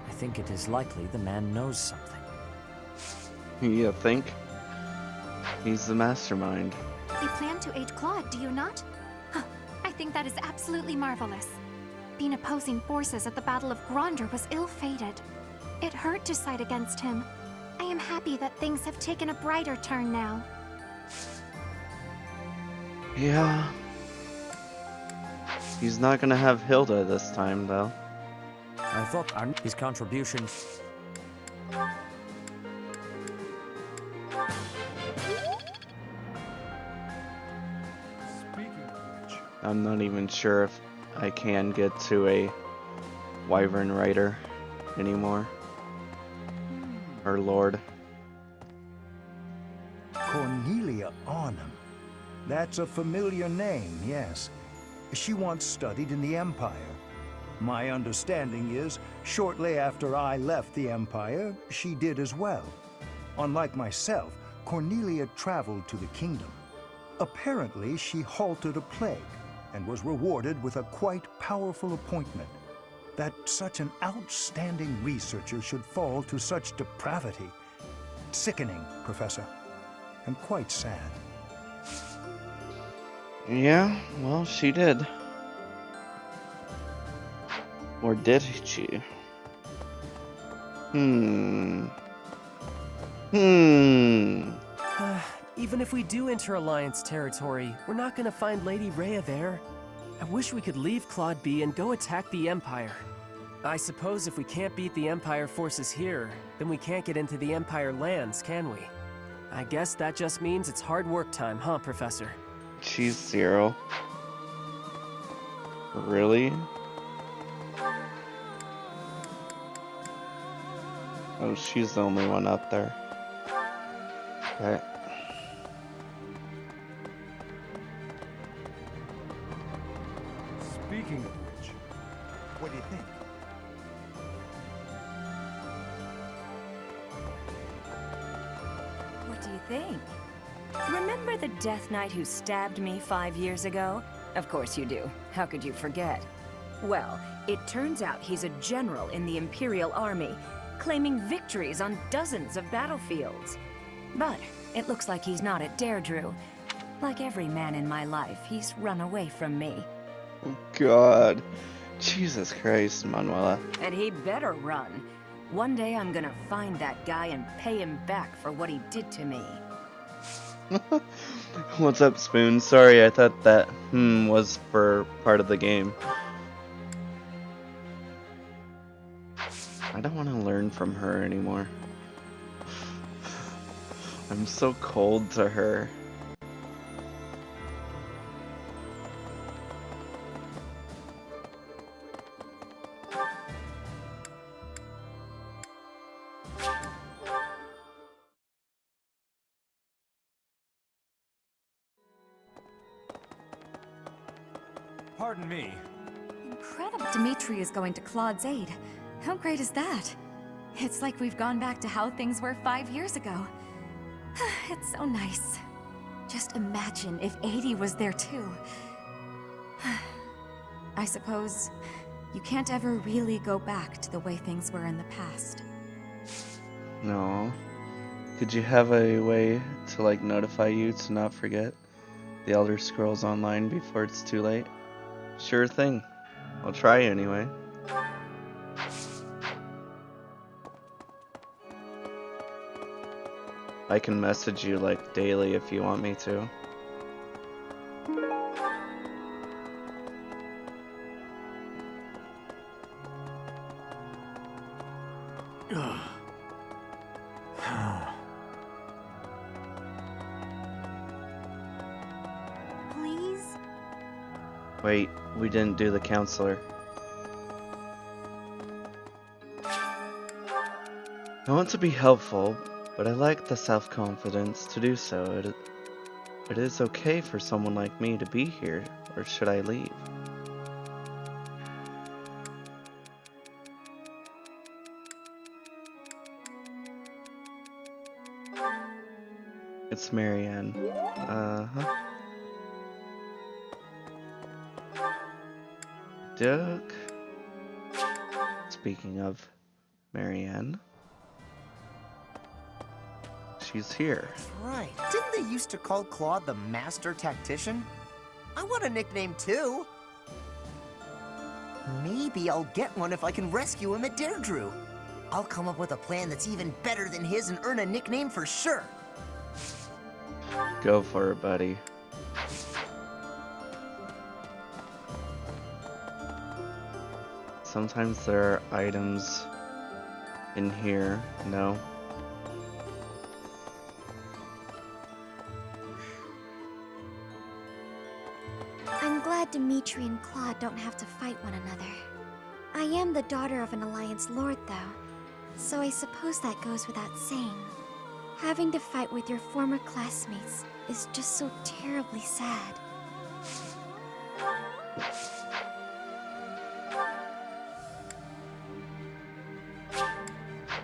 I think it is likely the man knows something. You think? He's the mastermind. You plan to aid Claude, do you not? Huh, I think that is absolutely marvelous. Being opposing forces at the Battle of Gronder was ill-fated. It hurt to side against him. I am happy that things have taken a brighter turn now. Yeah. He's not gonna have Hilda this time, though. I thought his contributions... I'm not even sure if I can get to a Wyvern Rider anymore. Or Lord. Cornelia Arnhem. That's a familiar name, yes. She once studied in the Empire. My understanding is, shortly after I left the Empire, she did as well. Unlike myself, Cornelia traveled to the kingdom. Apparently, she halted a plague and was rewarded with a quite powerful appointment. That such an outstanding researcher should fall to such depravity. Sickening, Professor, and quite sad. Yeah, well, she did. Or did she? Even if we do enter Alliance territory, we're not gonna find Lady Rhea there. I wish we could leave Claude be and go attack the Empire. I suppose if we can't beat the Empire forces here, then we can't get into the Empire lands, can we? I guess that just means it's hard work time, huh, Professor? She's 0. Really? Oh, she's the only one up there. Okay. Speaking of which, What do you think? What do you think? Remember the Death Knight who stabbed me 5 years ago? Of course you do. How could you forget? Well, it turns out he's a general in the Imperial Army, claiming victories on dozens of battlefields. But it looks like he's not at Deirdre. Like every man in my life, he's run away from me. Oh, God. Jesus Christ, Manuela. And he better run. One day I'm gonna find that guy and pay him back for what he did to me. What's up, Spoon? Sorry, I thought that was for part of the game. I don't want to learn from her anymore. I'm so cold to her. Pardon me. Incredible. Dimitri is going to Claude's aid. How great is that? It's like we've gone back to how things were 5 years ago. It's so nice. Just imagine if 80 was there too. I suppose you can't ever really go back to the way things were in the past. No. Could you have a way to, like, notify you to not forget the Elder Scrolls Online before it's too late? Sure thing. I'll try anyway. I can message you, like, daily if you want me to. Please? Wait, we didn't do the counselor. I want to be helpful, but I lack the self-confidence to do so. It is okay for someone like me to be here, or should I leave? It's Marianne. Uh-huh. Duke. Speaking of Marianne, she's here. Right. Didn't they used to call Claude the Master Tactician? I want a nickname too. Maybe I'll get one if I can rescue him at Deirdre. I'll come up with a plan that's even better than his and earn a nickname for sure. Go for it, buddy. Sometimes there are items in here. No. I'm glad Dimitri and Claude don't have to fight one another. I am the daughter of an Alliance Lord, though, so I suppose that goes without saying. Having to fight with your former classmates is just so terribly sad.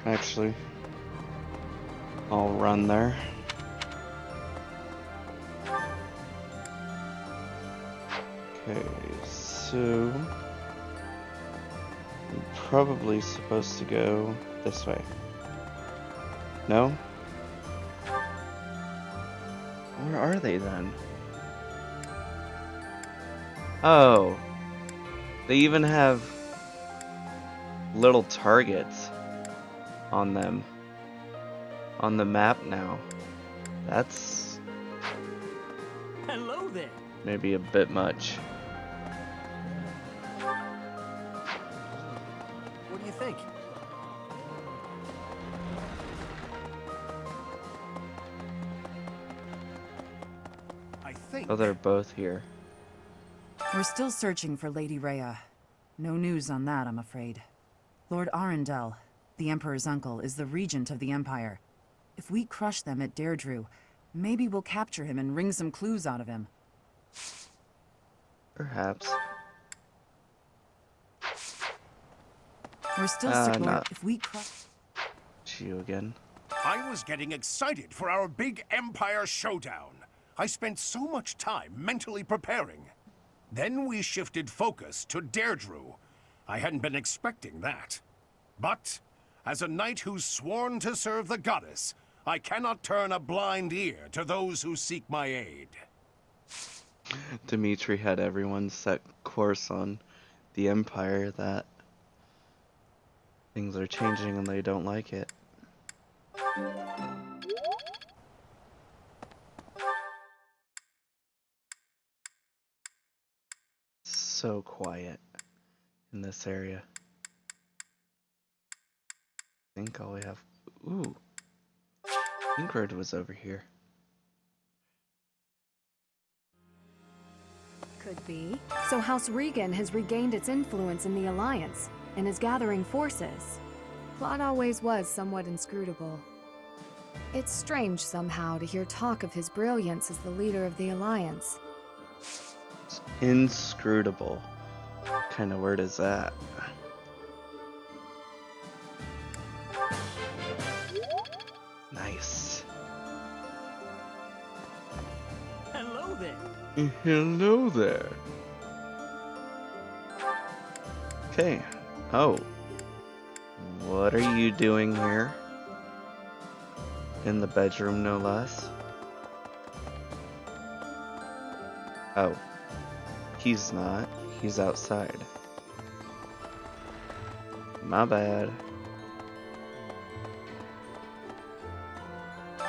Actually, I'll run there. Okay, so I'm probably supposed to go this way. No? Where are they then? Oh, they even have little targets on them on the map now. That's Hello there. maybe a bit much. What do you think? Oh, they're both here. We're still searching for Lady Rhea. No news on that, I'm afraid. Lord Arundel, the Emperor's uncle, is the regent of the Empire. If we crush them at Deirdre, maybe we'll capture him and wring some clues out of him. Perhaps. We're still not if we crush... It's you again. I was getting excited for our big Empire showdown. I spent so much time mentally preparing. Then we shifted focus to Deirdre. I hadn't been expecting that. But, as a knight who's sworn to serve the goddess, I cannot turn a blind ear to those who seek my aid. Dimitri had everyone set course on the Empire that things are changing and they don't like it. So quiet in this area. I think all we have... Ooh. Ingrid was over here. Could be. So House Regan has regained its influence in the Alliance and is gathering forces. Claude always was somewhat inscrutable. It's strange somehow to hear talk of his brilliance as the leader of the Alliance. Inscrutable. What kind of word is that? Nice. Hello there. Hello there. Okay. Oh. What are you doing here? In the bedroom, no less. Oh. He's not. He's outside. My bad.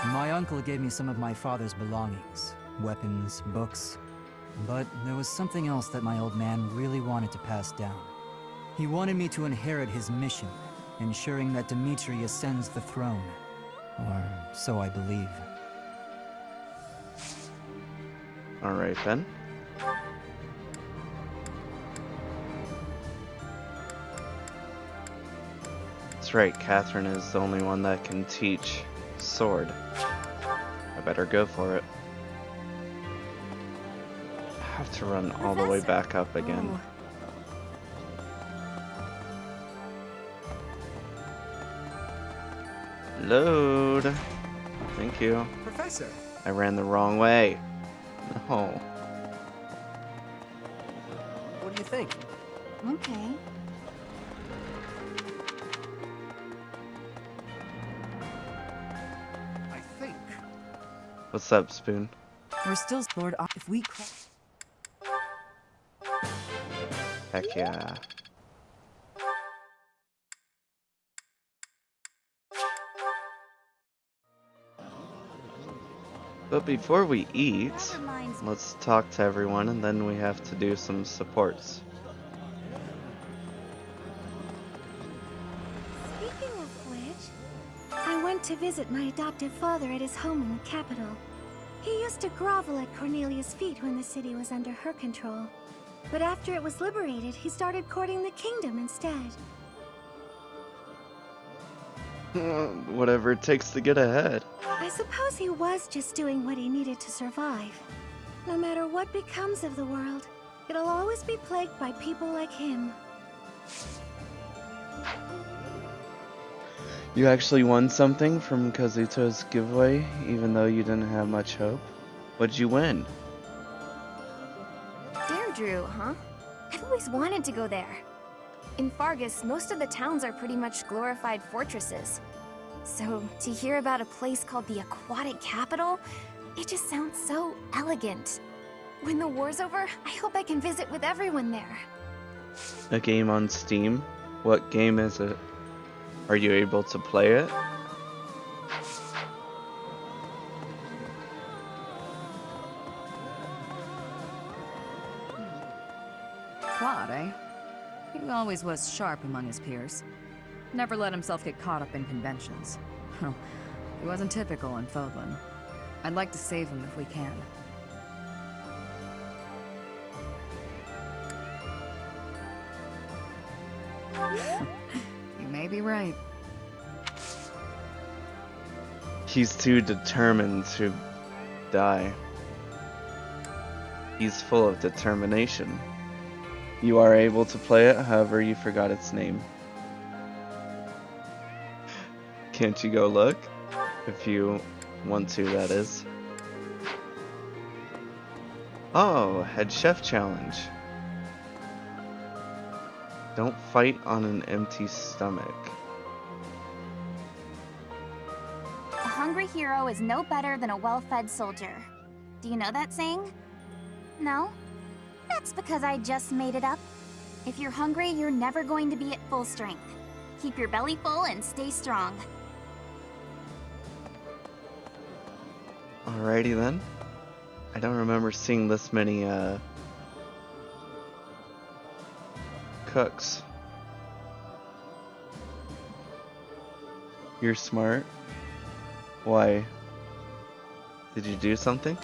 My uncle gave me some of my father's belongings. Weapons, books. But there was something else that my old man really wanted to pass down. He wanted me to inherit his mission, ensuring that Dimitri ascends the throne. Or so I believe. Alright then. That's right, Catherine is the only one that can teach sword. I better go for it. I have to run all the way back up again. Load. Thank you. Professor! I ran the wrong way. No. What do you think? Okay. I think. What's up, Spoon? We're still Lord. If we. Heck yeah. But before we eat, let's talk to everyone and then we have to do some supports. Speaking of which, I went to visit my adoptive father at his home in the capital. He used to grovel at Cornelia's feet when the city was under her control. But after it was liberated, he started courting the kingdom instead. Whatever it takes to get ahead. I suppose he was just doing what he needed to survive. No matter what becomes of the world, it'll always be plagued by people like him. You actually won something from Kazuto's giveaway, even though you didn't have much hope. What'd you win? Deirdre, huh? I've always wanted to go there. In Fargus, most of the towns are pretty much glorified fortresses. So, to hear about a place called the Aquatic Capital, it just sounds so elegant. When the war's over, I hope I can visit with everyone there. A game on Steam? What game is it? Are you able to play it? Claude, eh? He always was sharp among his peers. Never let himself get caught up in conventions. He wasn't typical in Fodlan. I'd like to save him if we can. You may be right. He's too determined to die. He's full of determination. You are able to play it, however you forgot its name. Can't you go look? If you want to, that is. Oh, head chef challenge. Don't fight on an empty stomach. A hungry hero is no better than a well-fed soldier. Do you know that saying? No? That's because I just made it up. If you're hungry, you're never going to be at full strength. Keep your belly full and stay strong. Alrighty then. I don't remember seeing this many cooks. You're smart. Why? Did you do something?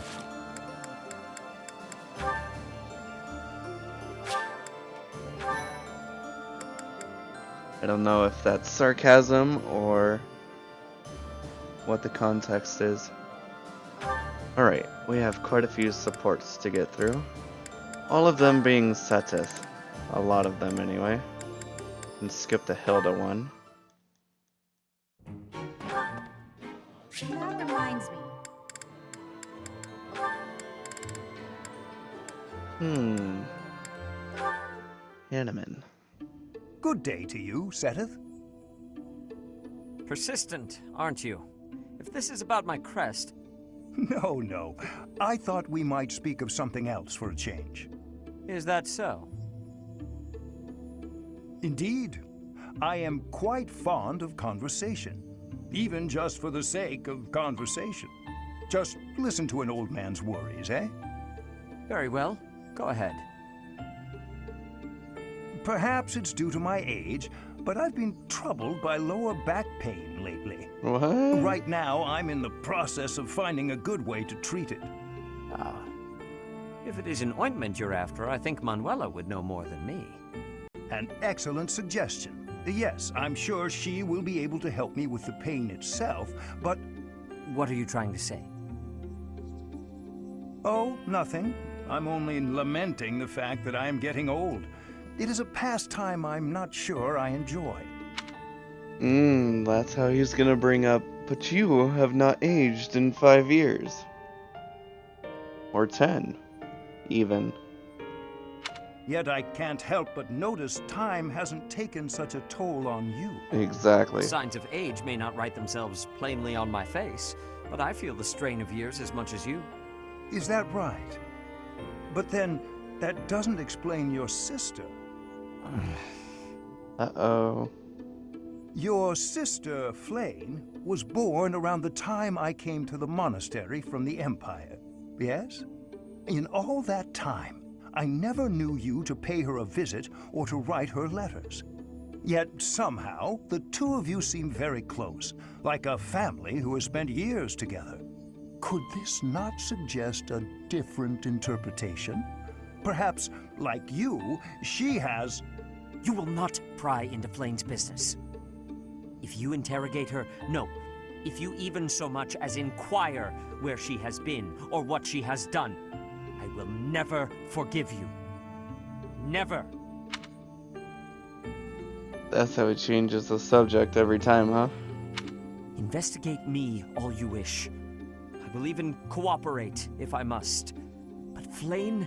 I don't know if that's sarcasm or what the context is. Alright, we have quite a few supports to get through. All of them being Seteth. A lot of them anyway. And skip the Hilda one. That reminds me. Hanneman. Good day to you, Seteth. Persistent, aren't you? If If this is about my crest... No. I thought we might speak of something else for a change. Is that so? Indeed. I am quite fond of conversation, even just for the sake of conversation. Just listen to an old man's worries, eh? Very well. Go ahead. Perhaps it's due to my age, but I've been troubled by lower back pain lately. What? Right now, I'm in the process of finding a good way to treat it. Ah. If it is an ointment you're after, I think Manuela would know more than me. An excellent suggestion. Yes, I'm sure she will be able to help me with the pain itself, but... What are you trying to say? Oh, nothing. I'm only lamenting the fact that I am getting old. It is a pastime I'm not sure I enjoy. That's how he's gonna bring up, but you have not aged in 5 years. Or 10, even. Yet I can't help but notice time hasn't taken such a toll on you. Exactly. Signs of age may not write themselves plainly on my face, but I feel the strain of years as much as you. Is that right? But then, that doesn't explain your sister. Uh-oh. Your sister, Flane, was born around the time I came to the monastery from the Empire, yes? In all that time, I never knew you to pay her a visit or to write her letters. Yet somehow, the two of you seem very close, like a family who has spent years together. Could this not suggest a different interpretation? Perhaps, like you, she has... You will not pry into Flane's business. If you interrogate her, no. If you even so much as inquire where she has been or what she has done, I will never forgive you. Never. That's how he changes the subject every time, huh? Investigate me all you wish. I will even cooperate if I must. But Flane...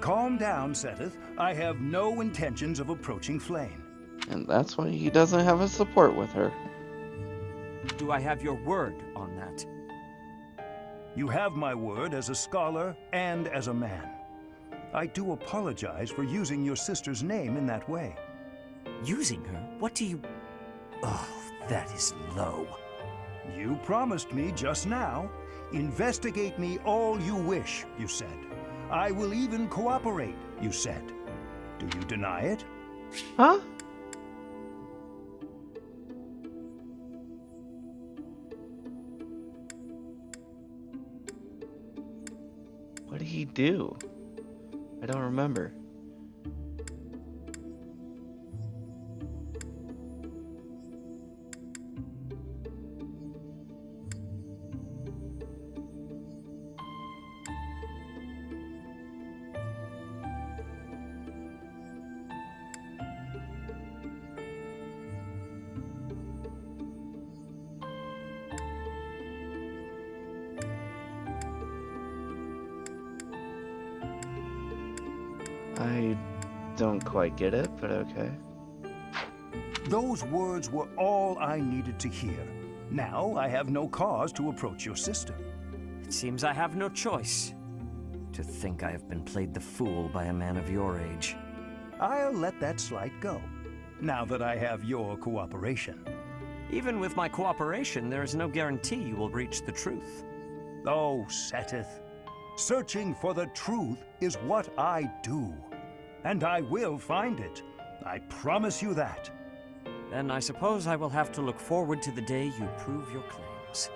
Calm down, Seteth. I have no intentions of approaching Flane. And that's why he doesn't have a support with her. Do I have your word on that? You have my word as a scholar and as a man. I do apologize for using your sister's name in that way. Using her? What do you... Oh, that is low. You promised me just now. Investigate me all you wish, you said. I will even cooperate, you said. Do you deny it? Huh? What did he do? I don't remember. I don't quite get it, but okay. Those words were all I needed to hear. Now I have no cause to approach your sister. It seems I have no choice. To think I have been played the fool by a man of your age. I'll let that slight go, now that I have your cooperation. Even with my cooperation, there is no guarantee you will reach the truth. Oh, Seteth. Searching for the truth is what I do. And I will find it. I promise you that. Then I suppose I will have to look forward to the day you prove your claims.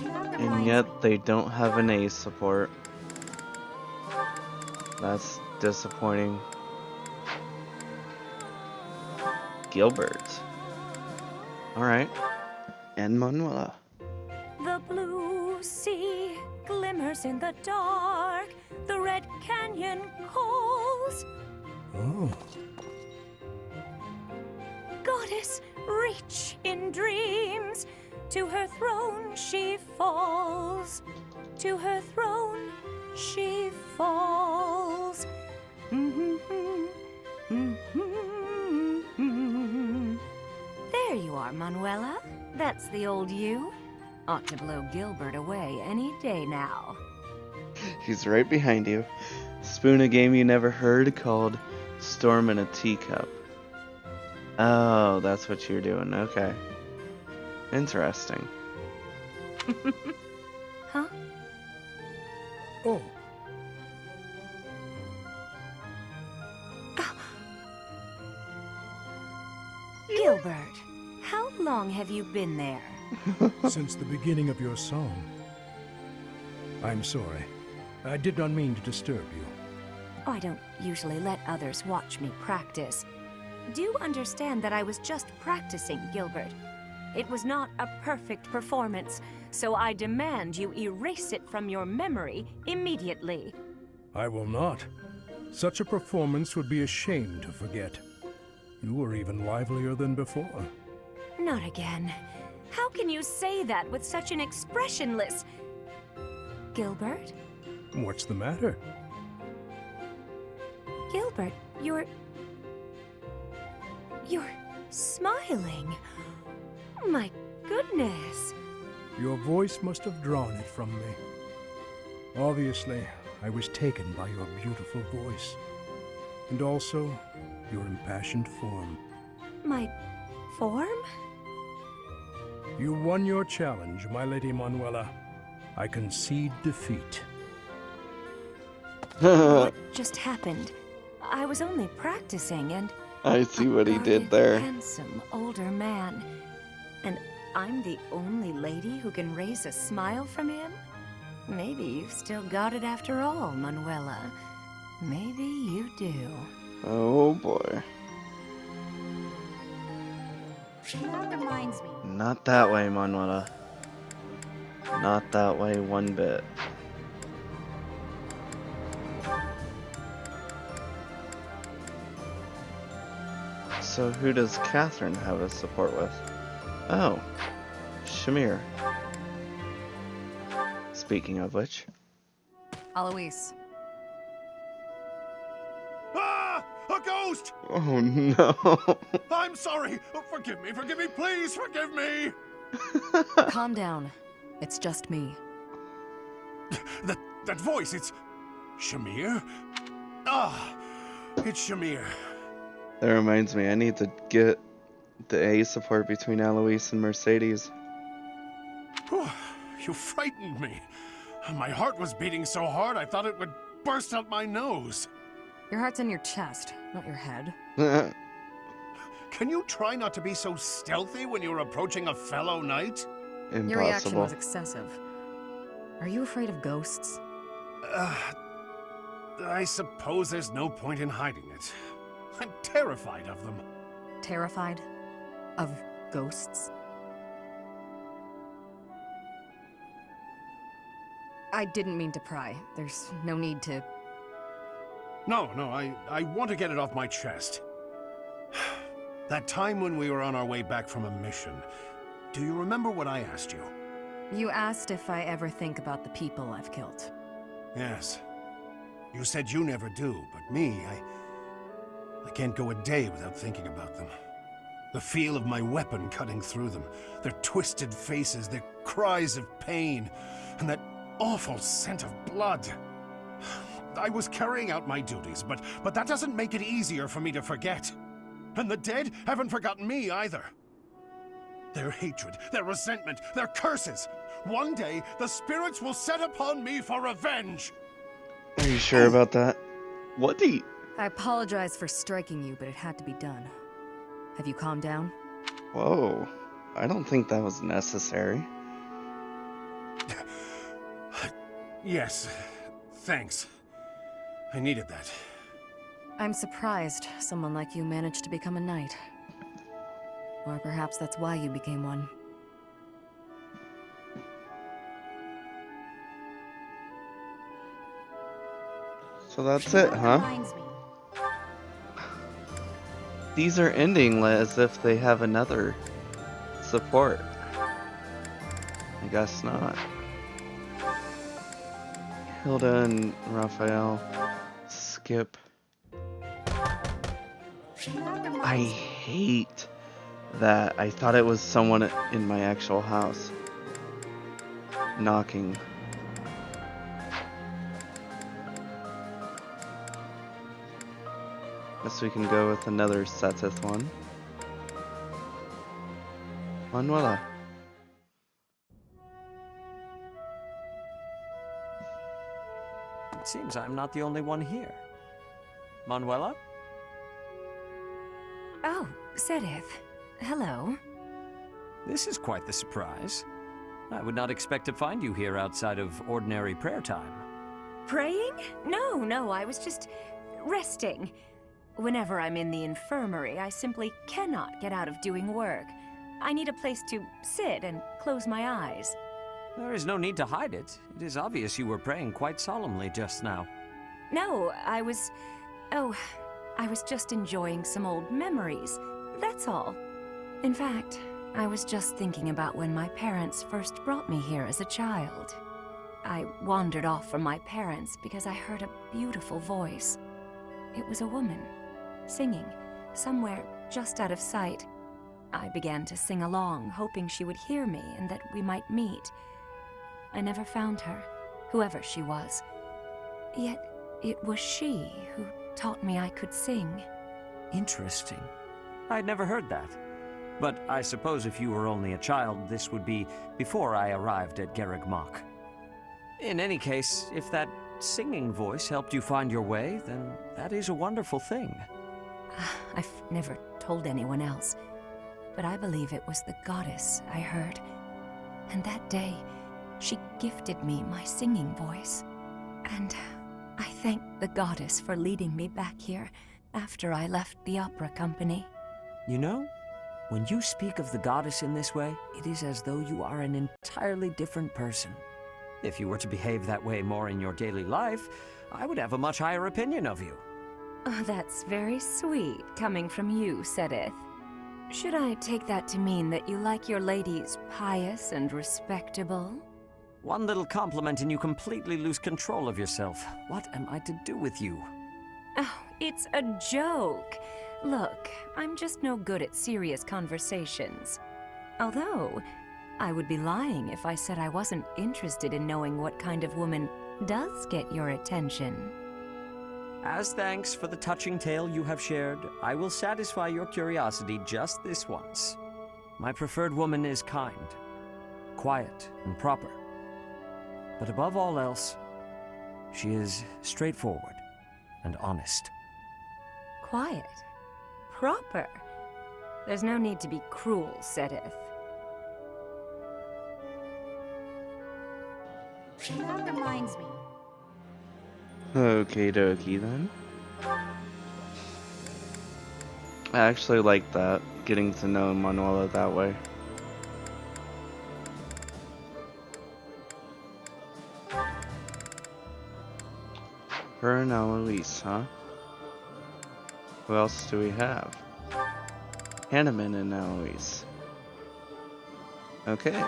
And yet they don't have an ace support. That's disappointing. Gilbert. Alright. And Manuela. The blue sea glimmers in the dark. The red canyon calls. Oh. Goddess, reach in dreams. To her throne she falls. To her throne she falls. are, Manuela. That's the old you. Ought to blow Gilbert away any day now. He's right behind you. Spoon a game you never heard called Storm in a Teacup. Oh, that's what you're doing. Okay. Interesting. Huh? Oh. Gilbert, how long have you been there? Since the beginning of your song. I'm sorry. I did not mean to disturb you. I don't usually let others watch me practice. Do understand that I was just practicing, Gilbert. It was not a perfect performance, so I demand you erase it from your memory immediately. I will not. Such a performance would be a shame to forget. You were even livelier than before. Not again. How can you say that with such an expressionless... Gilbert? What's the matter? Gilbert, you're smiling. My goodness. Your voice must have drawn it from me. Obviously, I was taken by your beautiful voice. And also, your impassioned form. My form? You won your challenge, my Lady Manuela. I concede defeat. What just happened? I was only practicing and... I see what he did there. Handsome, older man. And I'm the only lady who can raise a smile from him? Maybe you've still got it after all, Manuela. Maybe you do. Oh boy. That reminds me. Not that way, Manuela. Not that way one bit. So who does Catherine have a support with? Oh, Shamir. Speaking of which. Alois. Ah! A ghost! Oh no. I'm sorry. Oh, forgive me, please forgive me. Calm down. It's just me. That voice, it's Shamir? Ah, it's Shamir. That reminds me, I need to get the A support between Alois and Mercedes. Whew, you frightened me. My heart was beating so hard I thought it would burst out my nose. Your heart's in your chest, not your head. Can you try not to be so stealthy when you're approaching a fellow knight? Impossible. Your reaction was excessive. Are you afraid of ghosts? I suppose there's no point in hiding it. I'm terrified of them. Terrified? Of ghosts? I didn't mean to pry. There's no need to... No, I want to get it off my chest. That time when we were on our way back from a mission, do you remember what I asked you? You asked if I ever think about the people I've killed. Yes. You said you never do, but me, I can't go a day without thinking about them. The feel of my weapon cutting through them, their twisted faces, their cries of pain, and that awful scent of blood. I was carrying out my duties, but that doesn't make it easier for me to forget. And the dead haven't forgotten me either. Their hatred, their resentment, their curses. One day, the spirits will set upon me for revenge. Are you sure about that? What do you... I apologize for striking you, but it had to be done. Have you calmed down? Whoa. I don't think that was necessary. Yes, thanks. I needed that. I'm surprised someone like you managed to become a knight. Or perhaps that's why you became one. So that's it, huh? These are ending as if they have another support. I guess not. Hilda and Raphael. Skip. I hate that I thought it was someone in my actual house knocking. Guess we can go with another Seteth one. Manuela. It seems I'm not the only one here. Manuela? Oh, Seteth. Hello. This is quite the surprise. I would not expect to find you here outside of ordinary prayer time. Praying? No, I was just resting. Whenever I'm in the infirmary, I simply cannot get out of doing work. I need a place to sit and close my eyes. There is no need to hide it. It is obvious you were praying quite solemnly just now. No, I was just enjoying some old memories. That's all. In fact, I was just thinking about when my parents first brought me here as a child. I wandered off from my parents because I heard a beautiful voice. It was a woman, singing, somewhere just out of sight. I began to sing along, hoping she would hear me and that we might meet. I never found her, whoever she was. Yet it was she who taught me I could sing. Interesting. I'd never heard that. But I suppose if you were only a child, this would be before I arrived at Garreg Mach. In any case, if that singing voice helped you find your way, then that is a wonderful thing. I've never told anyone else, but I believe it was the goddess I heard. And that day, she gifted me my singing voice. And I thank the goddess for leading me back here after I left the opera company. You know, when you speak of the goddess in this way, it is as though you are an entirely different person. If you were to behave that way more in your daily life, I would have a much higher opinion of you. Oh, that's very sweet, coming from you, Seteth. Should I take that to mean that you like your ladies pious and respectable? One little compliment and you completely lose control of yourself. What am I to do with you? Oh, it's a joke. Look, I'm just no good at serious conversations. Although, I would be lying if I said I wasn't interested in knowing what kind of woman does get your attention. As thanks for the touching tale you have shared, I will satisfy your curiosity just this once. My preferred woman is kind, quiet, and proper. But above all else, she is straightforward and honest. Quiet. Proper. There's no need to be cruel, Seteth. That reminds me. Okie dokie then. I actually like that, getting to know Manuela that way. Her and Eloise, huh? Who else do we have? Hanneman and Eloise. Okay.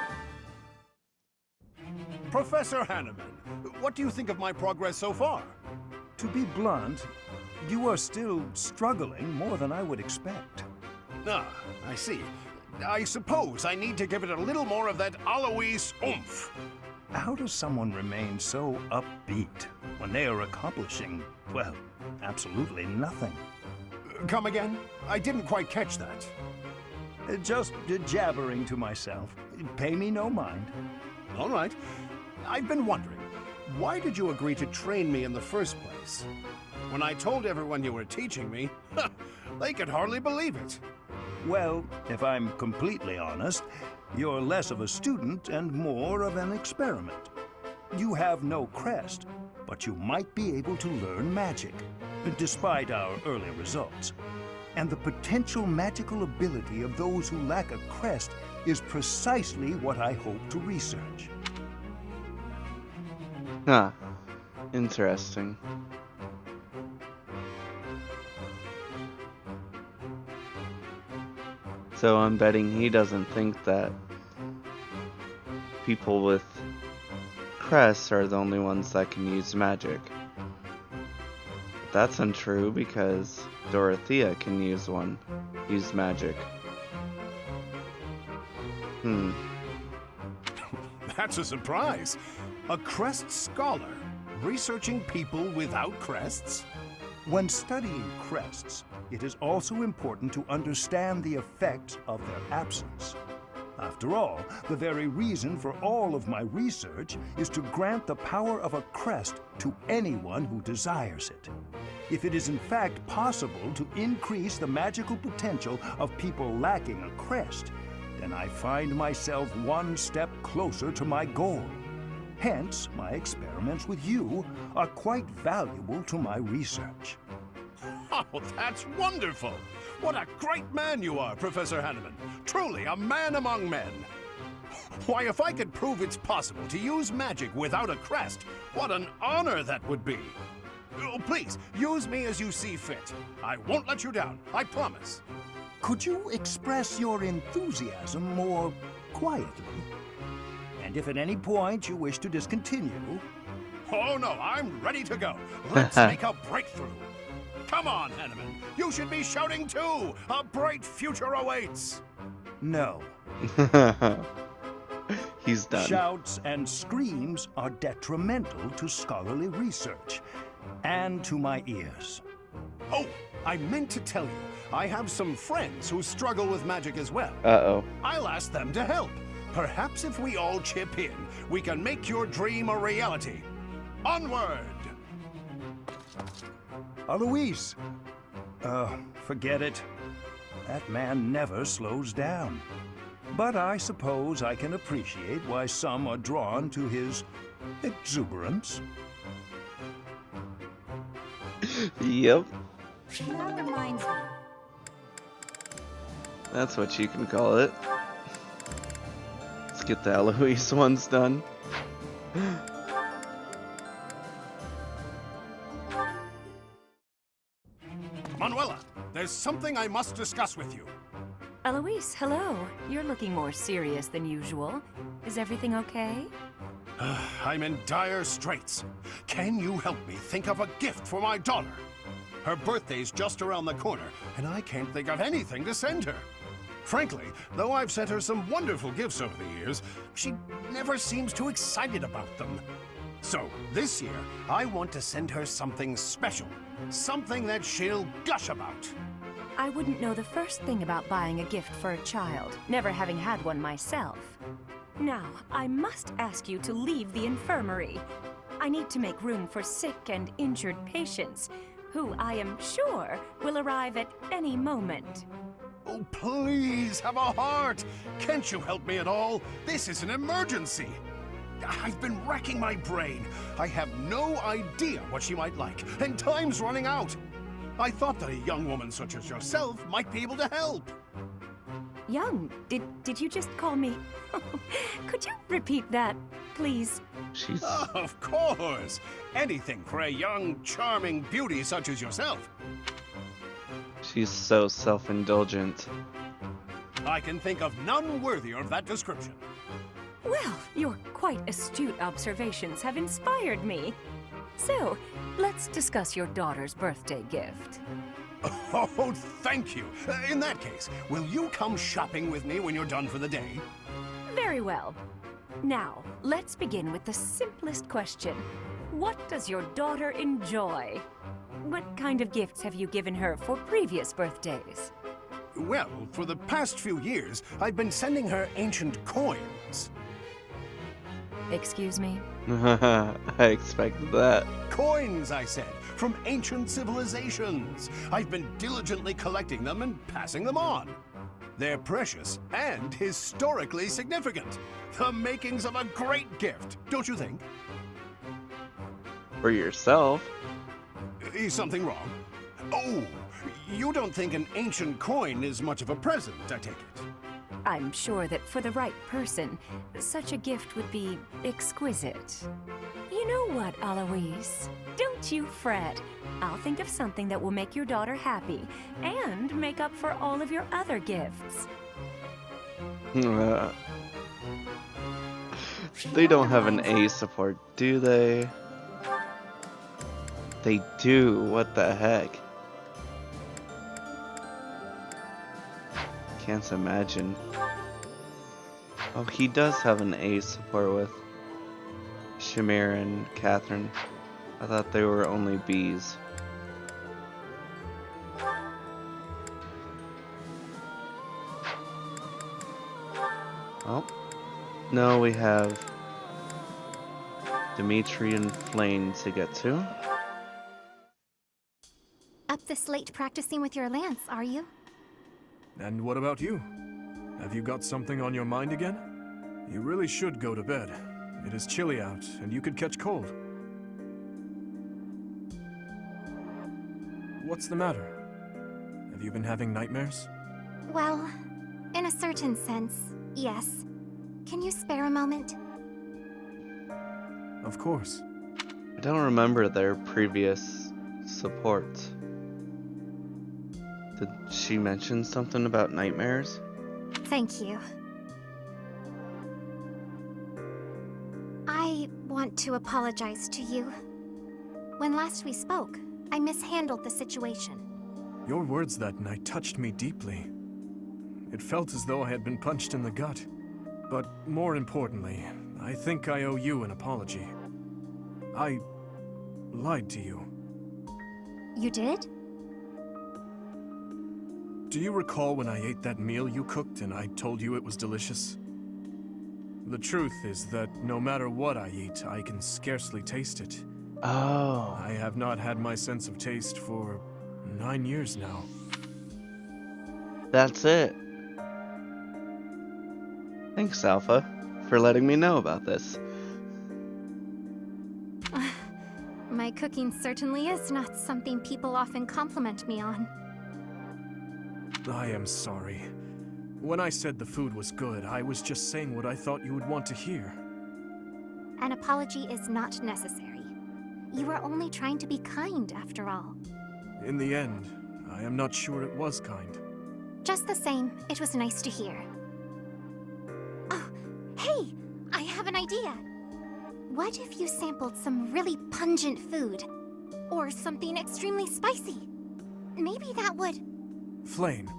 Professor Hanneman, what do you think of my progress so far? To be blunt, you are still struggling more than I would expect. Ah, I see. I suppose I need to give it a little more of that Eloise oomph. How does someone remain so upbeat when they are accomplishing, well, absolutely nothing? Come again? I didn't quite catch that. Just jabbering to myself. Pay me no mind. All right. I've been wondering, why did you agree to train me in the first place? When I told everyone you were teaching me, they could hardly believe it. Well, if I'm completely honest, you're less of a student and more of an experiment. You have no crest, but you might be able to learn magic, despite our early results. And the potential magical ability of those who lack a crest is precisely what I hope to research. Huh. Interesting. So I'm betting he doesn't think that people with crests are the only ones that can use magic. That's untrue because Dorothea can use magic. That's a surprise. A crest scholar researching people without crests? When studying crests, it is also important to understand the effects of their absence. After all, the very reason for all of my research is to grant the power of a crest to anyone who desires it. If it is in fact possible to increase the magical potential of people lacking a crest, then I find myself one step closer to my goal. Hence, my experiments with you are quite valuable to my research. Oh, that's wonderful! What a great man you are, Professor Hanneman. Truly a man among men. Why, if I could prove it's possible to use magic without a crest, what an honor that would be. Oh, please, use me as you see fit. I won't let you down, I promise. Could you express your enthusiasm more quietly? And if at any point you wish to discontinue... Oh no, I'm ready to go. Let's make a breakthrough. Come on, Hanneman. You should be shouting too. A bright future awaits. No. He's done. Shouts and screams are detrimental to scholarly research and to my ears. Oh, I meant to tell you, I have some friends who struggle with magic as well. Uh-oh. I'll ask them to help. Perhaps if we all chip in, we can make your dream a reality. Onward! Alois! Forget it. That man never slows down. But I suppose I can appreciate why some are drawn to his exuberance. Yep. That reminds me. That's what you can call it. Let's get the Eloise ones done. Manuela, there's something I must discuss with you. Eloise, hello. You're looking more serious than usual. Is everything okay? I'm in dire straits. Can you help me think of a gift for my daughter? Her birthday's just around the corner, and I can't think of anything to send her. Frankly, though I've sent her some wonderful gifts over the years, she never seems too excited about them. So, this year, I want to send her something special. Something that she'll gush about. I wouldn't know the first thing about buying a gift for a child, never having had one myself. Now, I must ask you to leave the infirmary. I need to make room for sick and injured patients, who I am sure will arrive at any moment. Oh, please, have a heart! Can't you help me at all? This is an emergency! I've been racking my brain. I have no idea what she might like, and time's running out. I thought that a young woman such as yourself might be able to help. Young? Did you just call me? Could you repeat that, please? Of course! Anything for a young, charming beauty such as yourself. She's so self-indulgent. I can think of none worthier of that description. Well, your quite astute observations have inspired me. So, let's discuss your daughter's birthday gift. Oh, thank you. In that case, will you come shopping with me when you're done for the day? Very well. Now, let's begin with the simplest question. What does your daughter enjoy? What kind of gifts have you given her for previous birthdays? Well, for the past few years, I've been sending her ancient coins. Excuse me? I expected that. Coins, I said, from ancient civilizations. I've been diligently collecting them and passing them on. They're precious and historically significant. The makings of a great gift, don't you think? For yourself? Is something wrong? Oh, you don't think an ancient coin is much of a present, I take it? I'm sure that for the right person, such a gift would be exquisite. You know what, Alois? Don't you fret. I'll think of something that will make your daughter happy and make up for all of your other gifts. They don't have an A support, do they? They do. What the heck? Can't imagine. Oh, he does have an A support with Shamir and Catherine. I thought they were only Bs. Oh. No, we have Dimitri and Flame to get to. Up this late practicing with your lance, are you? And what about you? Have you got something on your mind again? You really should go to bed. It is chilly out, and you could catch cold. What's the matter? Have you been having nightmares? Well, in a certain sense, yes. Can you spare a moment? Of course. I don't remember their previous support. Did she mention something about nightmares? Thank you. I want to apologize to you. When last we spoke, I mishandled the situation. Your words that night touched me deeply. It felt as though I had been punched in the gut. But more importantly, I think I owe you an apology. I lied to you. You did? Do you recall when I ate that meal you cooked and I told you it was delicious? The truth is that no matter what I eat, I can scarcely taste it. Oh. I have not had my sense of taste for 9 years now. That's it. Thanks, Alpha, for letting me know about this. My cooking certainly is not something people often compliment me on. I am sorry. When I said the food was good, I was just saying what I thought you would want to hear. An apology is not necessary. You were only trying to be kind, after all. In the end, I am not sure it was kind. Just the same, it was nice to hear. Oh, hey! I have an idea! What if you sampled some really pungent food? Or something extremely spicy? Maybe that would... Flame.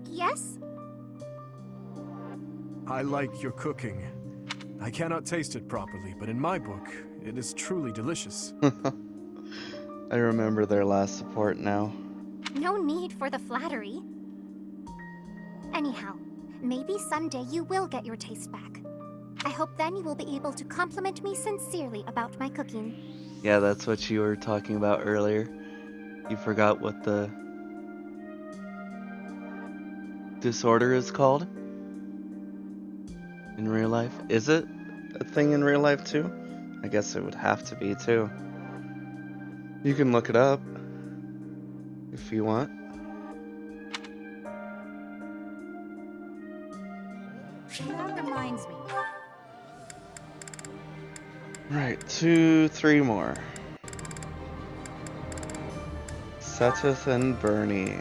Yes? I like your cooking. I cannot taste it properly, but in my book, it is truly delicious. I remember their last support now. No need for the flattery. Anyhow, maybe someday you will get your taste back. I hope then you will be able to compliment me sincerely about my cooking. Yeah, that's what you were talking about earlier. You forgot what the disorder is called in real life. Is it a thing in real life too? I guess it would have to be too. You can look it up if you want. That reminds me. Right, 2, 3 more. Seteth and Bernie.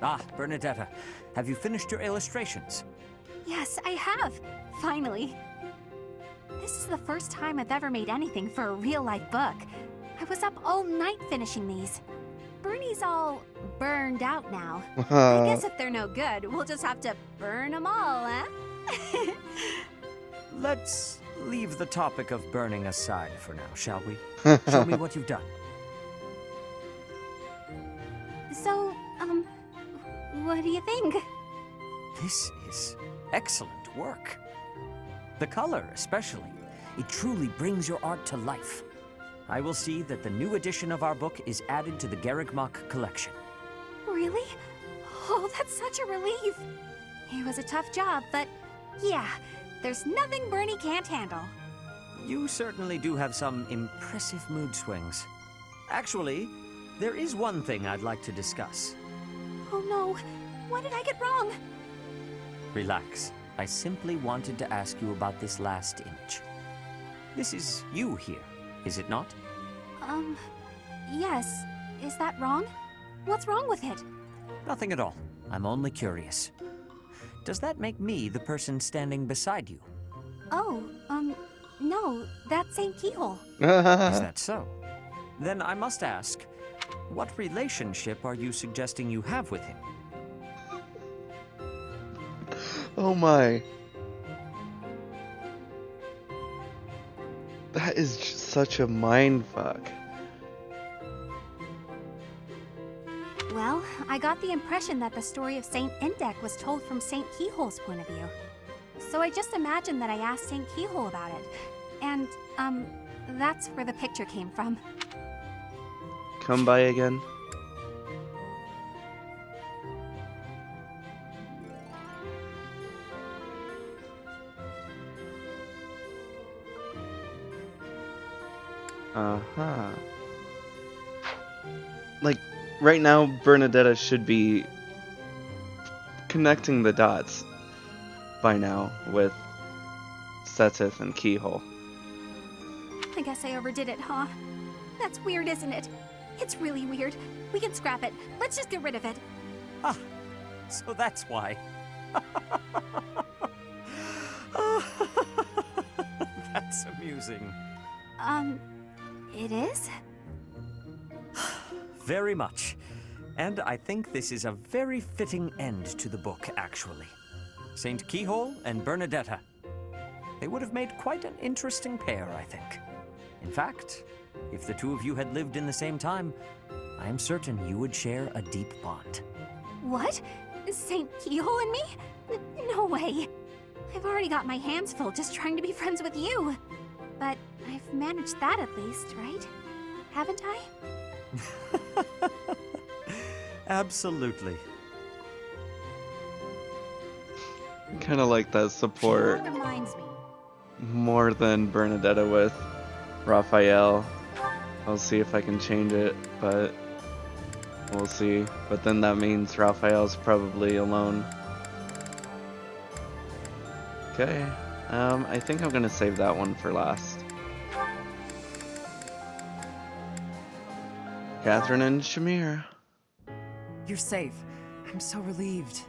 Ah, Bernadetta, have you finished your illustrations? Yes, I have. Finally. This is the first time I've ever made anything for a real-life book. I was up all night finishing these. Bernie's all burned out now. I guess if they're no good, we'll just have to burn them all, eh? Let's leave the topic of burning aside for now, shall we? Show me what you've done. So, what do you think? This is excellent work. The color, especially. It truly brings your art to life. I will see that the new edition of our book is added to the Garrigmach collection. Really? Oh, that's such a relief. It was a tough job, but yeah, there's nothing Bernie can't handle. You certainly do have some impressive mood swings. Actually, there is one thing I'd like to discuss. Oh no, what did I get wrong? Relax. I simply wanted to ask you about this last image. This is you here, is it not? Yes. Is that wrong? What's wrong with it? Nothing at all. I'm only curious. Does that make me the person standing beside you? Oh, no, that's St. Keyhole. Is that so? Then I must ask, What relationship are you suggesting you have with him? Oh my. That is just such a mind fuck. Well, I got the impression that the story of Saint Indek was told from Saint Keyhole's point of view. So I just imagined that I asked Saint Keyhole about it. And, that's where the picture came from. Come by again. Uh-huh. Like, right now, Bernadetta should be connecting the dots by now with Setith and Keyhole. I guess I overdid it, huh? That's weird, isn't it? It's really weird. We can scrap it. Let's just get rid of it. Ah, so that's why. That's amusing. It is? Very much. And I think this is a very fitting end to the book, actually. Saint Keyhole and Bernadetta. They would have made quite an interesting pair, I think. In fact, if the two of you had lived in the same time, I am certain you would share a deep bond. What? Saint Keyhole and me? No way. I've already got my hands full just trying to be friends with you. But I've managed that at least, right? Haven't I? Absolutely. Kind of like that support Reminds me. more than Bernadetta with Raphael. I'll see if I can change it, but we'll see. But then that means Raphael's probably alone. Okay, I think I'm gonna save that one for last. Catherine and Shamir. You're safe. I'm so relieved.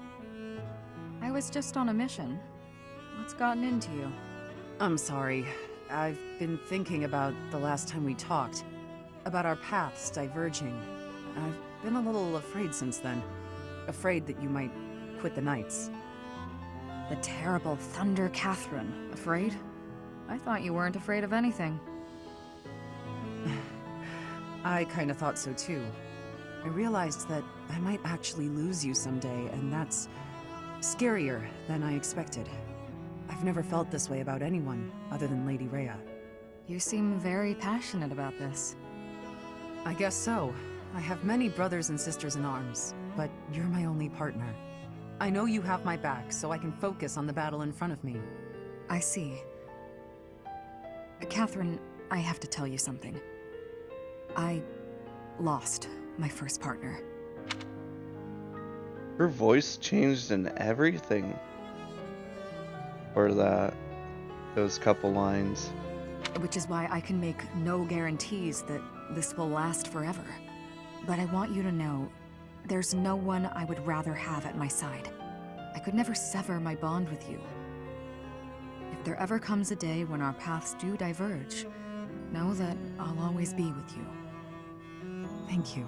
I was just on a mission. What's gotten into you? I'm sorry. I've been thinking about the last time we talked. About our paths diverging. I've been a little afraid since then. Afraid that you might quit the Knights. The terrible Thunder Catherine. Afraid? I thought you weren't afraid of anything. I kinda thought so too. I realized that I might actually lose you someday, and that's scarier than I expected. I've never felt this way about anyone other than Lady Rhea. You seem very passionate about this. I guess so. I have many brothers and sisters in arms, but you're my only partner. I know you have my back, so I can focus on the battle in front of me. I see. Catherine, I have to tell you something. I lost my first partner. Her voice changed and everything. For those couple lines. Which is why I can make no guarantees that this will last forever. But I want you to know, there's no one I would rather have at my side. I could never sever my bond with you. If there ever comes a day when our paths do diverge, know that I'll always be with you. Thank you.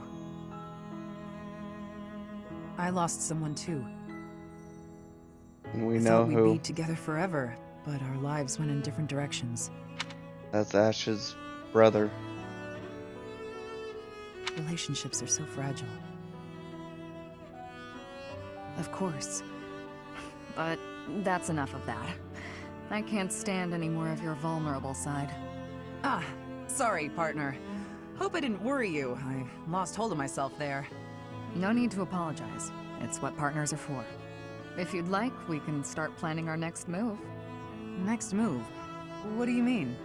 I lost someone too. We I know thought who. we'd be together forever, but our lives went in different directions. That's Ash's brother. Relationships are so fragile. Of course. But that's enough of that. I can't stand any more of your vulnerable side. Ah, sorry, partner. Hope I didn't worry you. I lost hold of myself there. No need to apologize. It's what partners are for. If you'd like, we can start planning our next move. Next move? What do you mean?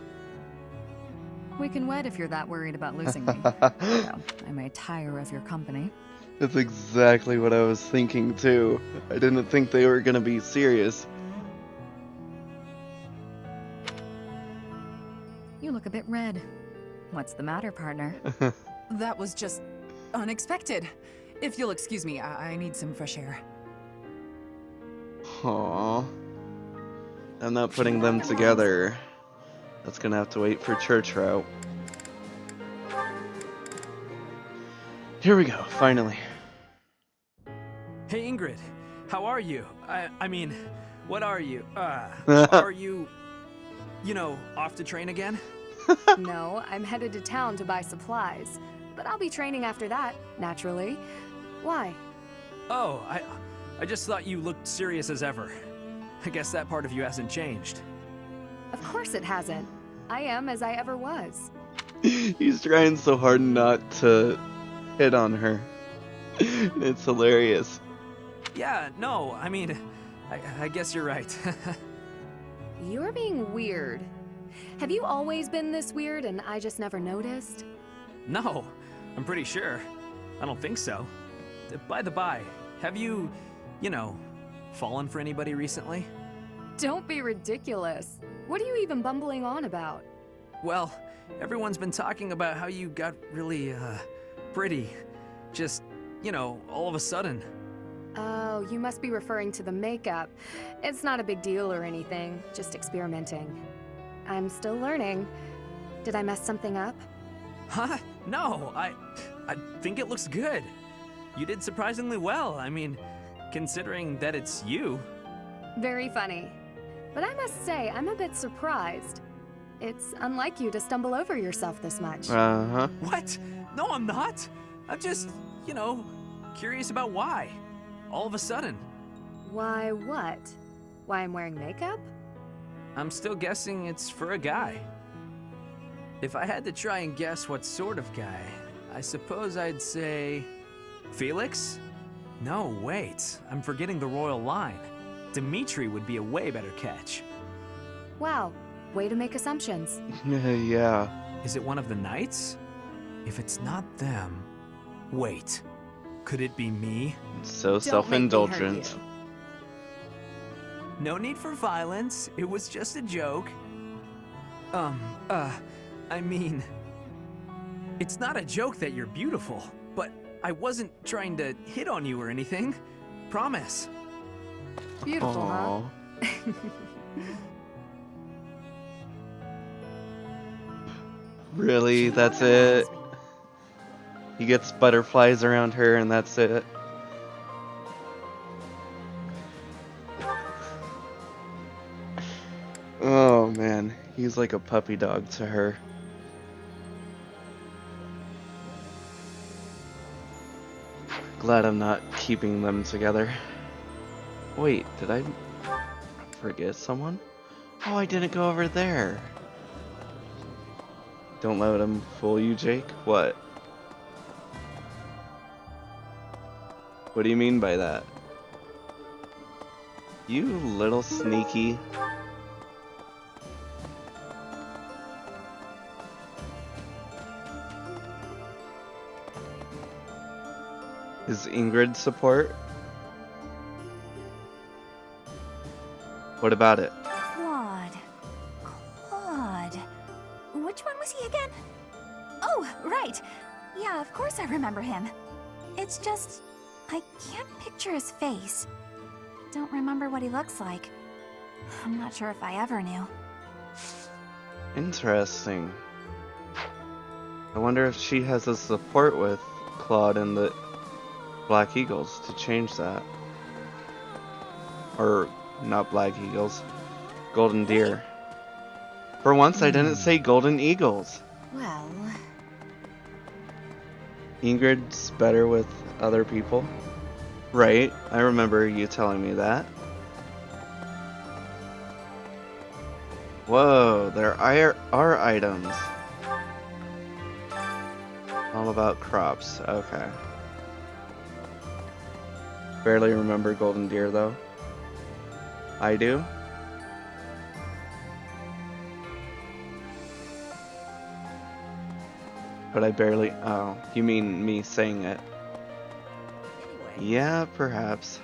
We can wed if you're that worried about losing me. Though I may tire of your company. That's exactly what I was thinking too. I didn't think they were gonna be serious. You look a bit red. What's the matter, partner? That was just unexpected. If you'll excuse me, I need some fresh air. Aww. I'm not putting them together. That's gonna have to wait for church route. Here we go, finally. Hey Ingrid, how are you? I mean, what are you? Are you, off to train again? No, I'm headed to town to buy supplies. But I'll be training after that, naturally. Why? Oh, I just thought you looked serious as ever. I guess that part of you hasn't changed. Of course it hasn't. I am as I ever was. He's trying so hard not to hit on her. It's hilarious. Yeah, no, I mean, I guess you're right. You're being weird. Have you always been this weird and I just never noticed? No, I'm pretty sure. I don't think so. By the by, have you, fallen for anybody recently? Don't be ridiculous. What are you even bumbling on about? Well, everyone's been talking about how you got really, pretty. Just, all of a sudden. Oh, you must be referring to the makeup. It's not a big deal or anything, just experimenting. I'm still learning. Did I mess something up? Huh? No, I think it looks good. You did surprisingly well. I mean, considering that it's you. Very funny. But I must say, I'm a bit surprised. It's unlike you to stumble over yourself this much. Uh-huh. What? No, I'm not. I'm just, curious about why. All of a sudden. Why what? Why I'm wearing makeup? I'm still guessing it's for a guy. If I had to try and guess what sort of guy, I suppose I'd say... Felix? No, wait. I'm forgetting the royal line. Dimitri would be a way better catch. Wow, way to make assumptions. Yeah. Is it one of the knights? If it's not them... Wait. Could it be me? So self-indulgent. No need for violence. It was just a joke. I mean... It's not a joke that you're beautiful, but I wasn't trying to hit on you or anything. Promise. Beautiful, huh? Really? That's it? He gets butterflies around her and that's it? Oh man, he's like a puppy dog to her. Glad I'm not keeping them together. Wait, did I forget someone? Oh, I didn't go over there. Don't let him fool you, Jake. What? What do you mean by that? You little sneaky... Is Ingrid support? What about it? Claude. Which one was he again? Oh, right. Yeah, of course I remember him. It's just... I can't picture his face. Don't remember what he looks like. I'm not sure if I ever knew. Interesting. I wonder if she has a support with Claude and the Black Eagles to change that. Or, not Black Eagles. Golden Deer. For once, I didn't say Golden Eagles. Well... Ingrid's better with other people. Right, I remember you telling me that. Whoa, there are items. All about crops, okay. Barely remember Golden Deer though. I do? But I barely... Oh, you mean me saying it? Yeah, perhaps.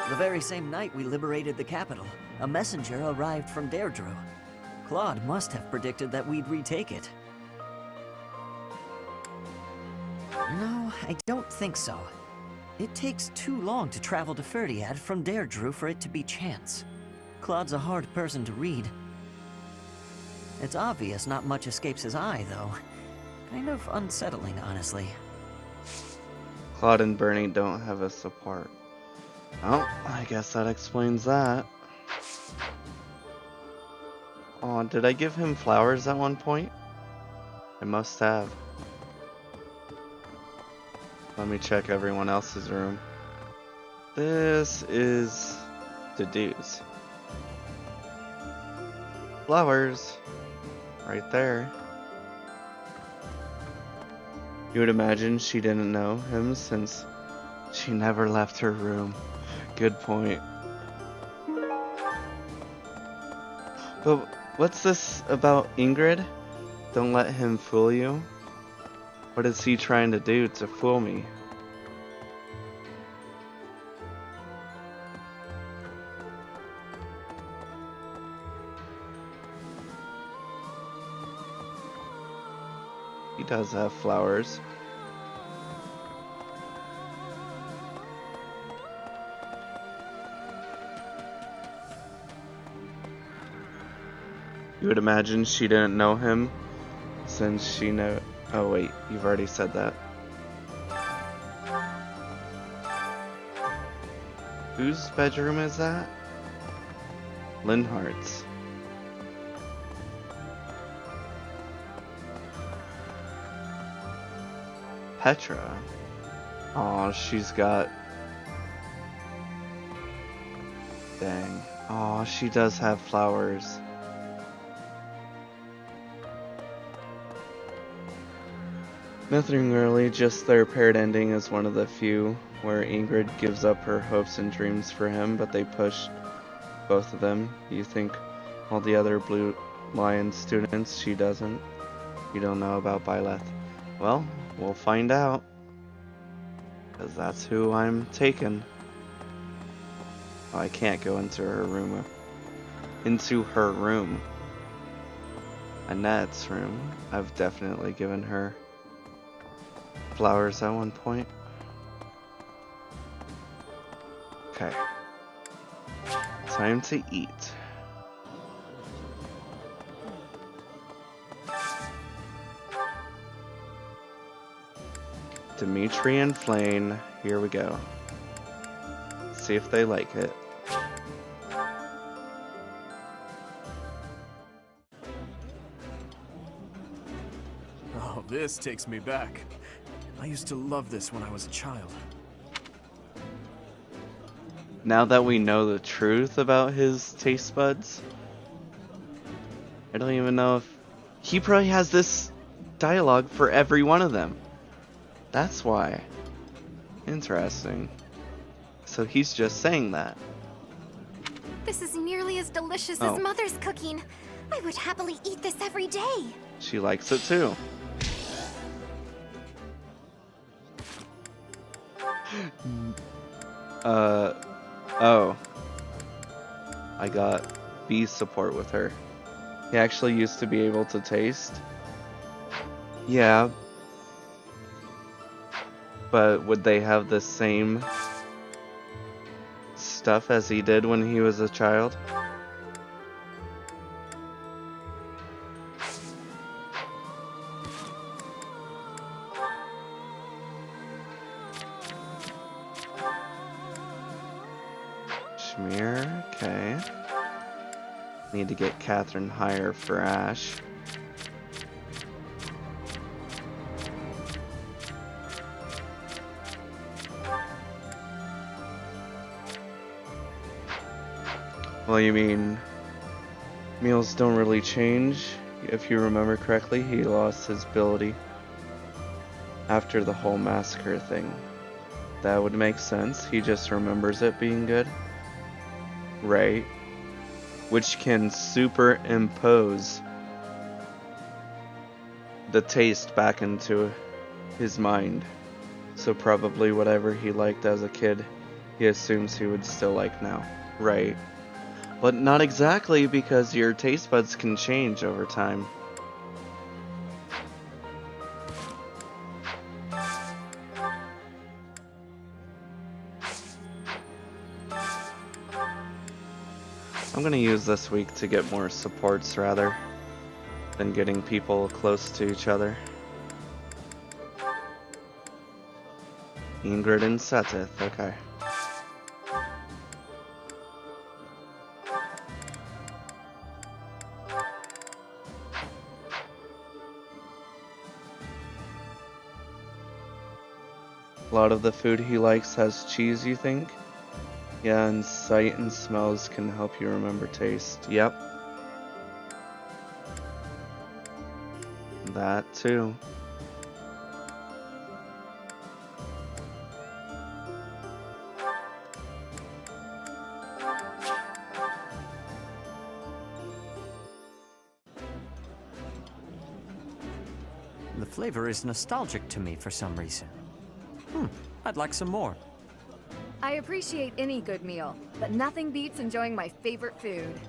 The very same night we liberated the capital, a messenger arrived from Deirdre. Claude must have predicted that we'd retake it. No, I don't think so. It takes too long to travel to Ferdiad from Deirdre for it to be chance. Claude's a hard person to read. It's obvious not much escapes his eye, though. Kind of unsettling, honestly. Claude and Bernie don't have a support. Oh, I guess that explains that. Oh, did I give him flowers at one point? I must have. Let me check everyone else's room. This is the dudes. Flowers. Right there. You would imagine she didn't know him since she never left her room. Good point. But what's this about Ingrid? Don't let him fool you? What is he trying to do to fool me? He does have flowers. You would imagine she didn't know him since she know. Oh wait, you've already said that. Whose bedroom is that? Linhart's. Petra. Aw, she's got... Dang. Aw, she does have flowers. Nothing really, just their paired ending is one of the few where Ingrid gives up her hopes and dreams for him, but they push both of them. You think all the other Blue Lion students, she doesn't? You don't know about Byleth? Well, we'll find out. Because that's who I'm taking. Oh, I can't go into her room. Annette's room. I've definitely given her flowers at one point. Okay. Time to eat. Dimitri and Flane, here we go. See if they like it. Oh, this takes me back. I used to love this when I was a child. Now that we know the truth about his taste buds, I don't even know if... He probably has this dialogue for every one of them. That's why. Interesting. So he's just saying that. This is nearly as delicious Oh. as Mother's cooking. I would happily eat this every day. She likes it too. Oh. I got B support with her. He actually used to be able to taste. Yeah. But would they have the same stuff as he did when he was a child? Schmear, okay. Need to get Catherine higher for Ash. Well, you mean meals don't really change? If you remember correctly, he lost his ability after the whole massacre thing. That would make sense. He just remembers it being good. Right. Which can superimpose the taste back into his mind. So probably whatever he liked as a kid, he assumes he would still like now. Right. But not exactly, because your taste buds can change over time. I'm gonna use this week to get more supports rather than getting people close to each other. Ingrid and Setith, okay. A lot of the food he likes has cheese, you think? Yeah, and sight and smells can help you remember taste. Yep. That too. The flavor is nostalgic to me for some reason. I'd like some more. I appreciate any good meal, but nothing beats enjoying my favorite food.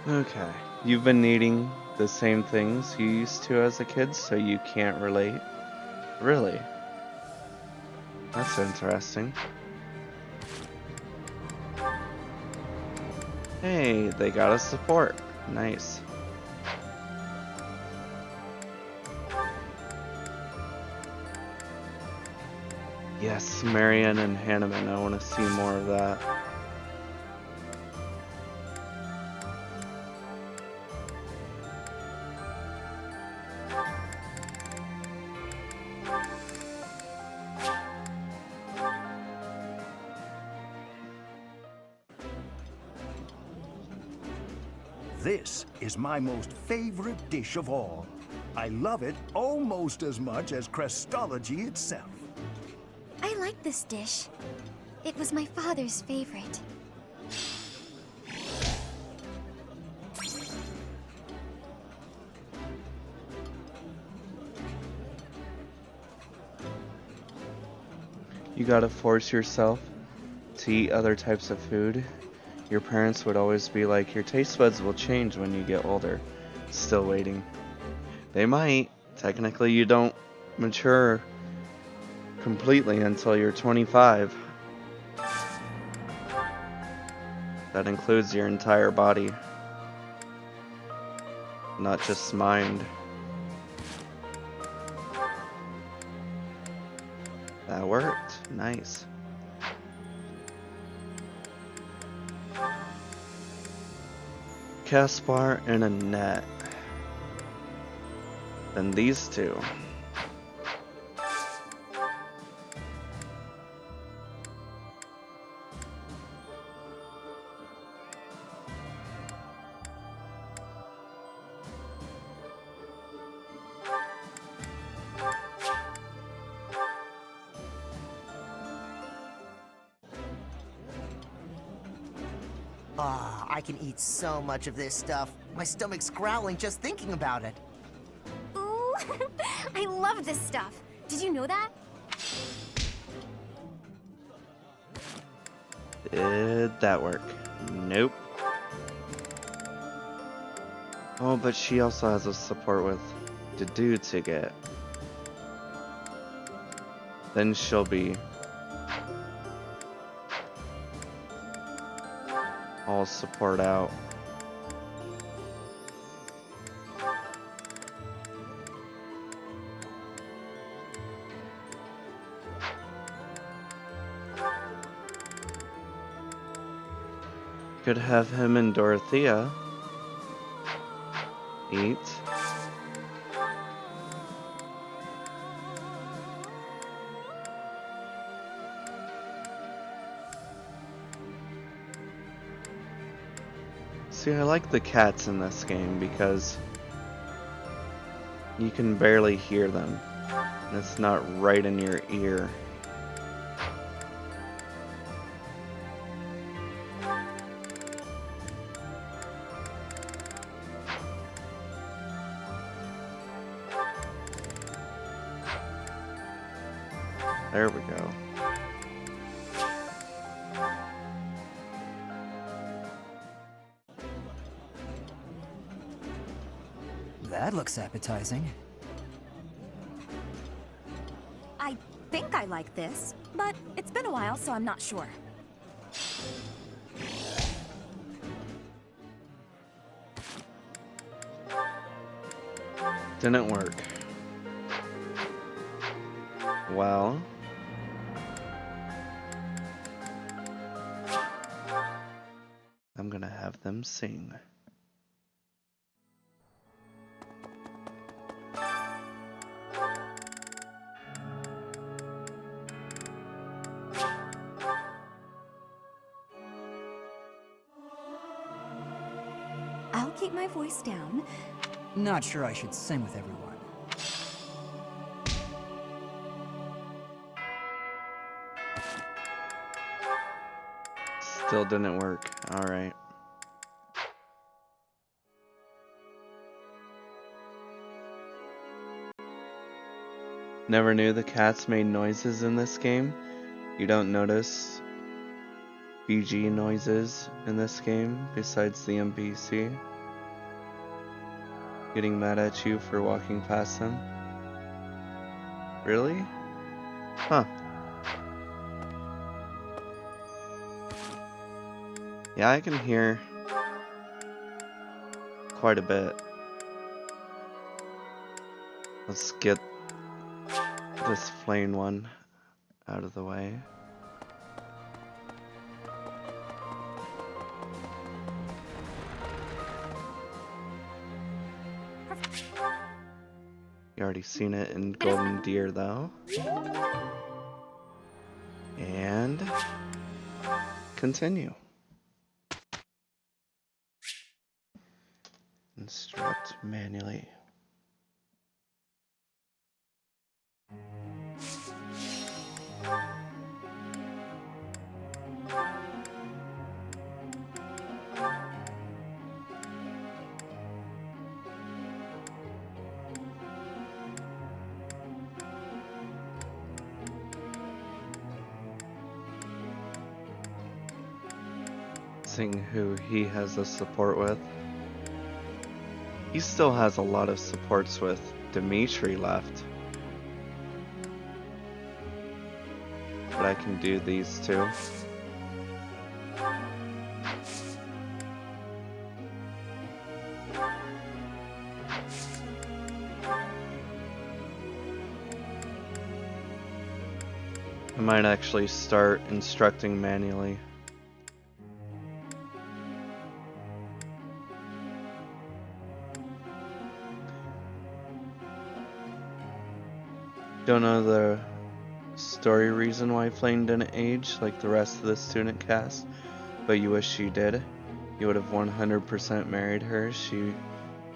Okay. You've been eating the same things you used to as a kid, so you can't relate? Really? That's interesting. Hey, they got us support. Nice. Yes, Marianne and Hanneman. I want to see more of that. This is my most favorite dish of all. I love it almost as much as Crestology itself. I like this dish. It was my father's favorite. You gotta force yourself to eat other types of food. Your parents would always be like, your taste buds will change when you get older. Still waiting. They might. Technically, you don't mature completely until you're 25. That includes your entire body, not just mind. That worked. Nice. Caspar and Annette. Then these two. Ah, I can eat so much of this stuff. My stomach's growling just thinking about it. Ooh, I love this stuff. Did you know that? Did that work? Nope. Oh, but she also has a support with Dedu to get. Then she'll be all support out. Could have him and Dorothea eat. See, I like the cats in this game because you can barely hear them. And it's not right in your ear. There we go. That looks appetizing. I think I like this, but it's been a while, so I'm not sure. Didn't work. Well, I'm gonna have them sing. I'll keep my voice down. Not sure I should sing with everyone. Still didn't work. Alright. Never knew the cats made noises in this game. You don't notice BG noises in this game besides the NPC getting mad at you for walking past them. Really? Huh. Yeah, I can hear quite a bit. Let's get this plain one out of the way. You already seen it in Golden Deer though. And continue. Instruct manually. Seeing who he has the support with. He still has a lot of supports with Dimitri left. But I can do these two. I might actually start instructing manually. Don't know the story reason why Flame didn't age like the rest of the student cast, but you wish she did. You would have 100% married her. She's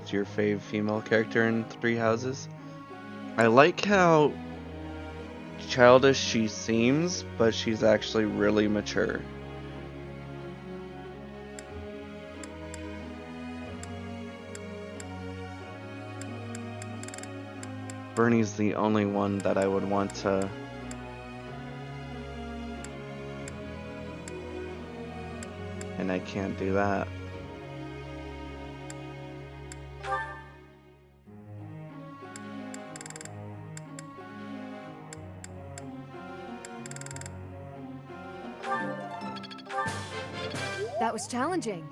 your fave female character in Three Houses. I like how childish she seems, but she's actually really mature. Bernie's the only one that I would want to and I can't do that. That was challenging.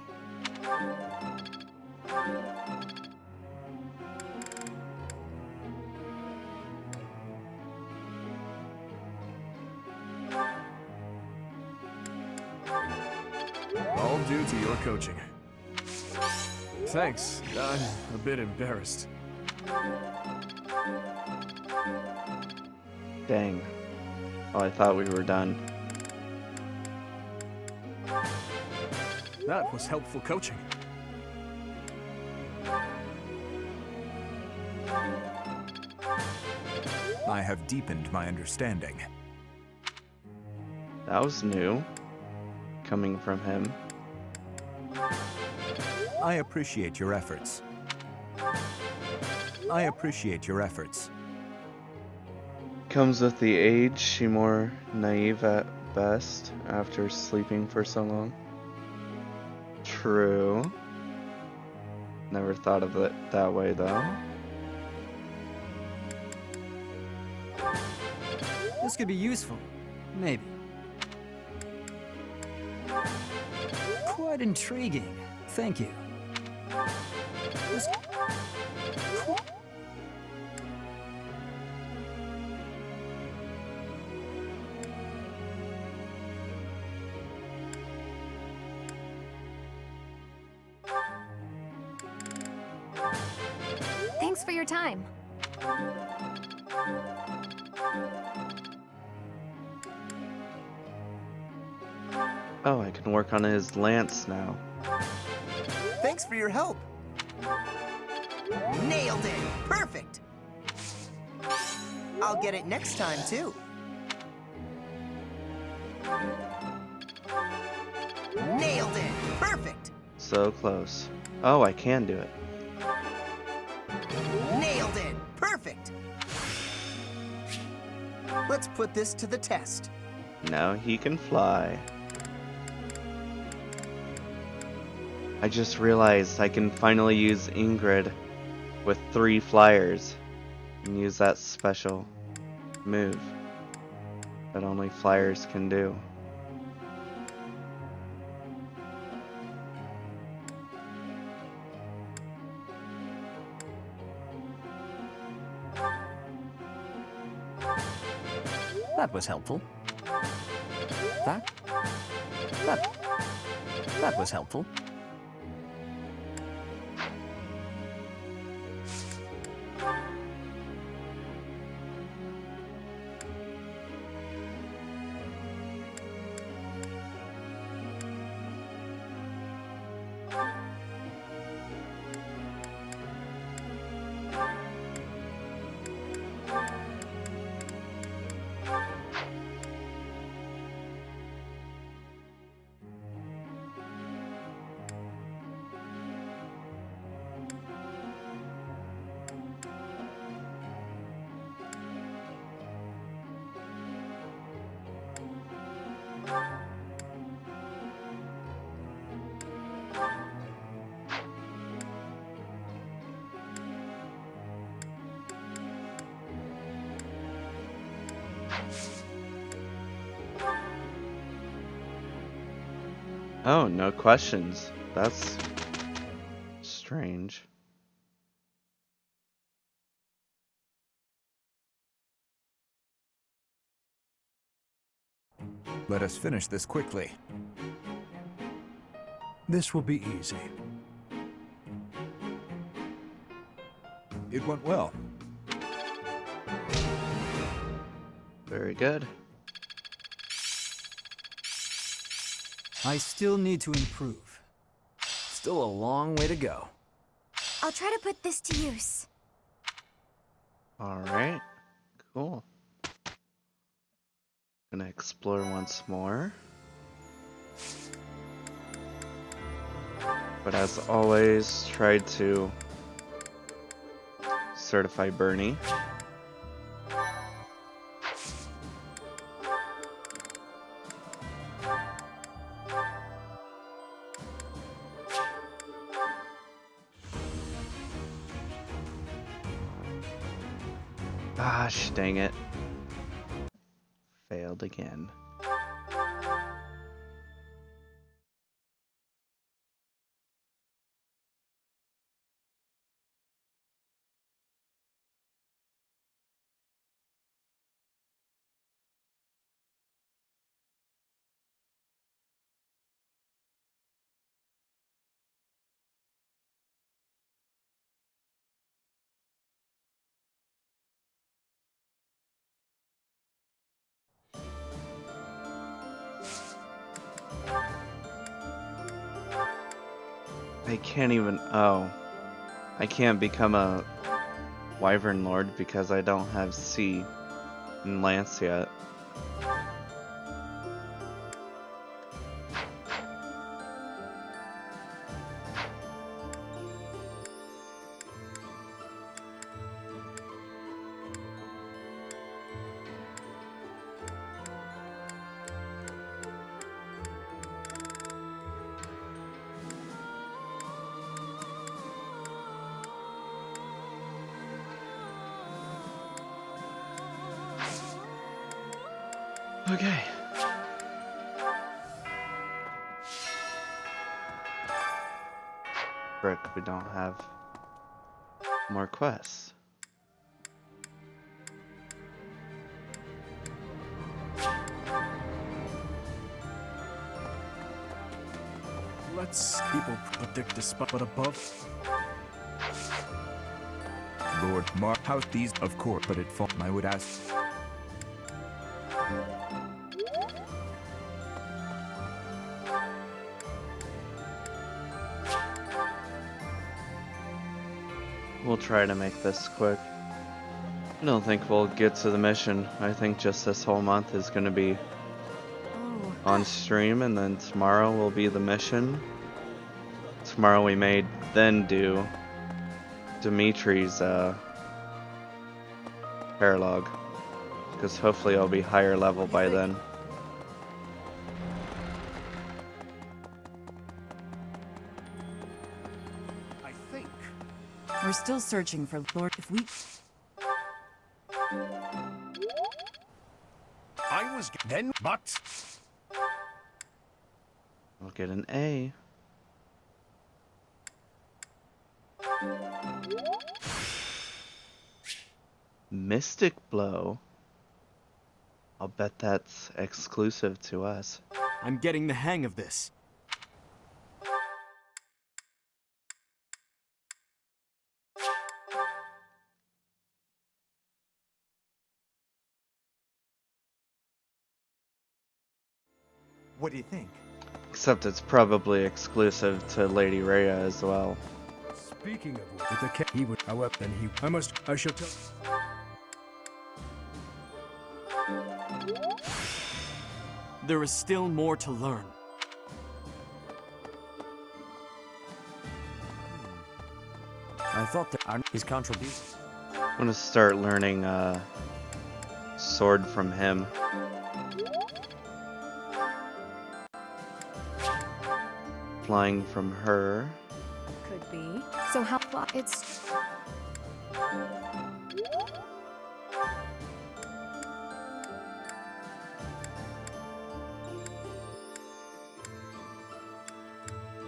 All due to your coaching. Thanks. I'm a bit embarrassed. Dang. Oh, I thought we were done. That was helpful coaching. I have deepened my understanding. That was new, coming from him. I appreciate your efforts. I appreciate your efforts. Comes with the age, she more naive at best after sleeping for so long. True. Never thought of it that way, though. This could be useful. Maybe. Quite intriguing. Thank you. This... Thanks for your time. Oh, I can work on his lance now. Thanks for your help. Nailed it! Perfect! I'll get it next time, too. Nailed it! Perfect! So close. Oh, I can do it. Nailed it! Perfect! Let's put this to the test. Now he can fly. I just realized I can finally use Ingrid with 3 flyers and use that special move that only flyers can do. That was helpful. That was helpful. Oh, no questions. That's strange. Let us finish this quickly. This will be easy. It went well. Very good. I still need to improve. Still a long way to go. I'll try to put this to use. Alright, cool. Gonna explore once more. But as always, try to certify Bernie. Gosh, dang it. Failed again. I can't even... Oh. I can't become a Wyvern Lord because I don't have C in Lance yet. Okay. Frick, we don't have more quests. Let's people predict this spot, but above. Lord Mark, how these, of course, but it fall. I would ask. We'll try to make this quick. I don't think we'll get to the mission. I think just this whole month is going to be on stream, and then tomorrow will be the mission. Tomorrow we may then do Dimitri's paralogue, because hopefully I'll be higher level by then. I think. We're still searching for Lord. If we... I was then, but I'll get an A. Mystic Blow. I'll bet that's exclusive to us. I'm getting the hang of this. What do you think? Except it's probably exclusive to Lady Rhea as well. Speaking of with the cat, he would, however, then he. I shall tell. There is still more to learn. I thought that his contribution. I'm gonna start learning sword from him. Flying from her. Could be. So how it's...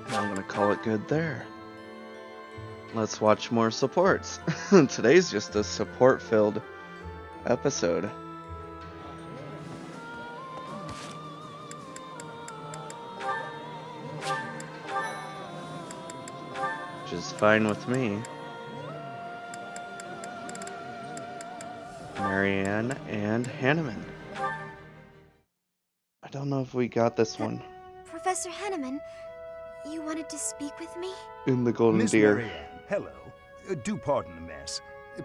I'm gonna call it good there. Let's watch more supports. Today's just a support-filled episode. Which is fine with me. Marianne and Hanneman. I don't know if we got this one. Professor Hanneman, you wanted to speak with me? In the Golden Miss Deer. Marianne, hello. Do pardon the mess.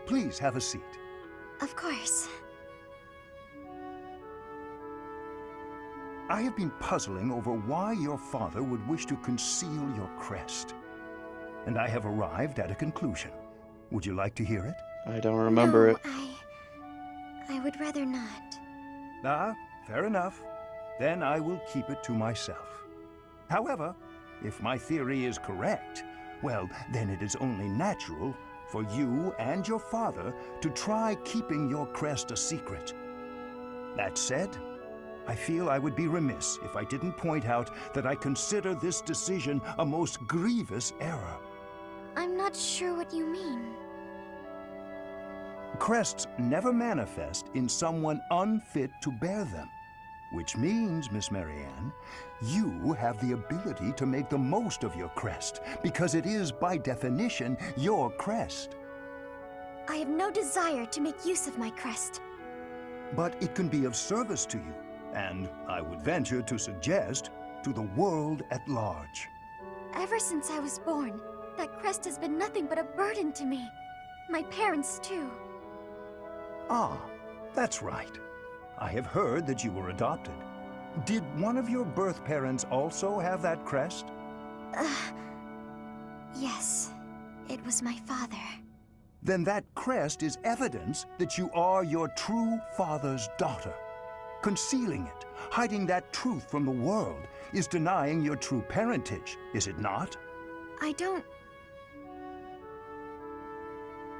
Please have a seat. Of course. I have been puzzling over why your father would wish to conceal your crest. And I have arrived at a conclusion. Would you like to hear it? I don't remember it. I would rather not. Ah, fair enough. Then I will keep it to myself. However, if my theory is correct, well, then it is only natural for you and your father to try keeping your crest a secret. That said, I feel I would be remiss if I didn't point out that I consider this decision a most grievous error. I'm not sure what you mean. Crests never manifest in someone unfit to bear them. Which means, Miss Marianne, you have the ability to make the most of your crest, because it is, by definition, your crest. I have no desire to make use of my crest. But it can be of service to you, and I would venture to suggest, to the world at large. Ever since I was born, that crest has been nothing but a burden to me. My parents, too. Ah, that's right. I have heard that you were adopted. Did one of your birth parents also have that crest? Yes, it was my father. Then that crest is evidence that you are your true father's daughter. Concealing it, hiding that truth from the world, is denying your true parentage, is it not?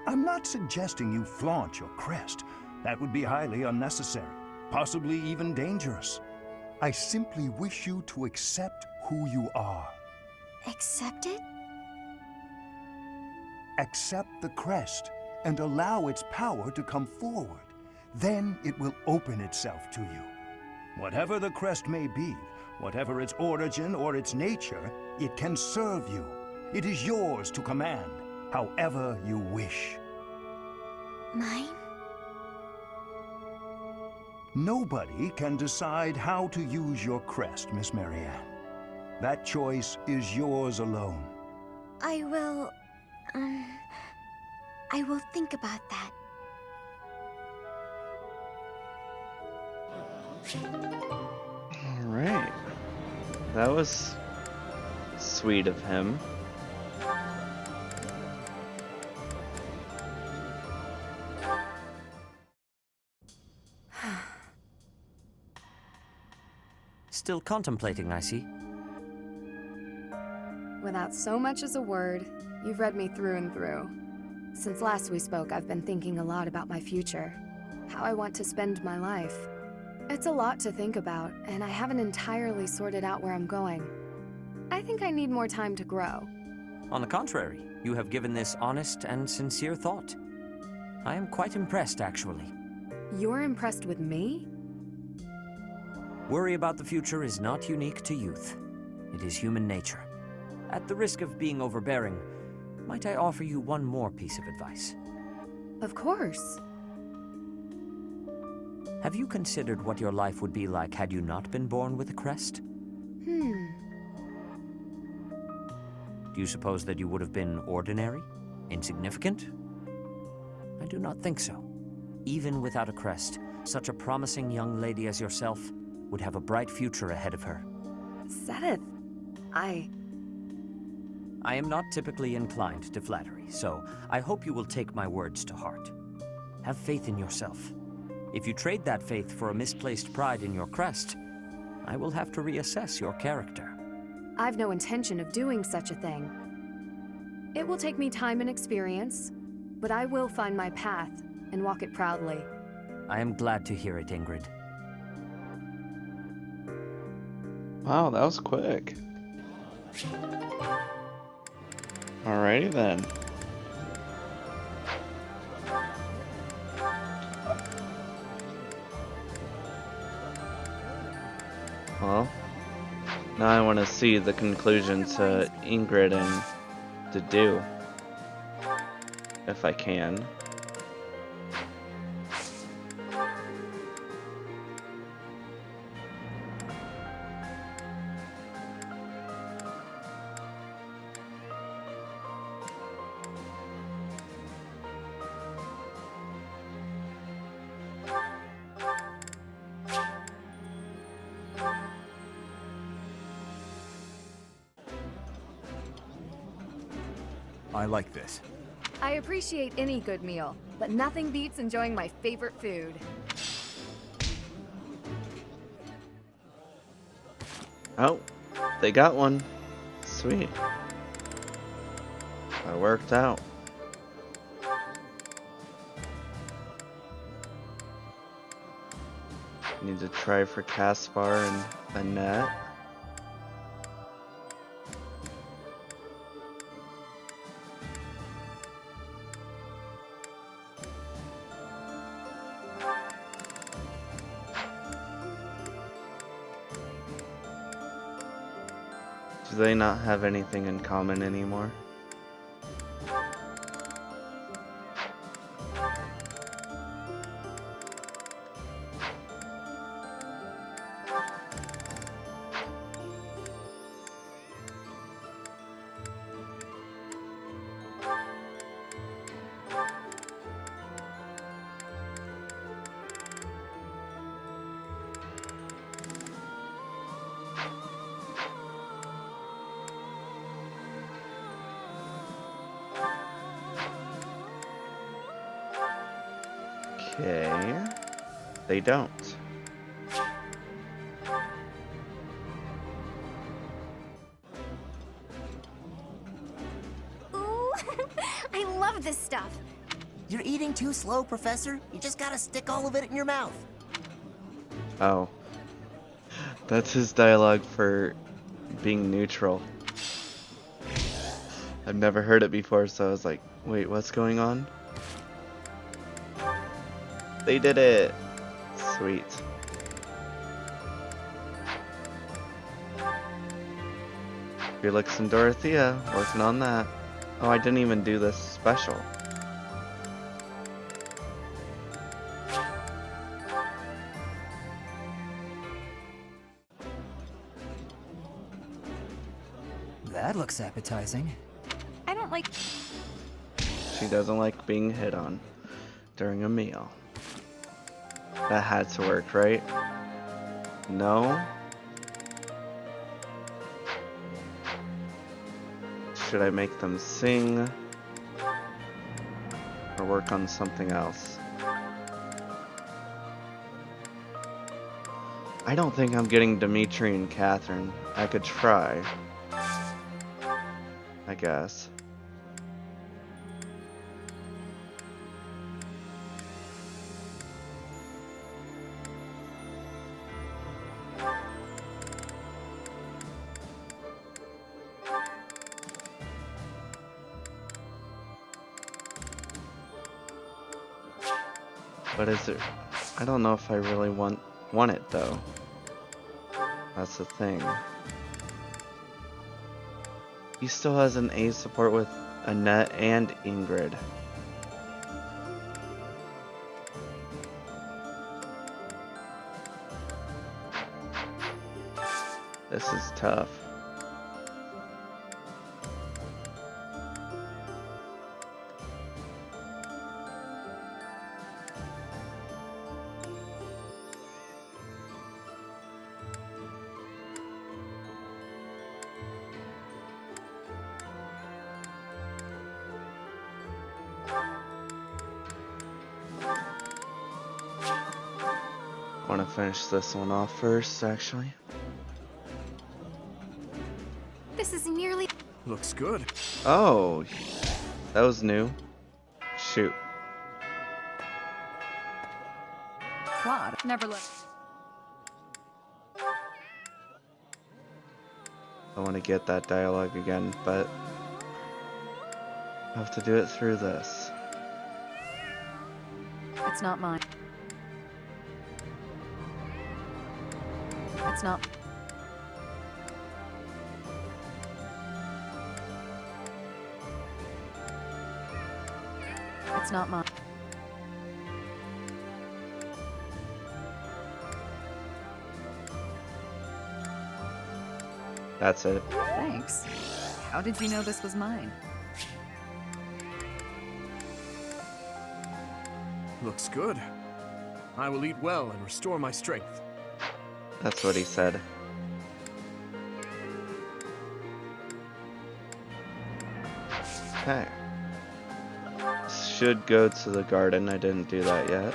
I'm not suggesting you flaunt your crest. That would be highly unnecessary. possibly even dangerous. I simply wish you to accept who you are. Accept it? Accept the crest and allow its power to come forward. Then it will open itself to you. Whatever the crest may be, whatever its origin or its nature, it can serve you. It is yours to command, however you wish. Mine? Nobody can decide how to use your crest, Miss Marianne. That choice is yours alone. I will think about that. All right. That was sweet of him. Still contemplating, I see. Without so much as a word, you've read me through and through. Since last we spoke, I've been thinking a lot about my future. How I want to spend my life. It's a lot to think about, and I haven't entirely sorted out where I'm going. I think I need more time to grow. On the contrary, you have given this honest and sincere thought. I am quite impressed, actually. You're impressed with me? Worry about the future is not unique to youth. It is human nature. At the risk of being overbearing, might I offer you one more piece of advice? Of course. Have you considered what your life would be like had you not been born with a crest? Do you suppose that you would have been ordinary? Insignificant? I do not think so. Even without a crest, such a promising young lady as yourself would have a bright future ahead of her. Seth, I am not typically inclined to flattery, so I hope you will take my words to heart. Have faith in yourself. If you trade that faith for a misplaced pride in your crest, I will have to reassess your character. I've no intention of doing such a thing. It will take me time and experience, but I will find my path and walk it proudly. I am glad to hear it, Ingrid. Wow, that was quick. Alrighty then. Well, now I want to see the conclusion to Ingrid and to do, if I can. I like this. I appreciate any good meal, but nothing beats enjoying my favorite food. Oh, they got one. Sweet. That worked out. Need to try for Caspar and Annette. Do they not have anything in common anymore? Okay, they don't. Ooh, I love this stuff. You're eating too slow, Professor. You just gotta stick all of it in your mouth. Oh. That's his dialogue for being neutral. I've never heard it before, so I was like, wait, what's going on? They did it! Sweet. Felix and Dorothea, working on that. Oh, I didn't even do this special. That looks appetizing. I don't like... She doesn't like being hit on during a meal. That had to work, right? No? Should I make them sing? Or work on something else? I don't think I'm getting Dimitri and Catherine. I could try. I guess. But is it? I don't know if I really want it though. That's the thing. He still has an A support with Annette and Ingrid. This is tough. I want to finish this one off first, actually. This is nearly... Looks good. Oh, that was new. Shoot. Claude, never let... I want to get that dialogue again, but I have to do it through this. It's not mine. It's not... It's not mine. That's it. Thanks. How did you know this was mine? Looks good. I will eat well and restore my strength. That's what he said. Okay. Should go to the garden. I didn't do that yet.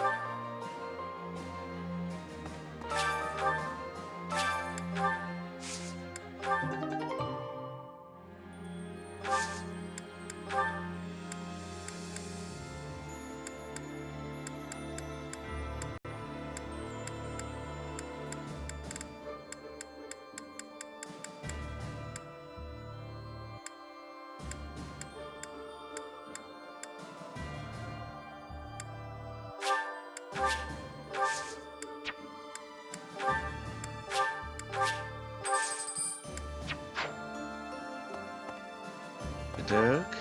Duke.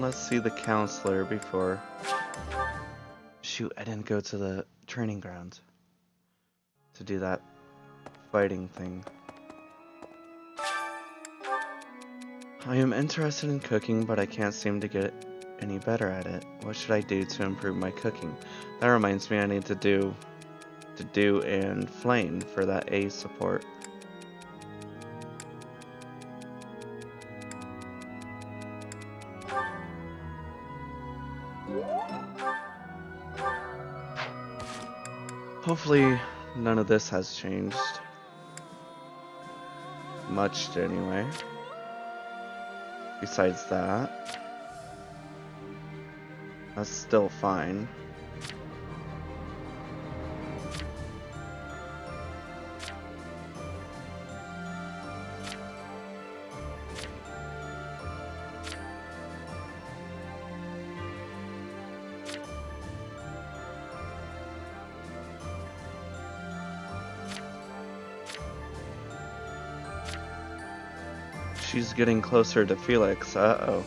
Let's see the counselor before. Shoot, I didn't go to the training ground to do that fighting thing. I am interested in cooking, but I can't seem to get any better at it. What should I do to improve my cooking? That reminds me, I need to do and flame for that A support. Hopefully, none of this has changed. Much, anyway. Besides that, that's still fine. she's getting closer to Felix. Uh-oh.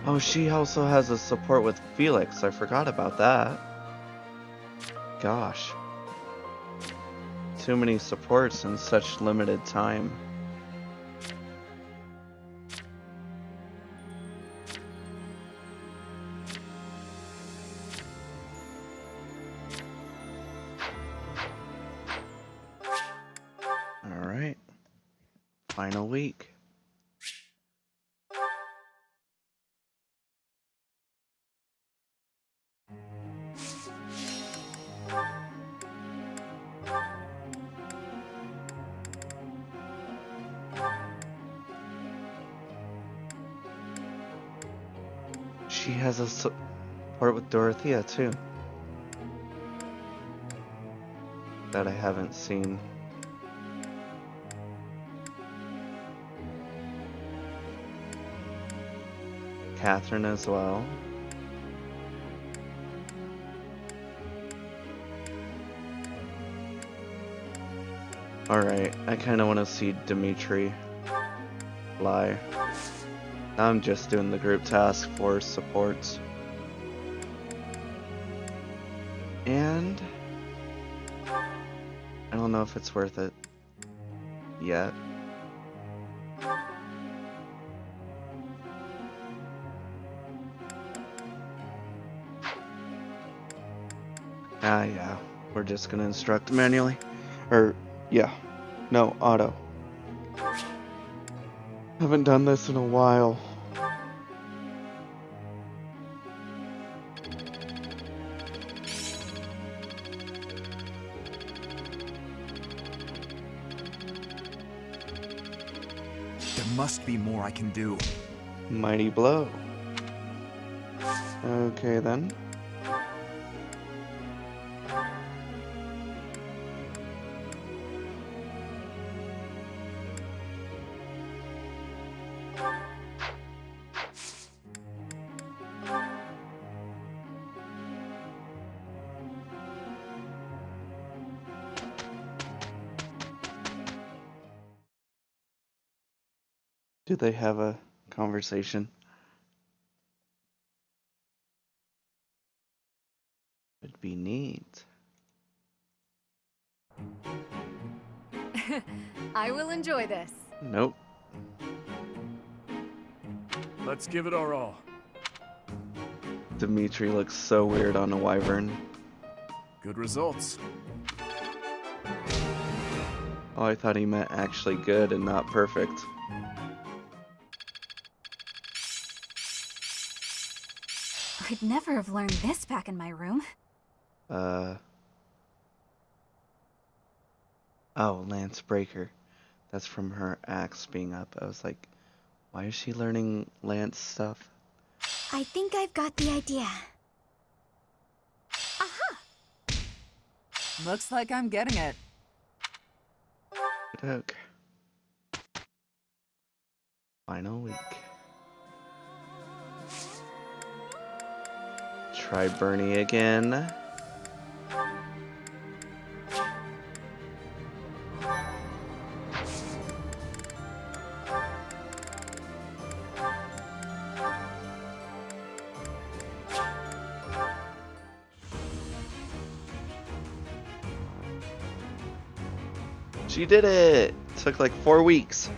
Oh, she also has a support with Felix. I forgot about that. Gosh. Too many supports in such limited time. Alright. Final week. She has a support with Dorothea too. That I haven't seen. Catherine as well. Alright, I kinda wanna see Dimitri fly. I'm just doing the group task for supports. And I don't know if it's worth it yet. Yeah, we're just gonna instruct manually. Or, yeah, no, auto. Haven't done this in a while. There must be more I can do. Mighty blow. Okay then. Do they have a conversation? Would be neat. I will enjoy this. Nope. Let's give it our all. Dimitri looks so weird on a wyvern. Good results. Oh, I thought he meant actually good and not perfect. I'd never have learned this back in my room. Oh, Lance Breaker. That's from her axe being up. I was like, why is she learning Lance stuff? I think I've got the idea. Looks like I'm getting it. Good hook. Final week. Try Bernie again. She did it! Took like 4 weeks.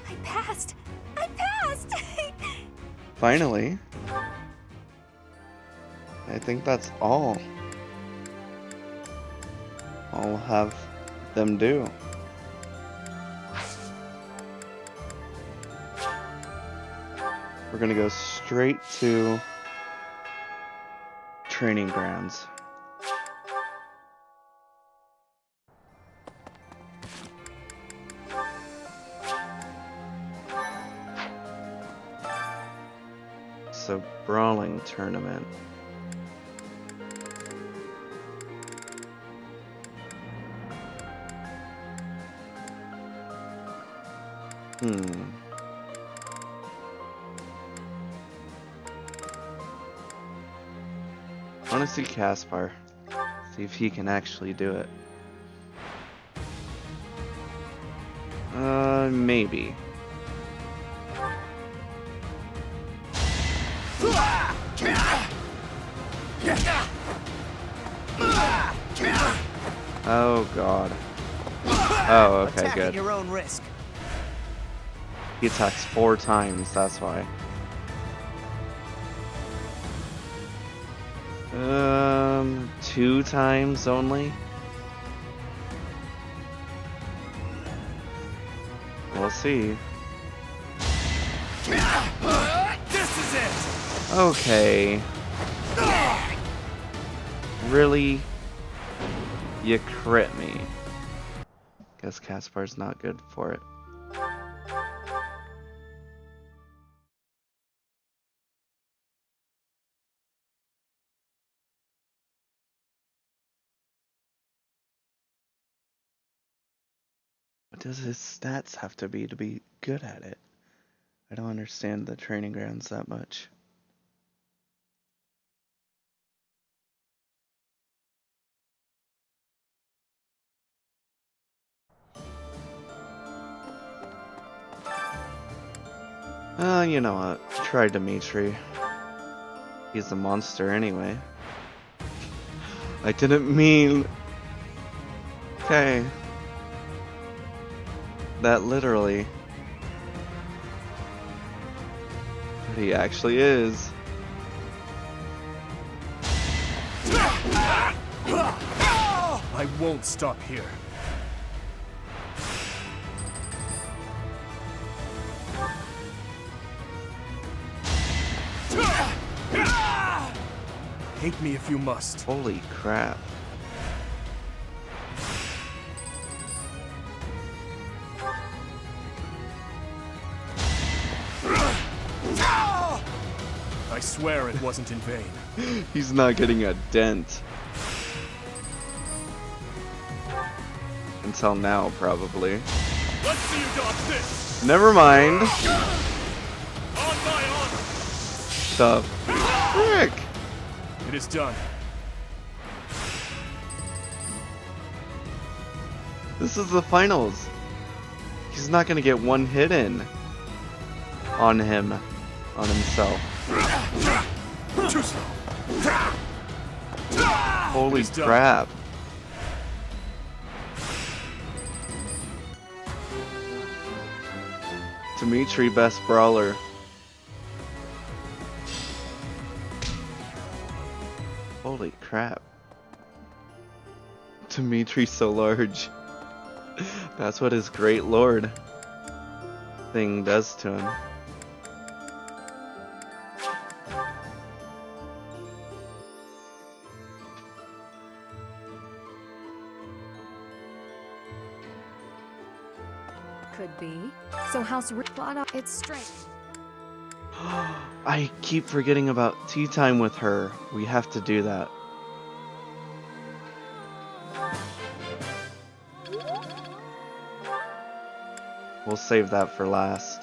I passed! I passed! Finally. I think that's all I'll have them do. We're gonna go straight to training grounds. So, brawling tournament. I want to see Caspar. See if he can actually do it. Maybe. Oh god. Oh, okay, Attack good. at your own risk. He attacks 4 times, that's why. 2 times only? We'll see. This is it! Okay. Really? You crit me. Guess Caspar's not good for it. What does his stats have to be good at it? I don't understand the training grounds that much. You know what? Try Dimitri. He's a monster anyway. I didn't mean... Okay. That literally... But he actually is. I won't stop here. Hate me if you must. Holy crap. I swear it wasn't in vain. He's not getting a dent. Until now, probably. Let's see you dodge this. Never mind. On my honor. The frick? It is done. This is the finals. He's not gonna get one hit in on him, on himself. Holy crap. Dimitri, best brawler. Holy crap. Dimitri's so large. That's what his Great Lord thing does to him. Could be. So House Riplada, it's strength. I keep forgetting about tea time with her. We have to do that. We'll save that for last.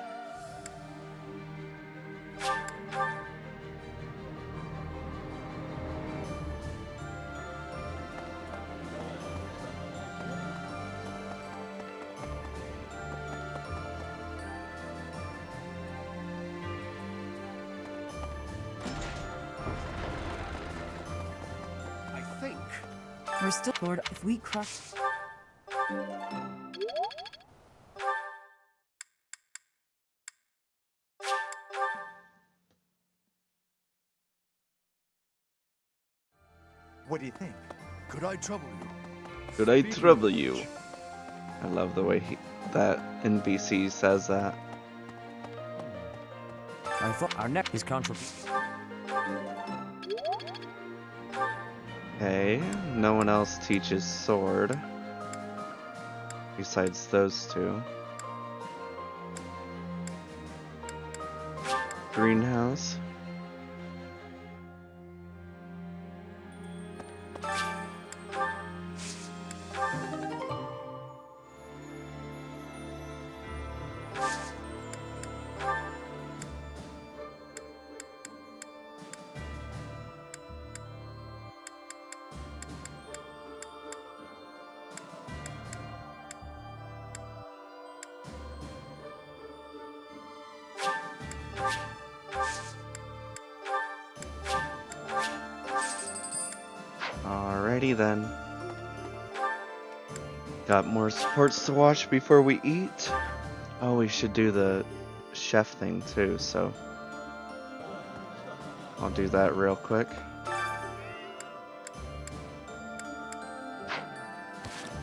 We're still, Lord, if we crush... What do you think? Could I trouble you? Could I trouble you? I love the way that NPC says that. I thought our neck is controversial. Okay, no one else teaches sword. Besides those two. Greenhouse. Alrighty then. Got more sports to watch before we eat. Oh, we should do the chef thing too, so I'll do that real quick.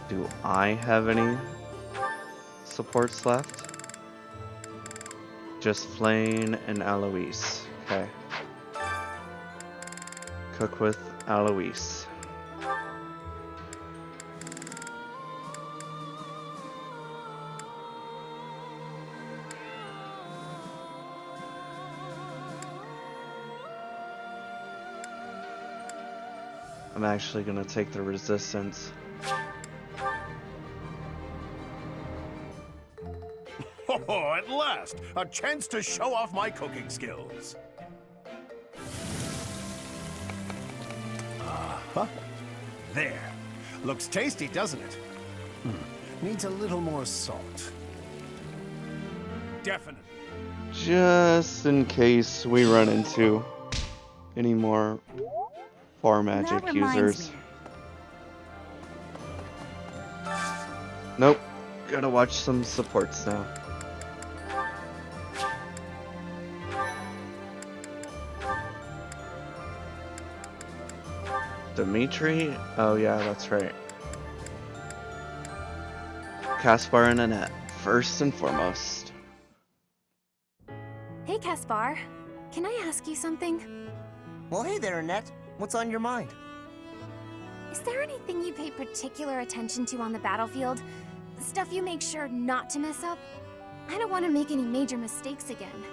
Do I have any supports left? Just Flane and Alois. Okay. Cook with Alois. I'm actually gonna take the resistance. Oh, at last! A chance to show off my cooking skills. Uh-huh. There. Looks tasty, doesn't it? Needs a little more salt. Definitely. Just in case we run into any more far magic users. Nope. Gotta watch some supports now. Dimitri? Oh yeah, that's right. Caspar and Annette, first and foremost. Hey, Caspar. Can I ask you something? Well, hey there, Annette. What's on your mind? Is there anything you pay particular attention to on the battlefield? Stuff you make sure not to mess up? I don't want to make any major mistakes again.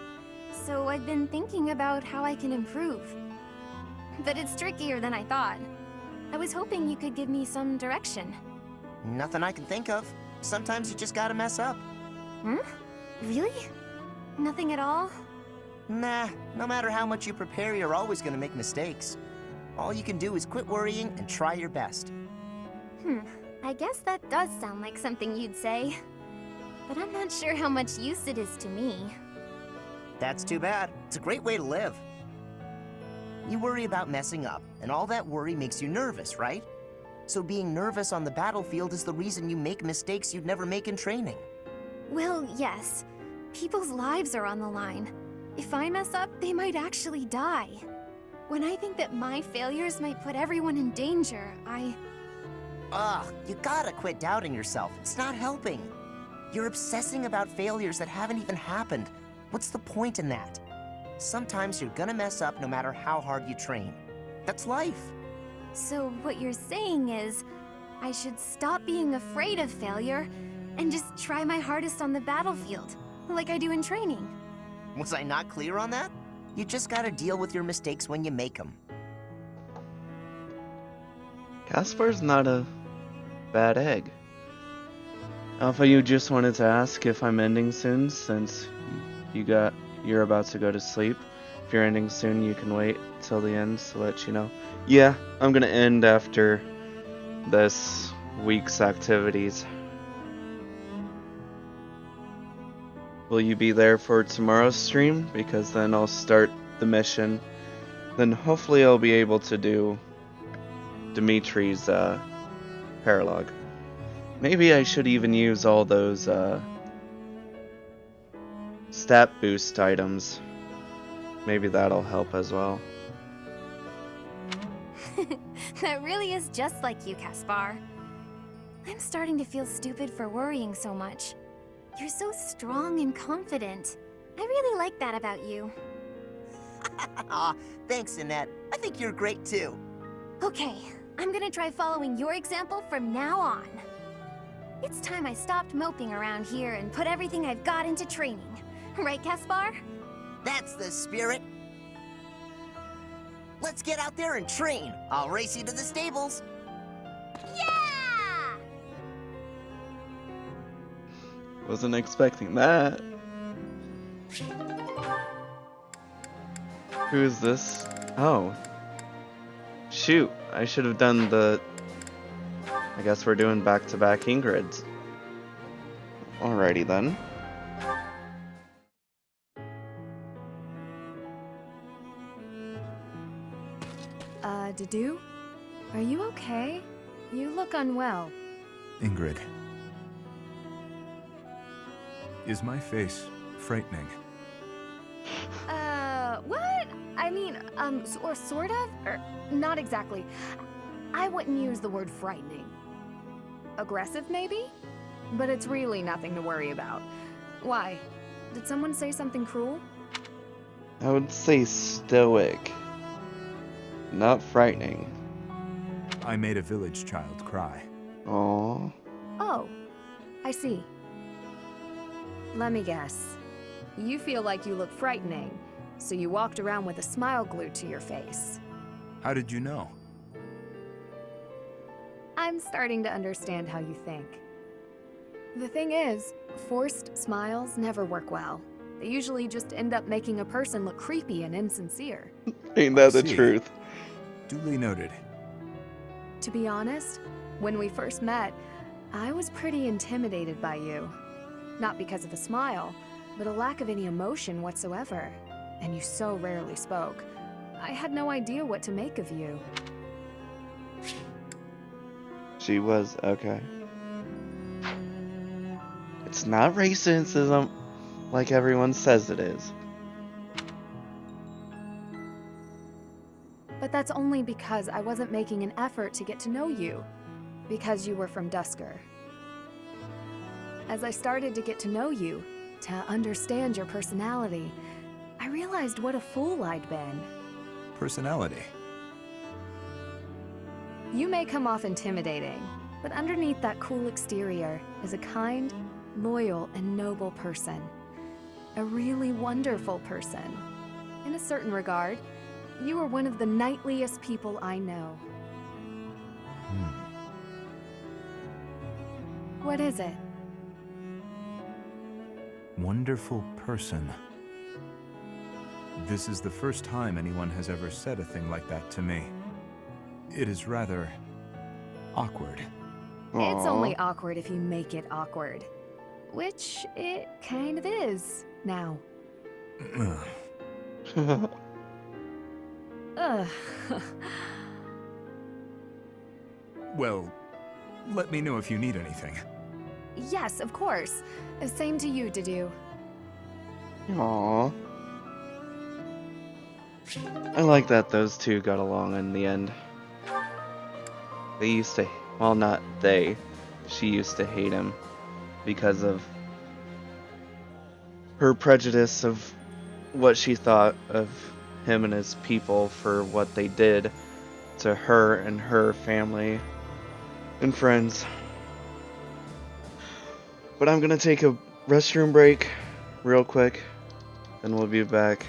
So I've been thinking about how I can improve. But it's trickier than I thought. I was hoping you could give me some direction. Nothing I can think of. Sometimes you just gotta mess up. Hmm? Really? Nothing at all? Nah, no matter how much you prepare, you're always gonna make mistakes. All you can do is quit worrying and try your best. I guess that does sound like something you'd say. But I'm not sure how much use it is to me. That's too bad. It's a great way to live. You worry about messing up, and all that worry makes you nervous, right? So being nervous on the battlefield is the reason you make mistakes you'd never make in training. Well, yes. People's lives are on the line. If I mess up, they might actually die. When I think that my failures might put everyone in danger, Ugh, you gotta quit doubting yourself. It's not helping. You're obsessing about failures that haven't even happened. What's the point in that? Sometimes you're gonna mess up no matter how hard you train. That's life. So what you're saying is, I should stop being afraid of failure and just try my hardest on the battlefield, like I do in training. Was I not clear on that? You just gotta deal with your mistakes when you make them. Caspar's not a bad egg. Alpha, you just wanted to ask if I'm ending soon, since you're about to go to sleep. If you're ending soon, you can wait till the end to let you know. Yeah, I'm gonna end after this week's activities. Will you be there for tomorrow's stream? Because then I'll start the mission. Then hopefully I'll be able to do Dimitri's paralogue. Maybe I should even use all those stat boost items. Maybe that'll help as well. That really is just like you, Caspar. I'm starting to feel stupid for worrying so much. You're so strong and confident. I really like that about you. Aw, thanks, Annette. I think you're great too. Okay, I'm gonna try following your example from now on. It's time I stopped moping around here and put everything I've got into training. Right, Caspar? That's the spirit. Let's get out there and train. I'll race you to the stables. Yeah! Wasn't expecting that. Who is this? Oh. Shoot, I should have done the... I guess we're doing back-to-back Ingrids. Alrighty then. Dedu? Are you okay? You look unwell. Ingrid. Is my face frightening? What? I mean, or sort of? Or not exactly. I wouldn't use the word frightening. Aggressive, maybe? But it's really nothing to worry about. Why? Did someone say something cruel? I would say stoic. Not frightening. I made a village child cry. Aww. Oh, I see. Let me guess. You feel like you look frightening, so you walked around with a smile glued to your face. How did you know? I'm starting to understand how you think. The thing is, forced smiles never work well. They usually just end up making a person look creepy and insincere. Ain't that the truth? Duly noted. To be honest, when we first met, I was pretty intimidated by you. Not because of a smile, but a lack of any emotion whatsoever. And you so rarely spoke. I had no idea what to make of you. She was, okay. It's not racism like everyone says it is. But that's only because I wasn't making an effort to get to know you. Because you were from Dusker. As I started to get to know you, to understand your personality, I realized what a fool I'd been. Personality. You may come off intimidating, but underneath that cool exterior is a kind, loyal, and noble person. A really wonderful person. In a certain regard, you are one of the knightliest people I know. What is it? Wonderful person. This is the first time anyone has ever said a thing like that to me. It is rather awkward. It's only awkward if you make it awkward. Which it kind of is, now. Ugh. Well, let me know if you need anything. Yes, of course. Same to you, Dedu. Aww. I like that those two got along in the end. They used to, well, not they, she used to hate him because of her prejudice of what she thought of him and his people for what they did to her and her family and friends. But I'm gonna take a restroom break real quick, then we'll be back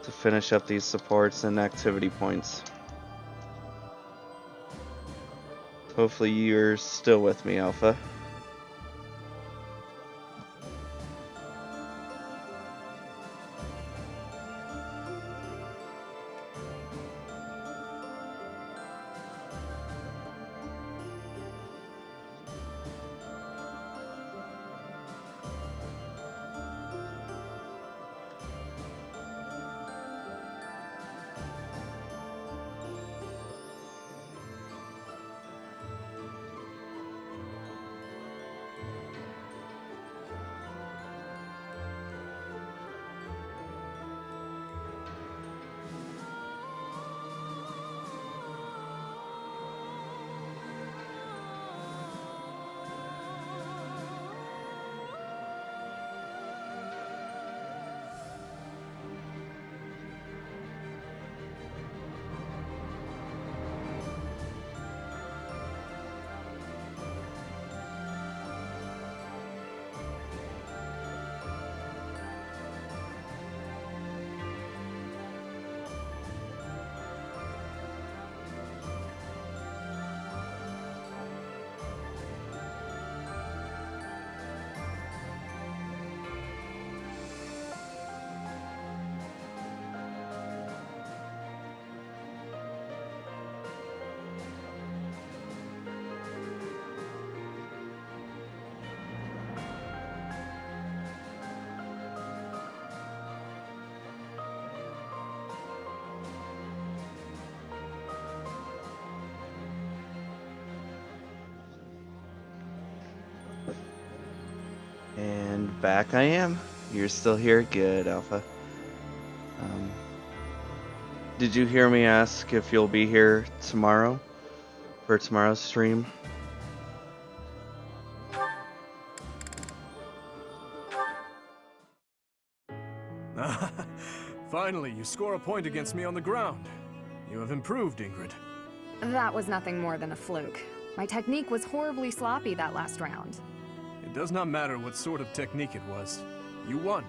to finish up these supports and activity points. Hopefully you're still with me, Alpha. back I am. You're still here? Good, Alpha. Did you hear me ask if you'll be here tomorrow for tomorrow's stream? Finally, you score a point against me on the ground. You have improved, Ingrid. That was nothing more than a fluke. My technique was horribly sloppy that last round. It does not matter what sort of technique it was. You won.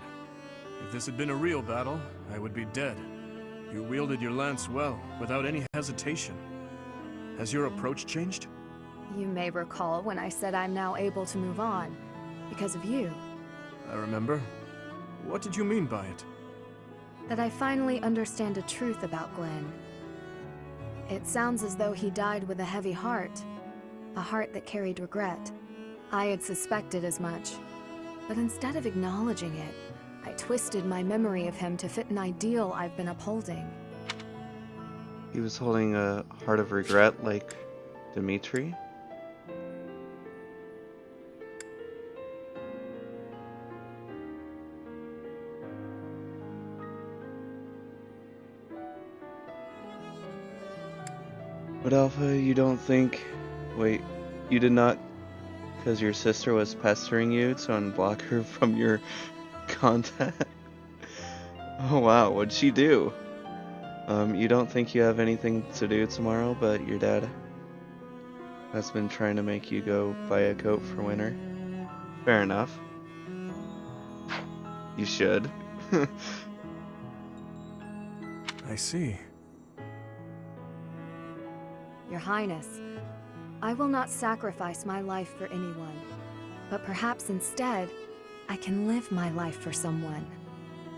If this had been a real battle, I would be dead. You wielded your lance well, without any hesitation. Has your approach changed? You may recall when I said I'm now able to move on, because of you. I remember. What did you mean by it? That I finally understand a truth about Glenn. It sounds as though he died with a heavy heart. A heart that carried regret. I had suspected as much. But instead of acknowledging it, I twisted my memory of him to fit an ideal I've been upholding. He was holding a heart of regret like Dimitri? But Alpha, you don't think... Wait, you did not... Because your sister was pestering you to unblock her from your contact? Oh wow, what'd she do? You don't think you have anything to do tomorrow, but your dad has been trying to make you go buy a coat for winter? Fair enough. You should. I see. Your Highness, I will not sacrifice my life for anyone, but perhaps instead, I can live my life for someone.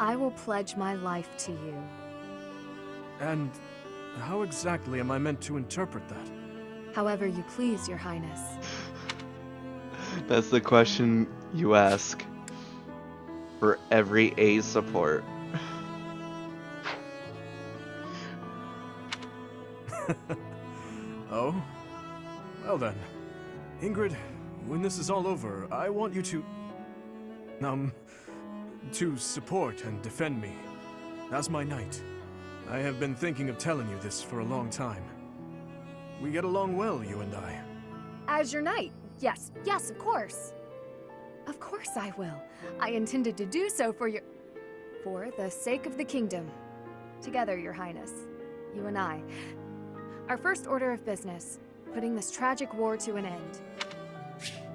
I will pledge my life to you. And how exactly am I meant to interpret that? However you please, Your Highness. That's the question you ask for every A support. Oh? Well then. Ingrid, when this is all over, I want you to support and defend me. As my knight. I have been thinking of telling you this for a long time. We get along well, you and I. As your knight? Yes, yes, of course. Of course I will. I intended to do so for the sake of the kingdom. Together, Your Highness. You and I. Our first order of business. Putting this tragic war to an end.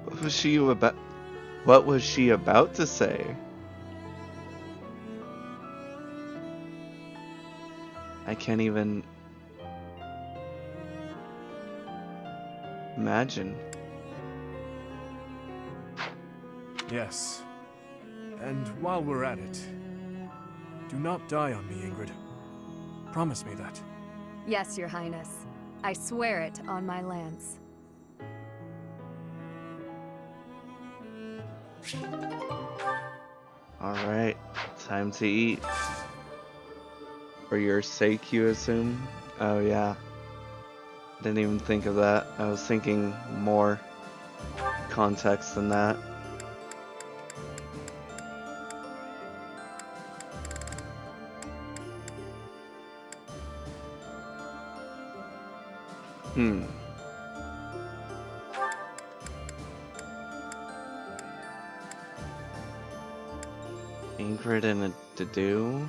What was she about to say? I can't even imagine. Yes. And while we're at it, do not die on me, Ingrid. Promise me that. Yes, Your Highness. I swear it on my lance. Alright, time to eat. For your sake, you assume? Oh yeah. Didn't even think of that. I was thinking more context than that. Ingrid and a to-do?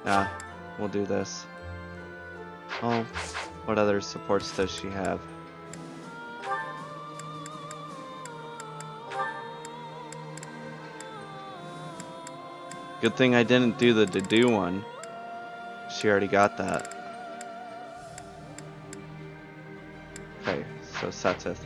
Ah, we'll do this. Oh, what other supports does she have? Good thing I didn't do the to-do one. She already got that. Okay, so Satith.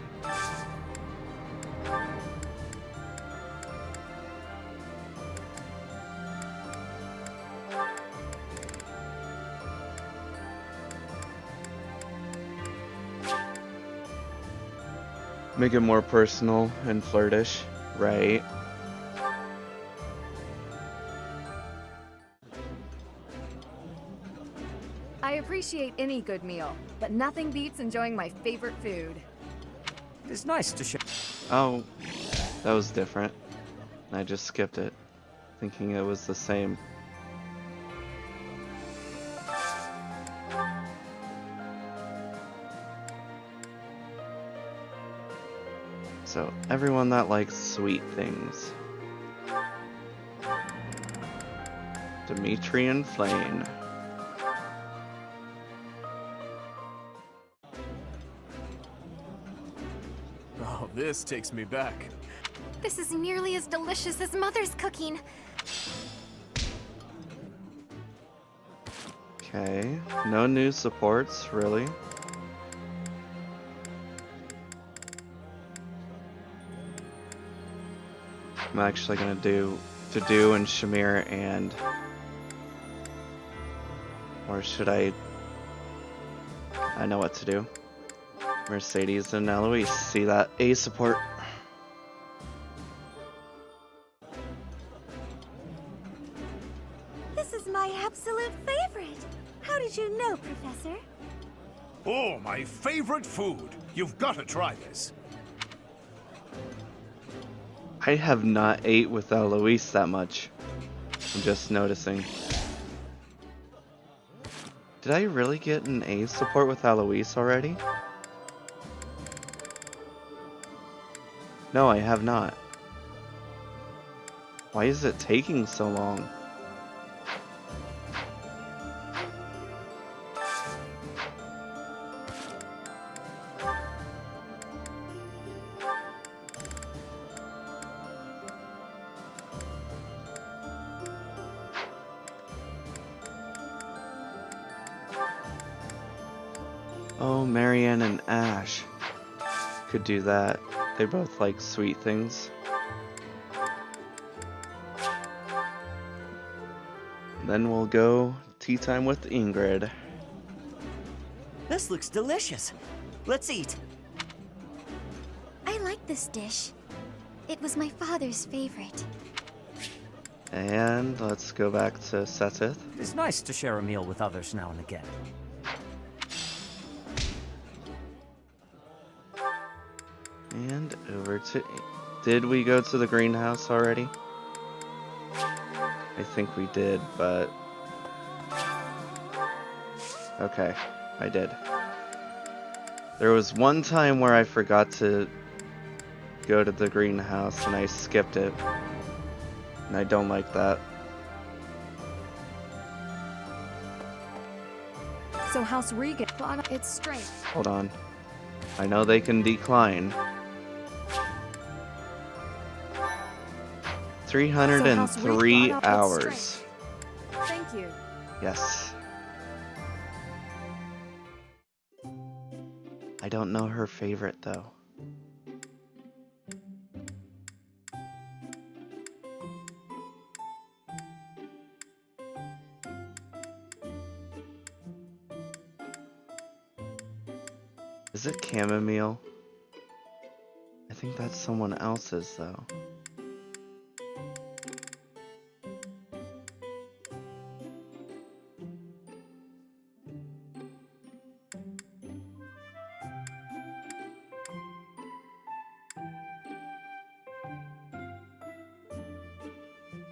Make it more personal and flirtish, right? I appreciate any good meal, but nothing beats enjoying my favorite food. It's nice to share. Oh, that was different. I just skipped it, thinking it was the same. So, everyone that likes sweet things. Dimitri and Flame. Oh, this takes me back. This is nearly as delicious as Mother's cooking. Okay, no new supports, really. I'm actually gonna do and Shamir and... Or should I know what to do. Mercedes and Eloise, see that A support. This is my absolute favorite. How did you know, Professor? Oh, my favorite food. You've got to try this. I have not ate with Eloise that much. I'm just noticing. Did I really get an A support with Eloise already? No, I have not. Why is it taking so long? Oh, Marianne and Ash could do that. They both like sweet things. Then we'll go tea time with Ingrid. This looks delicious. Let's eat. I like this dish. It was my father's favorite. And let's go back to Setith. It's nice to share a meal with others now and again. And over to... Did we go to the greenhouse already? I think we did, but... Okay, I did. There was one time where I forgot to go to the greenhouse and I skipped it. And I don't like that. So House Regan, its strength. Hold on. I know they can decline. 303 hours. Thank you. Yes. I don't know her favorite though. Is it chamomile? I think that's someone else's though.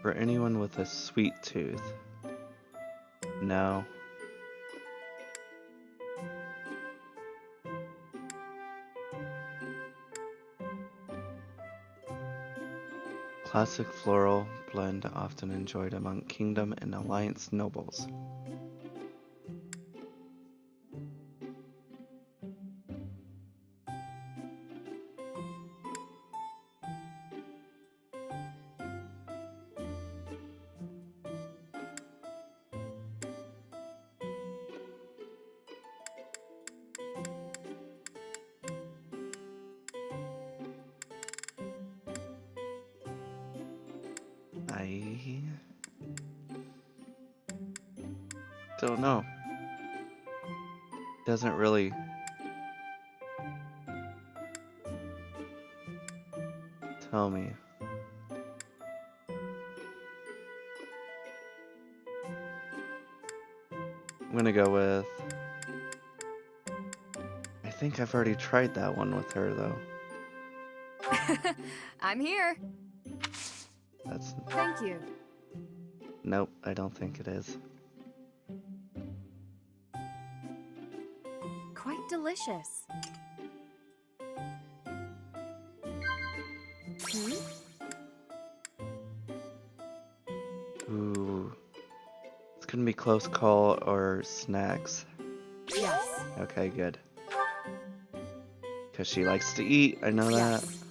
For anyone with a sweet tooth. No. Classic floral blend often enjoyed among Kingdom and Alliance nobles. I don't know. Doesn't really tell me. I'm gonna go with... I think I've already tried that one with her though. I'm here. That's... Thank you. Nope, I don't think it is. Quite delicious. Ooh. It's gonna be close call or snacks. Yes. Okay, good. Because she likes to eat, I know that. Yes.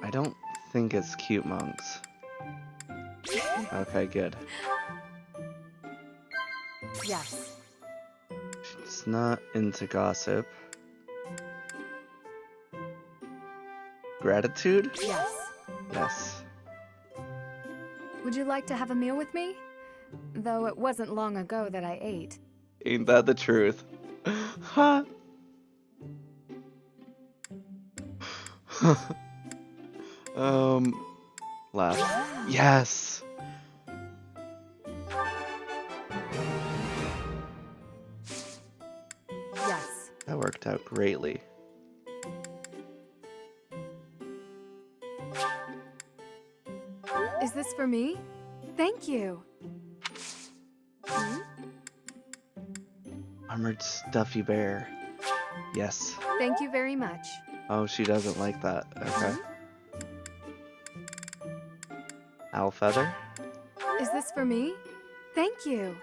I don't think it's cute monks. Okay, good. Yes. She's not into gossip. Gratitude? Yes. Yes. Would you like to have a meal with me? Though it wasn't long ago that I ate. Ain't that the truth? Ha! Laugh. Yes! Yes. That worked out greatly. Is this for me? Thank you. Armored stuffy bear. Yes. Thank you very much. Oh, she doesn't like that. Okay. Owl feather? Is this for me? Thank you.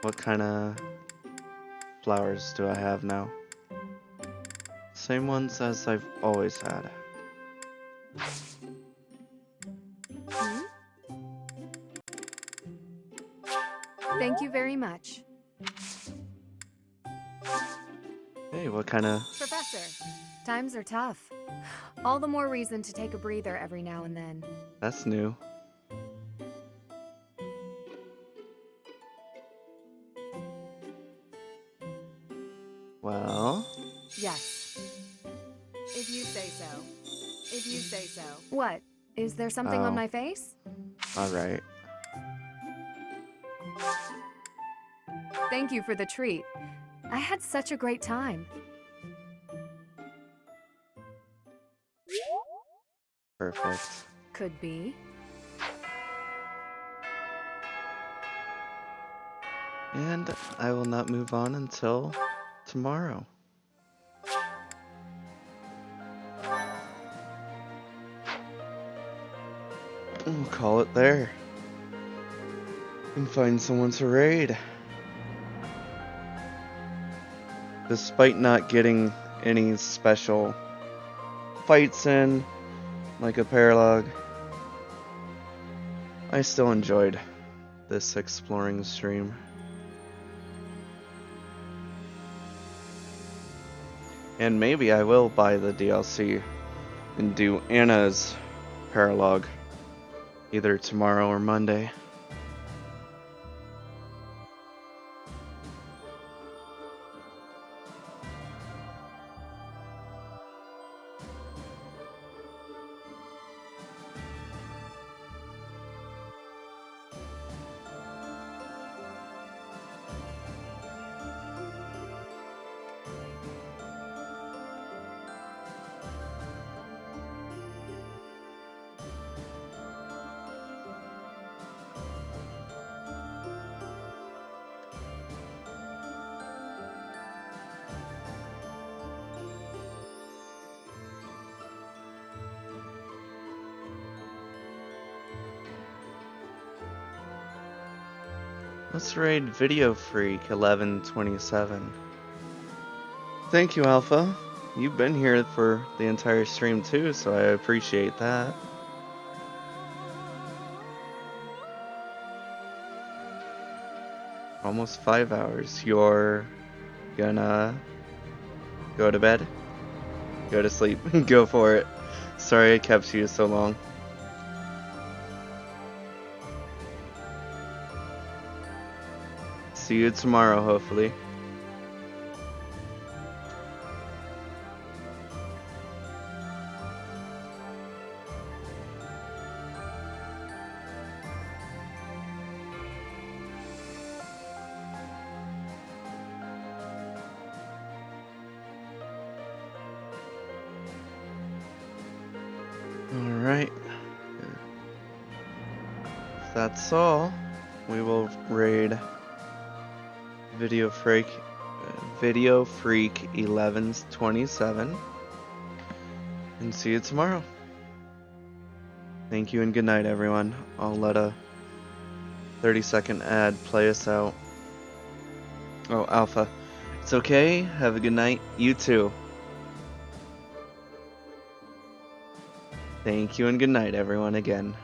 What kind of flowers do I have now? Same ones as I've always had. Thank you very much. Hey, what kind of... Professor, times are tough. All the more reason to take a breather every now and then. That's new. Well... Yes. If you say so. If you say so. What? Is there something on my face? Alright. Thank you for the treat. I had such a great time. Perfect. Could be. And I will not move on until tomorrow. We'll call it there. And find someone to raid. Despite not getting any special fights in, like a paralog, I still enjoyed this exploring stream. And maybe I will buy the DLC and do Anna's paralog either tomorrow or Monday. Let's raid Video Freak 1127. Thank you, Alpha. You've been here for the entire stream too, so I appreciate that. Almost 5 hours. You're gonna go to bed? Go to sleep. Go for it. Sorry I kept you so long. See you tomorrow, hopefully. Alright. If that's all, we will raid Video Freak 1127 and see you tomorrow. Thank you and good night, everyone. I'll let a 30-second ad play us out. Oh, Alpha. It's okay. Have a good night. You too. Thank you and good night, everyone, again.